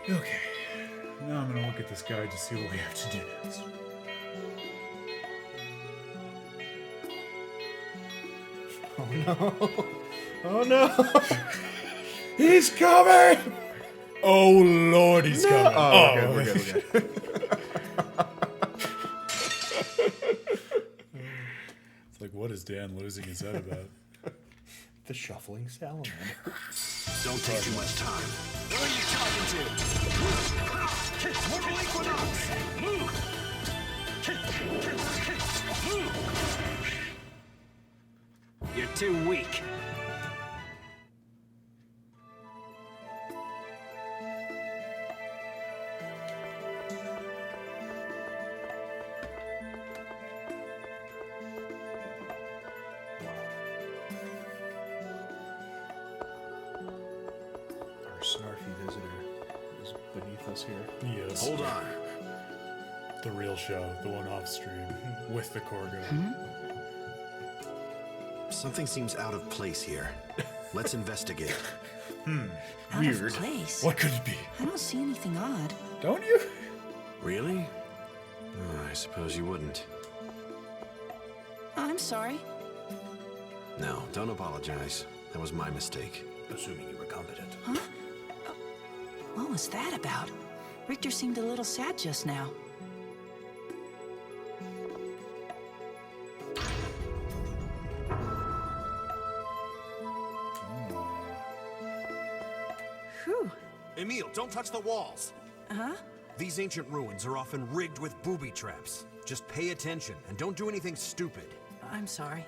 Okay, now I'm gonna look at this guide to see what we have to do next. Oh no! Oh no! He's coming! Oh Lord, he's coming! Oh, okay, we're good. It's like, what is Dan losing his head about? The shuffling salamander. Don't take too much time. Who are you talking to? Mortal Equinox! Move! You're too weak. Our snarky visitor is beneath us here. Yes. Hold on. The real show, the one off stream, with the Corgo. Something seems out of place here. Let's investigate. Out Weird. of place. What could it be? I don't see anything odd. Don't you? Really? Oh, I suppose you wouldn't. I'm sorry. No, don't apologize. That was my mistake. Assuming you were competent. Huh? What was that about? Richter seemed a little sad just now. Whew. Emil, don't touch the walls! Huh? These ancient ruins are often rigged with booby traps. Just pay attention and don't do anything stupid. I'm sorry.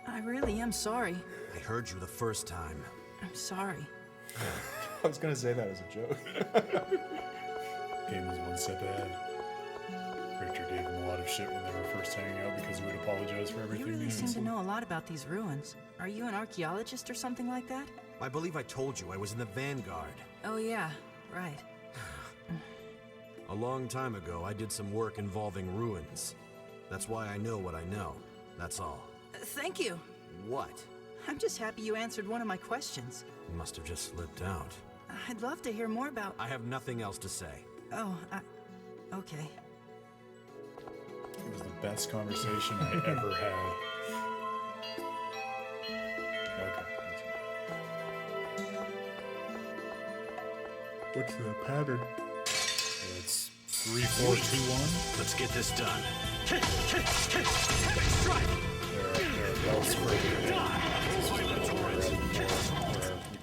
I really am sorry. I heard you the first time. I'm sorry. I was gonna say that as a joke. Game was one step ahead. Richter gave him a lot of shit when they were first hanging out because he would apologize for everything. You really seem to know a lot about these ruins. Are you an archaeologist or something like that? I believe I told you I was in the Vanguard. Oh yeah, right. A long time ago, I did some work involving ruins. That's why I know what I know. That's all. Thank you. What? I'm just happy you answered one of my questions. You must have just slipped out. I'd love to hear more about... I have nothing else to say. Oh, okay. It was the best conversation I ever had. Okay. What's the pattern? It's 3, 4, 2, 1. Let's get this done. There are bells for you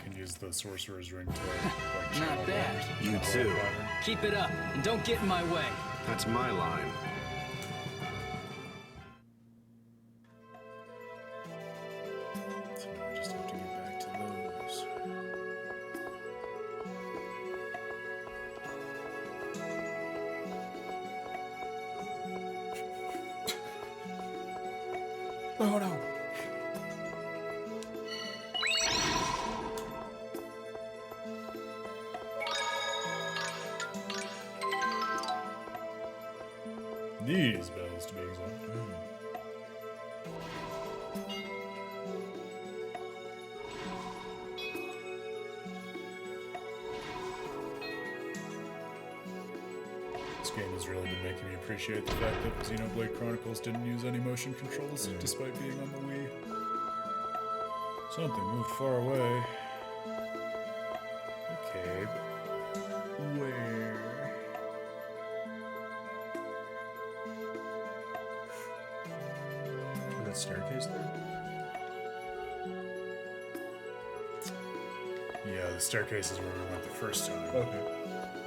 can use the sorcerer's ring to like Not bad. You too. Keep it up, and don't get in my way. That's my line. So now I just have to get back to those. Oh no. These bells, to be exact. This game has really been making me appreciate the fact that Xenoblade Chronicles didn't use any motion controls, despite being on the Wii. Something moved far away. Okay, but where? That staircase there? Yeah, the staircase is where we went the first time. Okay.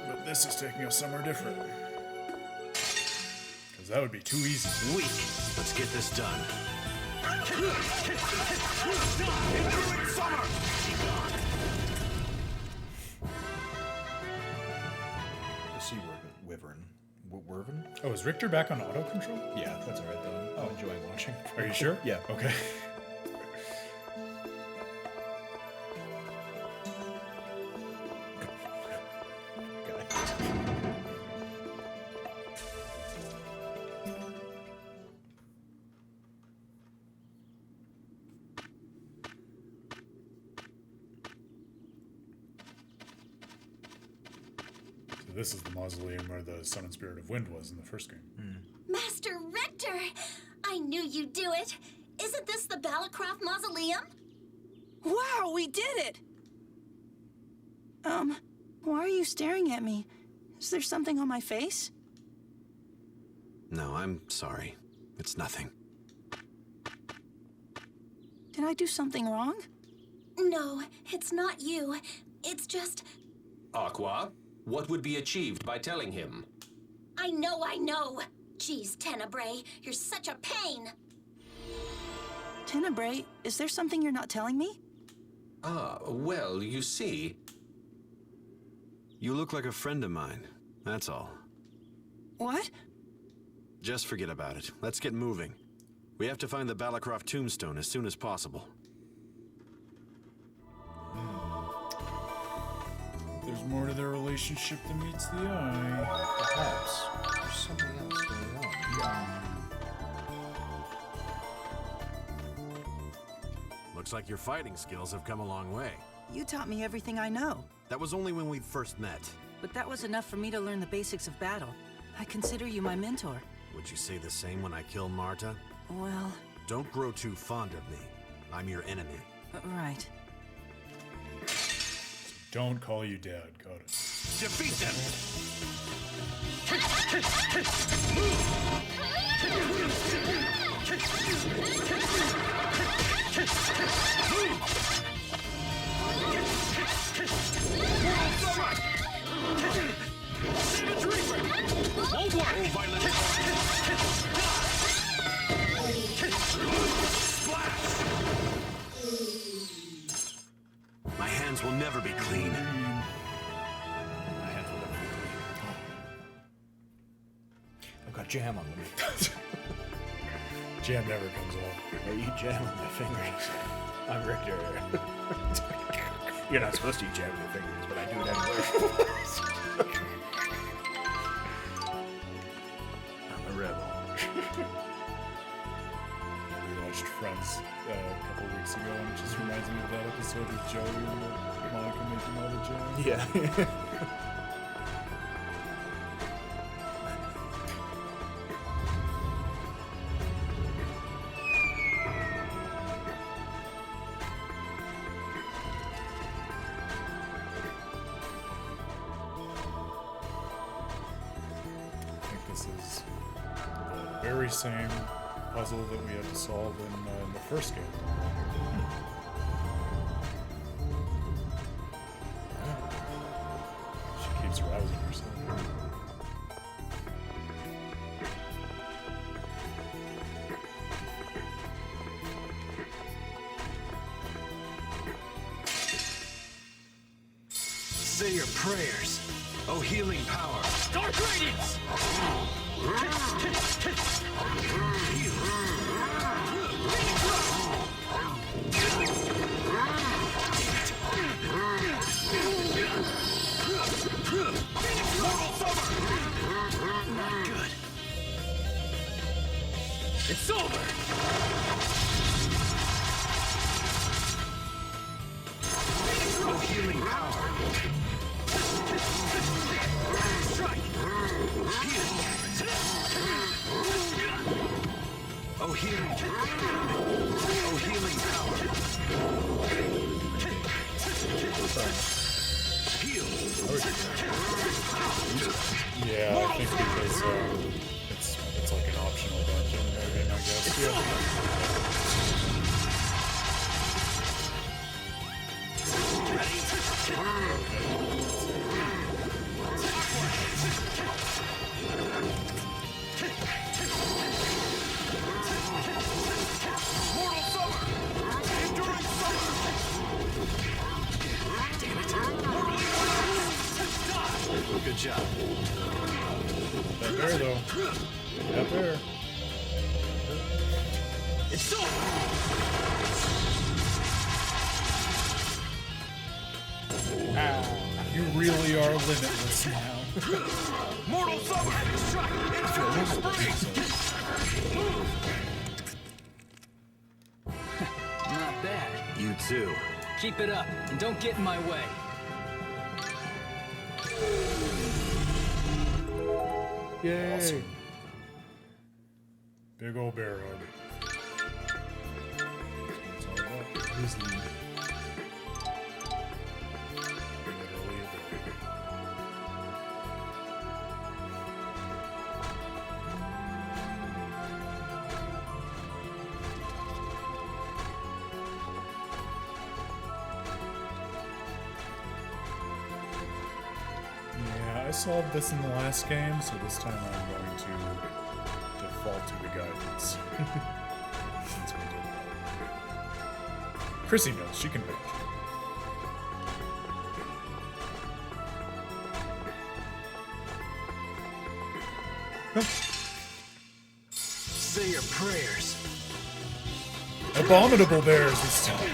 But this is taking us somewhere different. Because that would be too easy. Weak. Let's get this done. The sea wyvern. Wyvern? Oh, is Richter back on auto control? Yeah, that's alright though. I'm enjoying watching. Are you sure? Yeah. Okay. This is the mausoleum where the Sun and Spirit of Wind was in the first game. Master Richter! I knew you'd do it! Isn't this the Balacroft Mausoleum? Wow, we did it! Why are you staring at me? Is there something on my face? No, I'm sorry. It's nothing. Did I do something wrong? No, it's not you. It's just... Aqua, what would be achieved by telling him? I know! Geez, Tenebrae, you're such a pain! Tenebrae, is there something you're not telling me? Ah, well, you see... You look like a friend of mine. That's all. What? Just forget about it. Let's get moving. We have to find the Balacroft tombstone as soon as possible. There's more to their relationship than meets the eye. Perhaps there's something else going on. Yeah. Looks like your fighting skills have come a long way. You taught me everything I know. That was only when we first met. But that was enough for me to learn the basics of battle. I consider you my mentor. Would you say the same when I kill Marta? Well... Don't grow too fond of me. I'm your enemy. Right. Don't call you dad, got it. Defeat them! Savage Reaper! Won't work! Oh, violent! Splash! My hands will never be clean. My hands will never be clean. I've got jam on them. Jam never comes off. I eat jam on my fingers. I'm Richter. You're not supposed to eat jam on your fingers, but I do it anyway. I'm a rebel. We watched Friends a couple weeks ago, and it just reminds me of that episode with Joey and Monica making all the jam. Yeah. Very same puzzle that we had to solve in the first game. She keeps rousing herself. Say your prayers. Oh, healing power. Dark Radiance! Not good. It's over! Oh, healing power. Strike! Heal! Oh, healing. Oh, healing power. Heal. Yeah, I think because it's like an optional dungeon and everything, I guess. Mortal Summer! Enduring Summer! Damn it! Good job. That bear, though. That bear. It's over! You really are limitless now. Mortal Summer! Strike! Infernal Spring! Not bad. You too. Keep it up, and don't get in my way. Yay! Awesome. Big old bear hug. That's all about. Grizzly. Literally a bear. Yeah, I solved this in the last game, so this time I'm going to default to the guidance. Since we did that. Chrissy knows, she can bitch. Say your prayers. Abominable bears this time.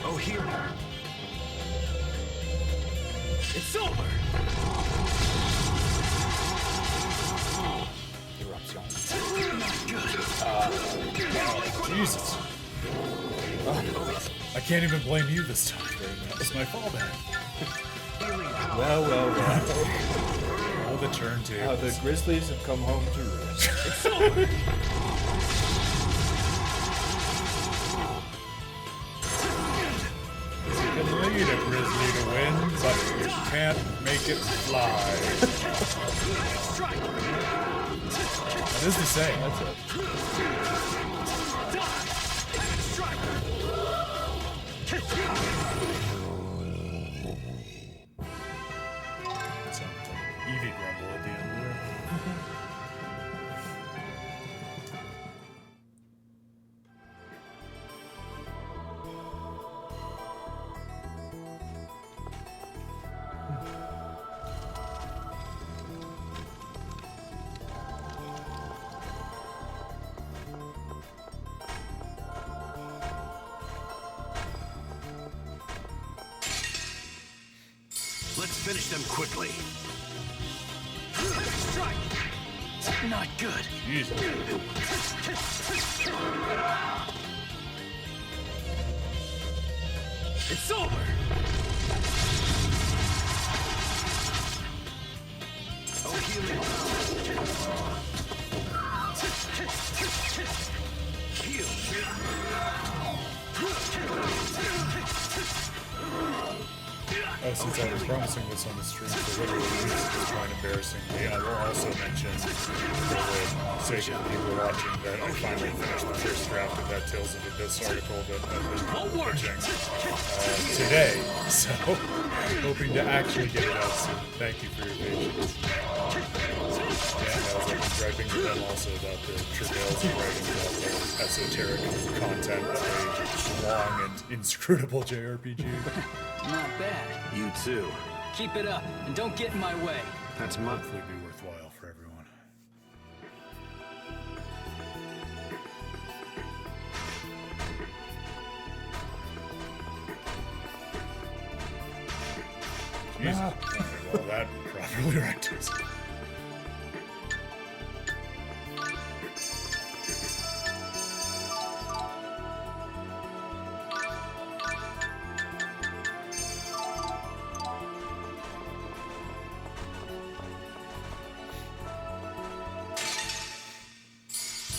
Oh, heal. It's over! Eruption. Jesus. I can't even blame you this time. That was my fallback. Well. Oh, the turntables. The Grizzlies have come home to roost. It's over! You can lead a grizzly to win, but you can't make it fly. That is the saying. That's it. Some Eevee grumble at the end there. Let's finish them quickly. Strike! Not good. Jesus. It's over! Oh, healing. Heal. Oh, since I was promising this on the stream for literally weeks at this point, embarrassingly, I will also mention, for the sake of the people watching, that I finally finished the first draft of that Tales of Abyss article that I've been pitching today. So, hoping to actually get it out soon. Thank you for your patience. And I've been griping with them also about the travails of writing about the esoteric content of a long and inscrutable JRPG. Not bad. You too. Keep it up, and don't get in my way. That's my... Hopefully be worthwhile for everyone. Jesus. Okay, well, that properly rectifies.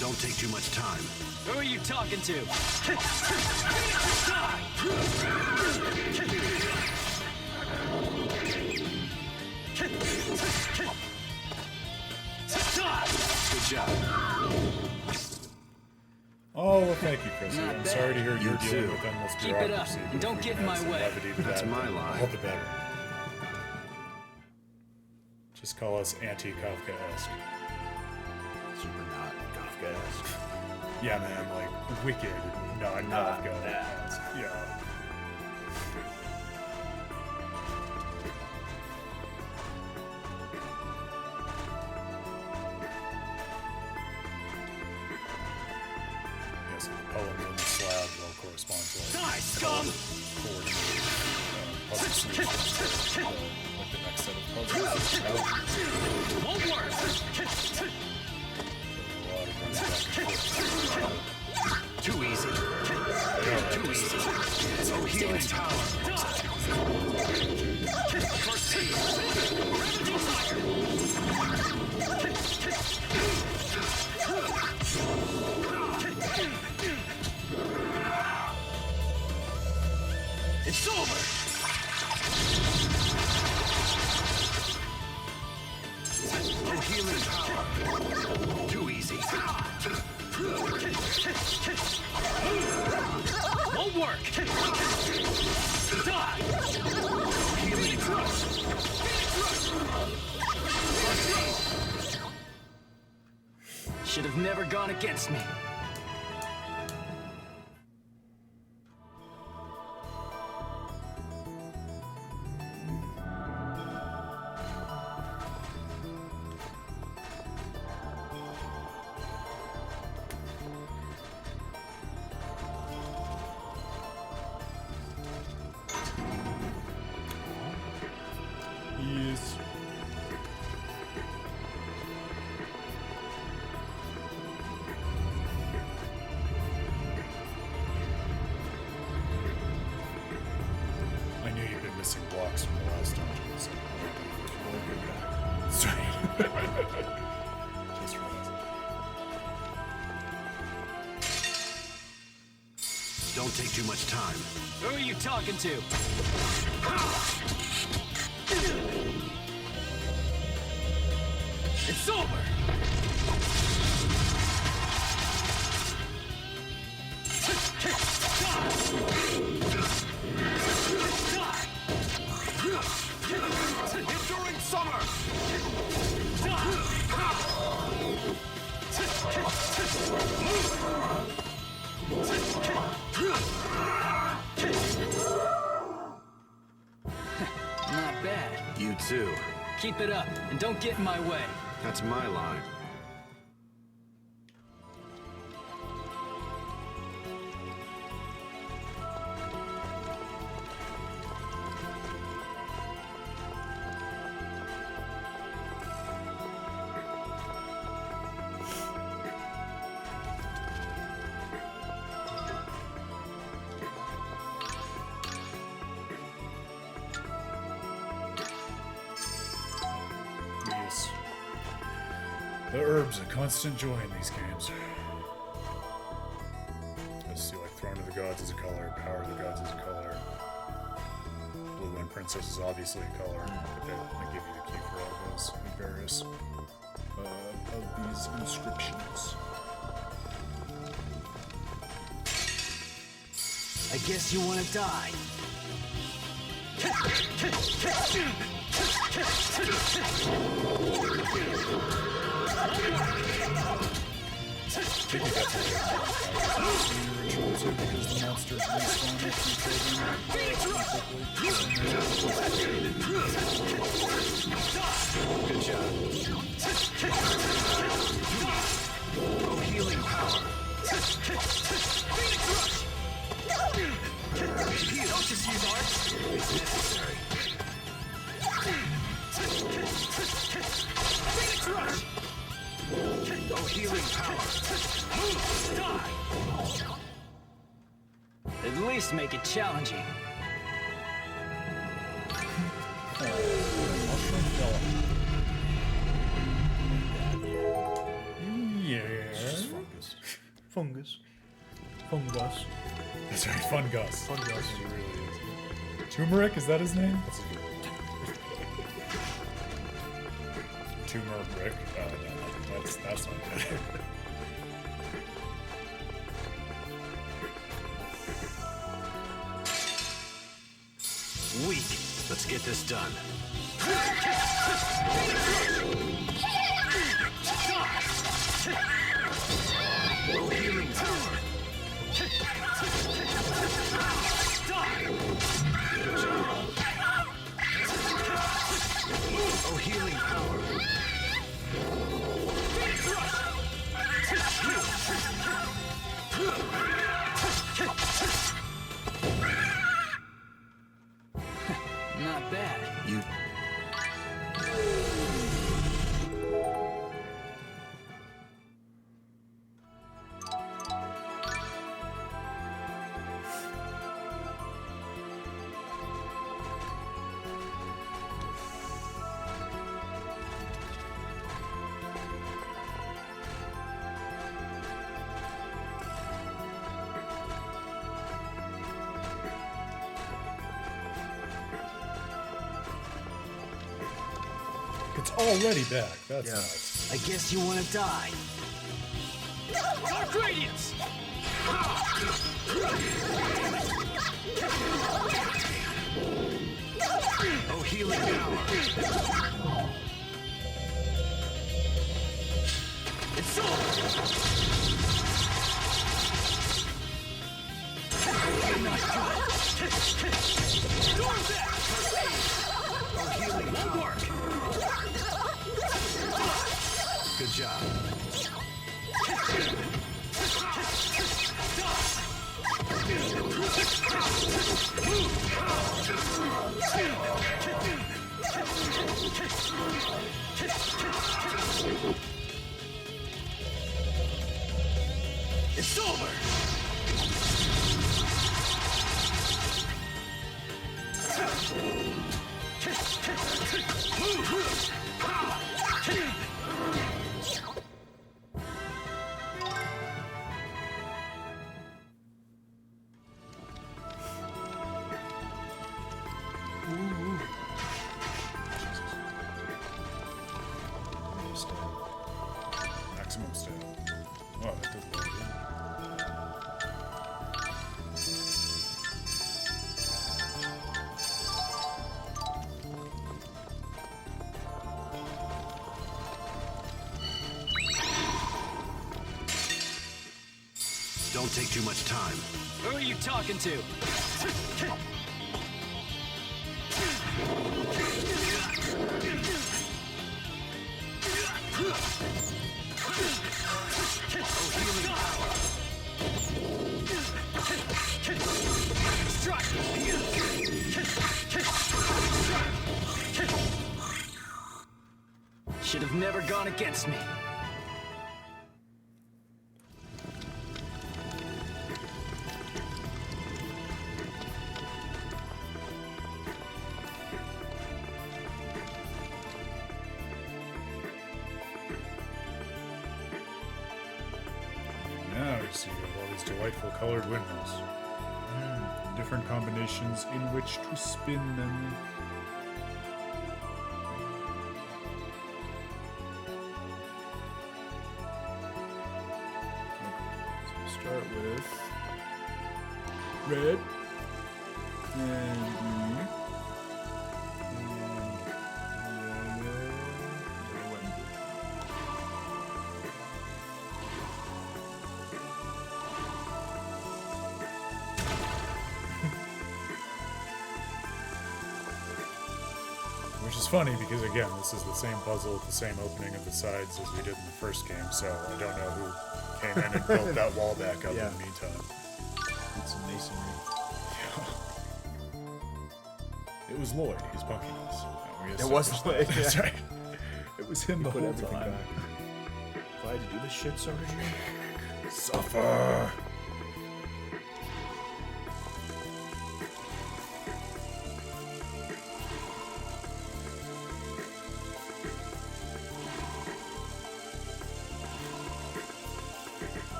Don't take too much time. Who are you talking to? Good job. Oh, well, thank you, Chris. Not I'm bad. sorry to hear you're You dealing too. with endless Keep it up, bureaucracy. and don't If we get can in add my some way. levity to That's that, my line. all the better. Just call us anti-Kafkaesque. Super not Kafkaesque. Yeah, man, like wicked, not Kafka. Yeah. Yes, the poem in the slab will correspond to like Die, scum! coordinated puzzle solutions for like the next set of puzzles. Won't work! Too easy. Too easy. Oh, healing power. First team! It's over! Oh, healing power. Too easy. Won't work! Die! Healing power. Should have never gone against me. Don't take too much time. Who are you talking to? It's over! Enduring summer! Not bad. You too. Keep it up, and don't get in my way. That's my line. The herbs, a constant joy in these games. Let's see, like Throne of the Gods is a color, Power of the Gods is a color. Blue Wind Princess is obviously a color. But I give you the key for all those in various of these inscriptions. I guess you want to die. Maybe that's a ritual too, because the monsters respawn Good job. Oh, healing power. Don't just use art. It's necessary. Phoenix Rush! Oh, healing power. Die! At least make it challenging. Yes. Fungus. Fungus. That's right, Fungus. Fungus. He really is. Turmeric, is that his name? That's a good one. Turmeric. No, that's not good. Weak. Let's get this done. Oh, healing power. Oh, healing power. Not bad. You... It's already back. That's nuts. I guess you want to die. Dark Radiance! Oh, healing power. It's over! Oh, healing power. Good job. It's over! maximum stat. Oh, that doesn't look good. Don't take too much time. Who are you talking to? Should have never gone against me. Now we see all these delightful colored windmills. Different combinations in which to spin them. So start with red and green and yellow and blue. Which is funny because, again, this is the same puzzle with the same opening of the sides as we did in the first game, so I don't know who came in and built that wall back up in the meantime. It's some masonry. Yeah. It was Lloyd. He's bucking us. It was Lloyd. That's right. It was him the whole everything time. back. If I had to do this shit, surgery. Suffer.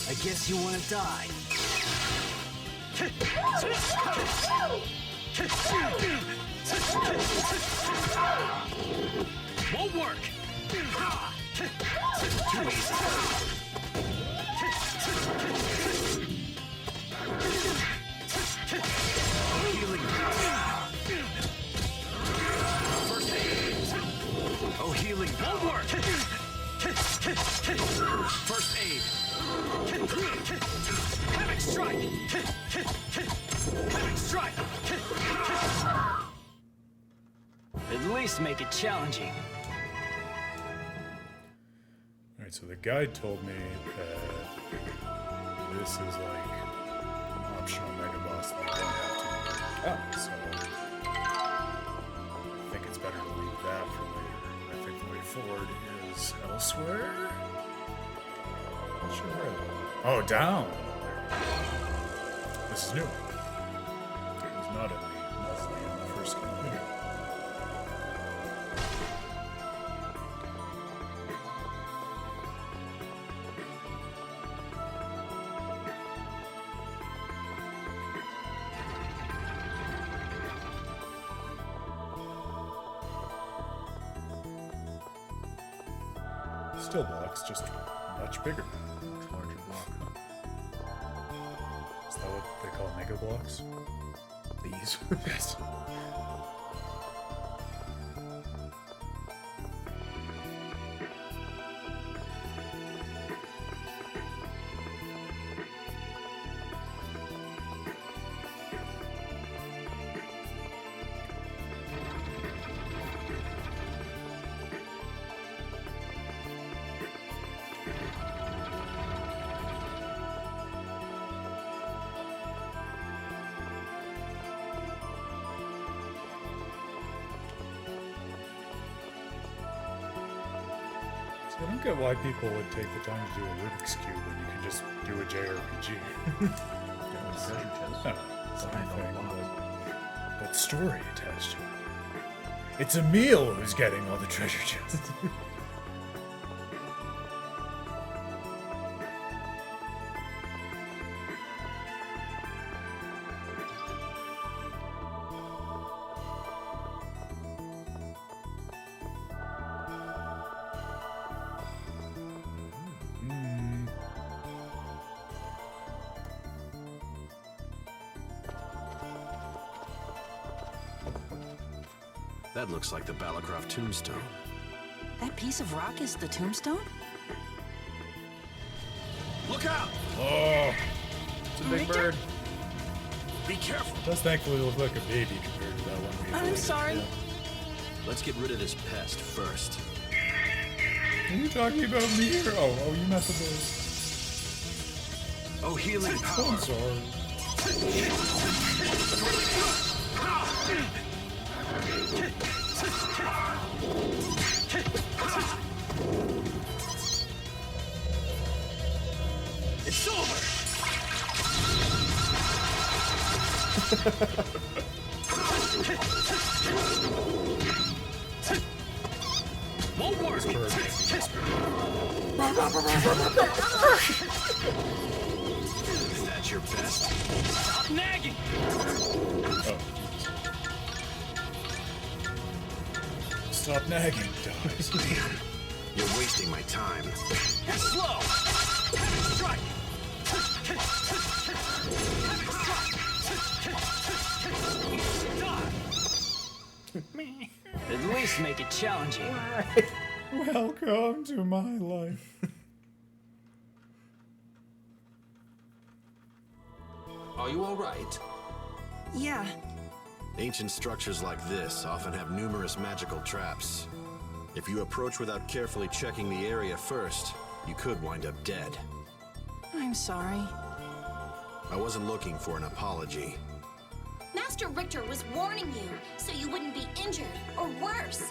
I guess you want to die. Won't work. Too easy. Healing. First aid. Oh, healing. Won't work. First aid. Havoc strike! Havoc strike! At least make it challenging. Alright, so the guide told me that this is like an optional mega boss that I don't have to do. So I think it's better to leave that for later. I think the way forward is elsewhere. Not sure where. Oh, down! This is new. It was not in the first game. Still blocks, just much bigger. Much larger block. shadow blocks. These. Yes. I don't get why people would take the time to do a Rubik's Cube when you can just do a JRPG. But story attached to it. It's Emil who's getting all the treasure chests. That looks like the Balacroft tombstone. That piece of rock is the tombstone? Look out! Oh, it's a big bird. Be careful. It does thankfully look like a baby compared to that one we avoided. I'm sorry. Yeah. Let's get rid of this pest first. Are you talking about me or oh you messed with those? Oh, healing power. I'm sorry. It's over. Won't work. Is that your best? Stop nagging. Oh. Stop nagging, dogs. You're wasting my time. You're slow. Strike. At least make it challenging. Welcome to my life. Are you all right? Yeah. Ancient structures like this often have numerous magical traps. If you approach without carefully checking the area first, you could wind up dead. I'm sorry. I wasn't looking for an apology. Master Richter was warning you so you wouldn't be injured or worse.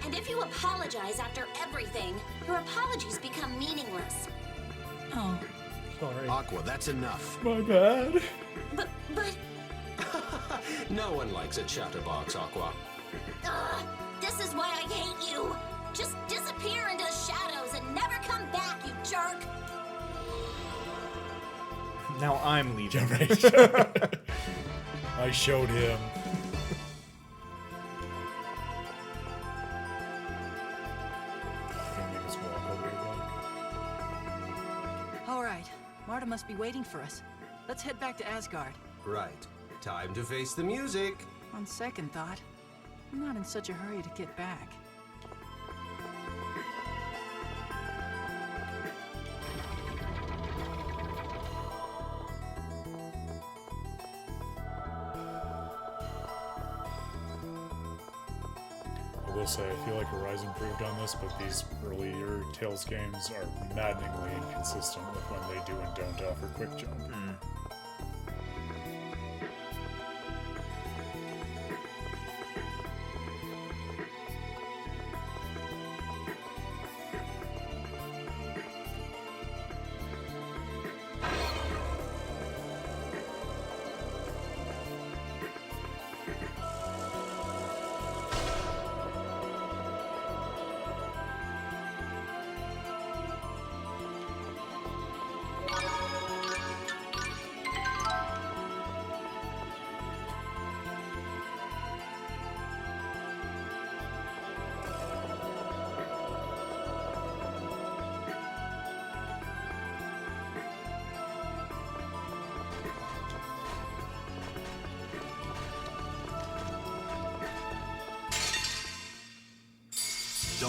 And if you apologize after everything, your apologies become meaningless. Oh. Sorry. Aqua, that's enough. My bad. But... No one likes a chatterbox, Aqua. This is why I hate you. Just disappear into the shadows and never come back, you jerk. Now I'm leaving. I showed him. All right. Marta must be waiting for us. Let's head back to Asgard. Right. Time to face the music. On second thought, I'm not in such a hurry to get back. I will say, I feel like Horizon improved on this, but these earlier Tales games are maddeningly inconsistent with when they do and don't offer quick jump.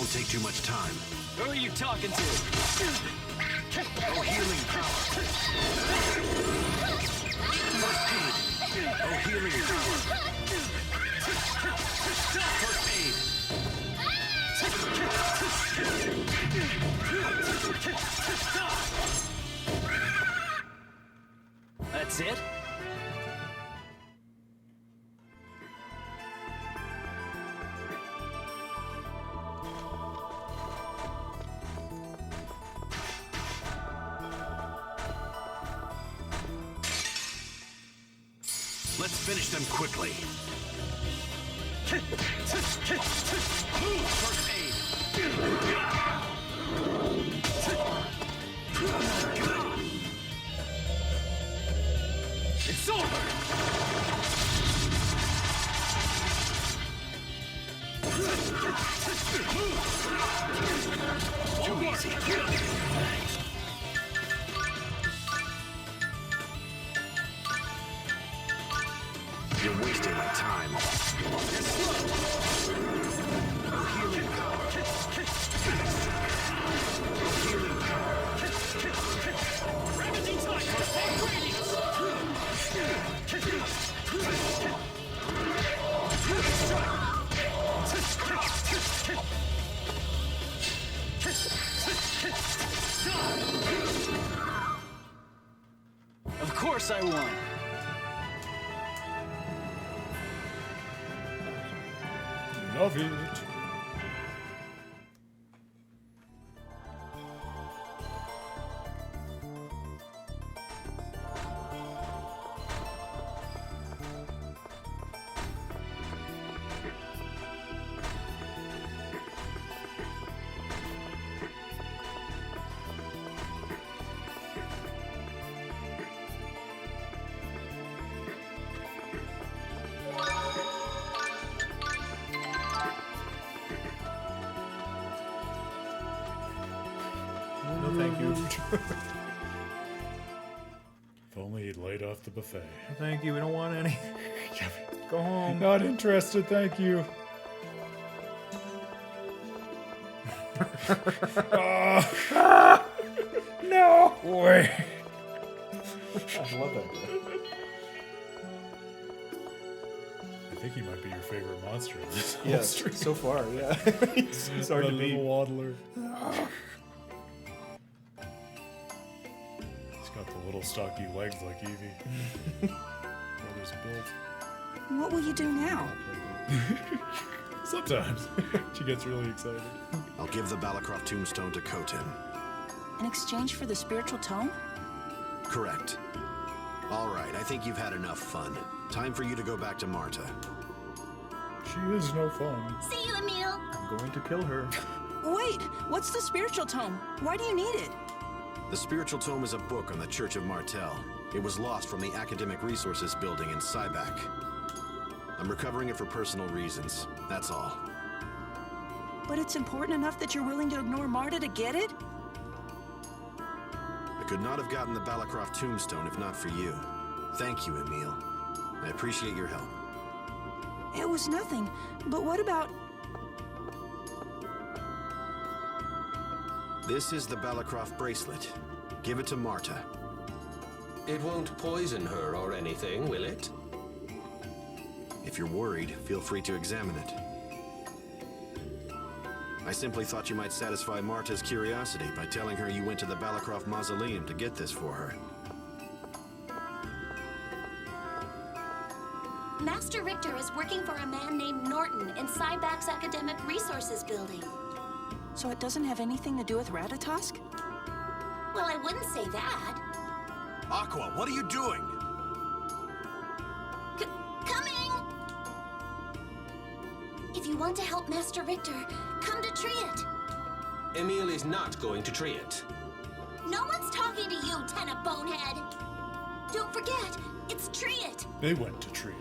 Don't take too much time. Who are you talking to? Oh, healing power. First aid. Oh, healing power. First aid. That's it? Let's finish them quickly. First aid. It's over! Too easy. You're wasting my time. Oh, healing power. Oh, healing power. Ravaging Tiger! Of course I won! Love it. No, thank you. If only he'd laid off the buffet. Thank you, we don't want any. Go home. Not interested, thank you. No! Wait. I love that. I think he might be your favorite monster of this whole Yes, stream. so far, yeah. He's hard The to beat. little waddler. He's got the little stocky legs like Evie. Brothers built. What will you do now? Sometimes. She gets really excited. I'll give the Balacroft tombstone to Kotin. In exchange for the spiritual tome? Correct. All right, I think you've had enough fun. Time for you to go back to Marta. She is no fun. See you, Emil. I'm going to kill her. Wait, what's the spiritual tome? Why do you need it? The spiritual tome is a book on the Church of Martel. It was lost from the Academic Resources building in Sybak. I'm recovering it for personal reasons, that's all. But it's important enough that you're willing to ignore Marta to get it? I could not have gotten the Balacroft tombstone if not for you. Thank you, Emil. I appreciate your help. It was nothing. But what about... This is the Balacroft bracelet. Give it to Marta. It won't poison her or anything, will it? If you're worried, feel free to examine it. I simply thought you might satisfy Marta's curiosity by telling her you went to the Balacroft Mausoleum to get this for her. Master Richter is working for a man named Norton in Sybak's Academic Resources building. So it doesn't have anything to do with Ratatosk? Well, I wouldn't say that. Aqua, what are you doing? Coming! If you want to help Master Richter, come to Triet. Emil is not going to Triet. No one's talking to you, Tenna Bonehead. Don't forget, it's Triet. They went to Triet.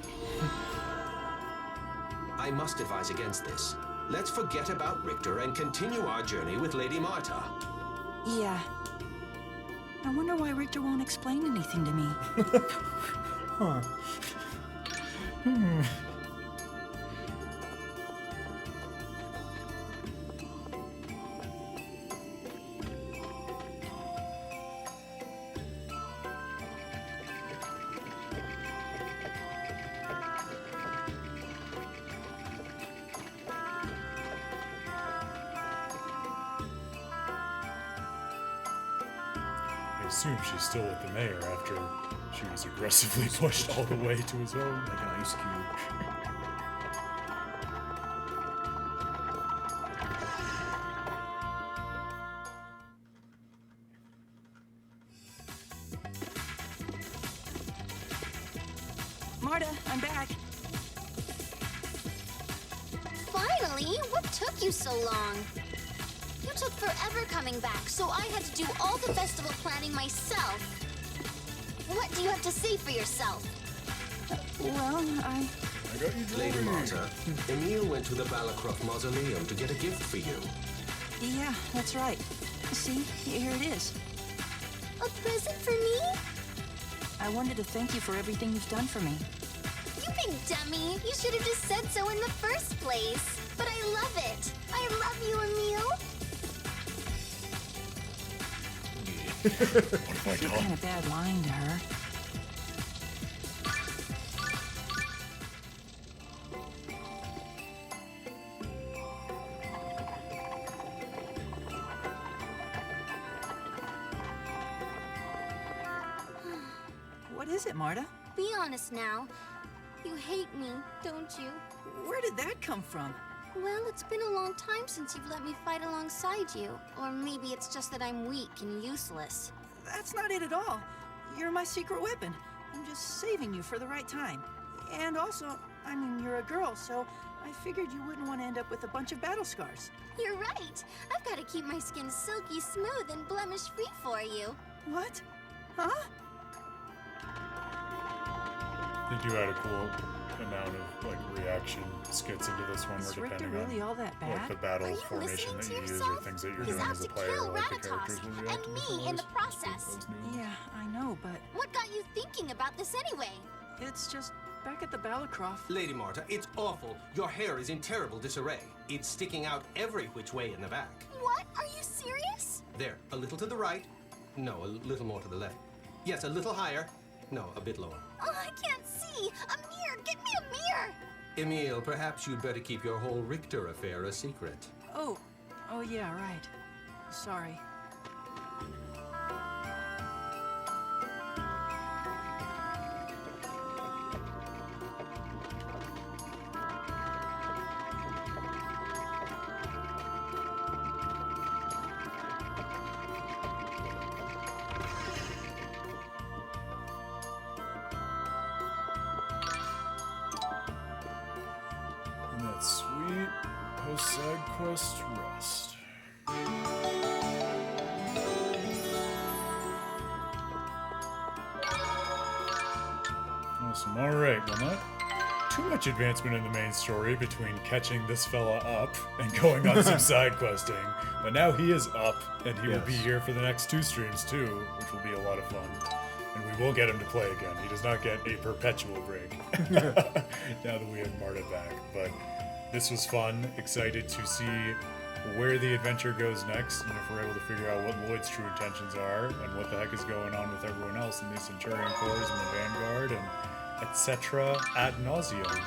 I must advise against this. Let's forget about Richter and continue our journey with Lady Marta. Yeah. I wonder why Richter won't explain anything to me. Huh. I assume she's still with the mayor after she was aggressively pushed all the way to his home. Like an ice cube. Marta, I'm back. Finally? What took you so long? You took forever coming back, so I had to do all the festival planning myself. What do you have to say for yourself? Well, I got you, Lady Marta, Emil went to the Balacroft Mausoleum to get a gift for you. Yeah, that's right. See, here it is. A present for me? I wanted to thank you for everything you've done for me. You big dummy. You should have just said so in the first place. But I love it. I love you, Emil. What have I You're done? kind of bad lying to her. What is it, Marta? Be honest now. You hate me, don't you? Where did that come from? Well, it's been a long time since you've let me fight alongside you. Or maybe it's just that I'm weak and useless. That's not it at all. You're my secret weapon. I'm just saving you for the right time. And also, I mean, you're a girl, so I figured you wouldn't want to end up with a bunch of battle scars. You're right. I've got to keep my skin silky smooth and blemish-free for you. What? Huh? They do add a cool amount of like reaction skits into this one, Is where Richter depending really on all that like bad? the battle Are you formation that listening you to use or yourself? things that you're He's doing out as a to player, kill like the Ratatosk characters will react and to me in the those. process. Yeah, I know, but What got you thinking about this anyway? it's just back at the Balacroft. Lady Marta, it's awful. Your hair is in terrible disarray. It's sticking out every which way in the back. What? Are you serious? There, a little to the right. No, a little more to the left. Yes, a little higher. No, a bit lower. Oh, I can't see. A mirror. Get me a mirror. Emil, perhaps you'd better keep your whole Richter affair a secret. Oh yeah, right. Sorry. And that sweet post-side quest rest. Awesome. All right. Well, not too much advancement in the main story between catching this fella up and going on some side questing, but now he is up, and he will be here for the next 2 streams too, which will be a lot of fun. And we will get him to play again. He does not get a perpetual break now that we have Marta back. But this was fun. Excited to see where the adventure goes next, and if we're able to figure out what Lloyd's true intentions are, and what the heck is going on with everyone else in these Centurion Cores and the Vanguard, and etc. ad nauseum.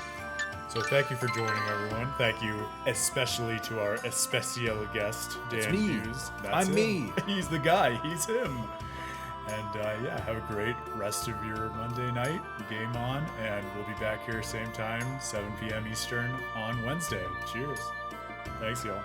So thank you for joining, everyone. Thank you especially to our especial guest, Dan Hughes. That's I'm him. me. He's the guy. He's him. And yeah, have a great rest of your Monday night. Game on, and we'll be back here same time, 7 p.m. Eastern on Wednesday. Cheers. Thanks, y'all.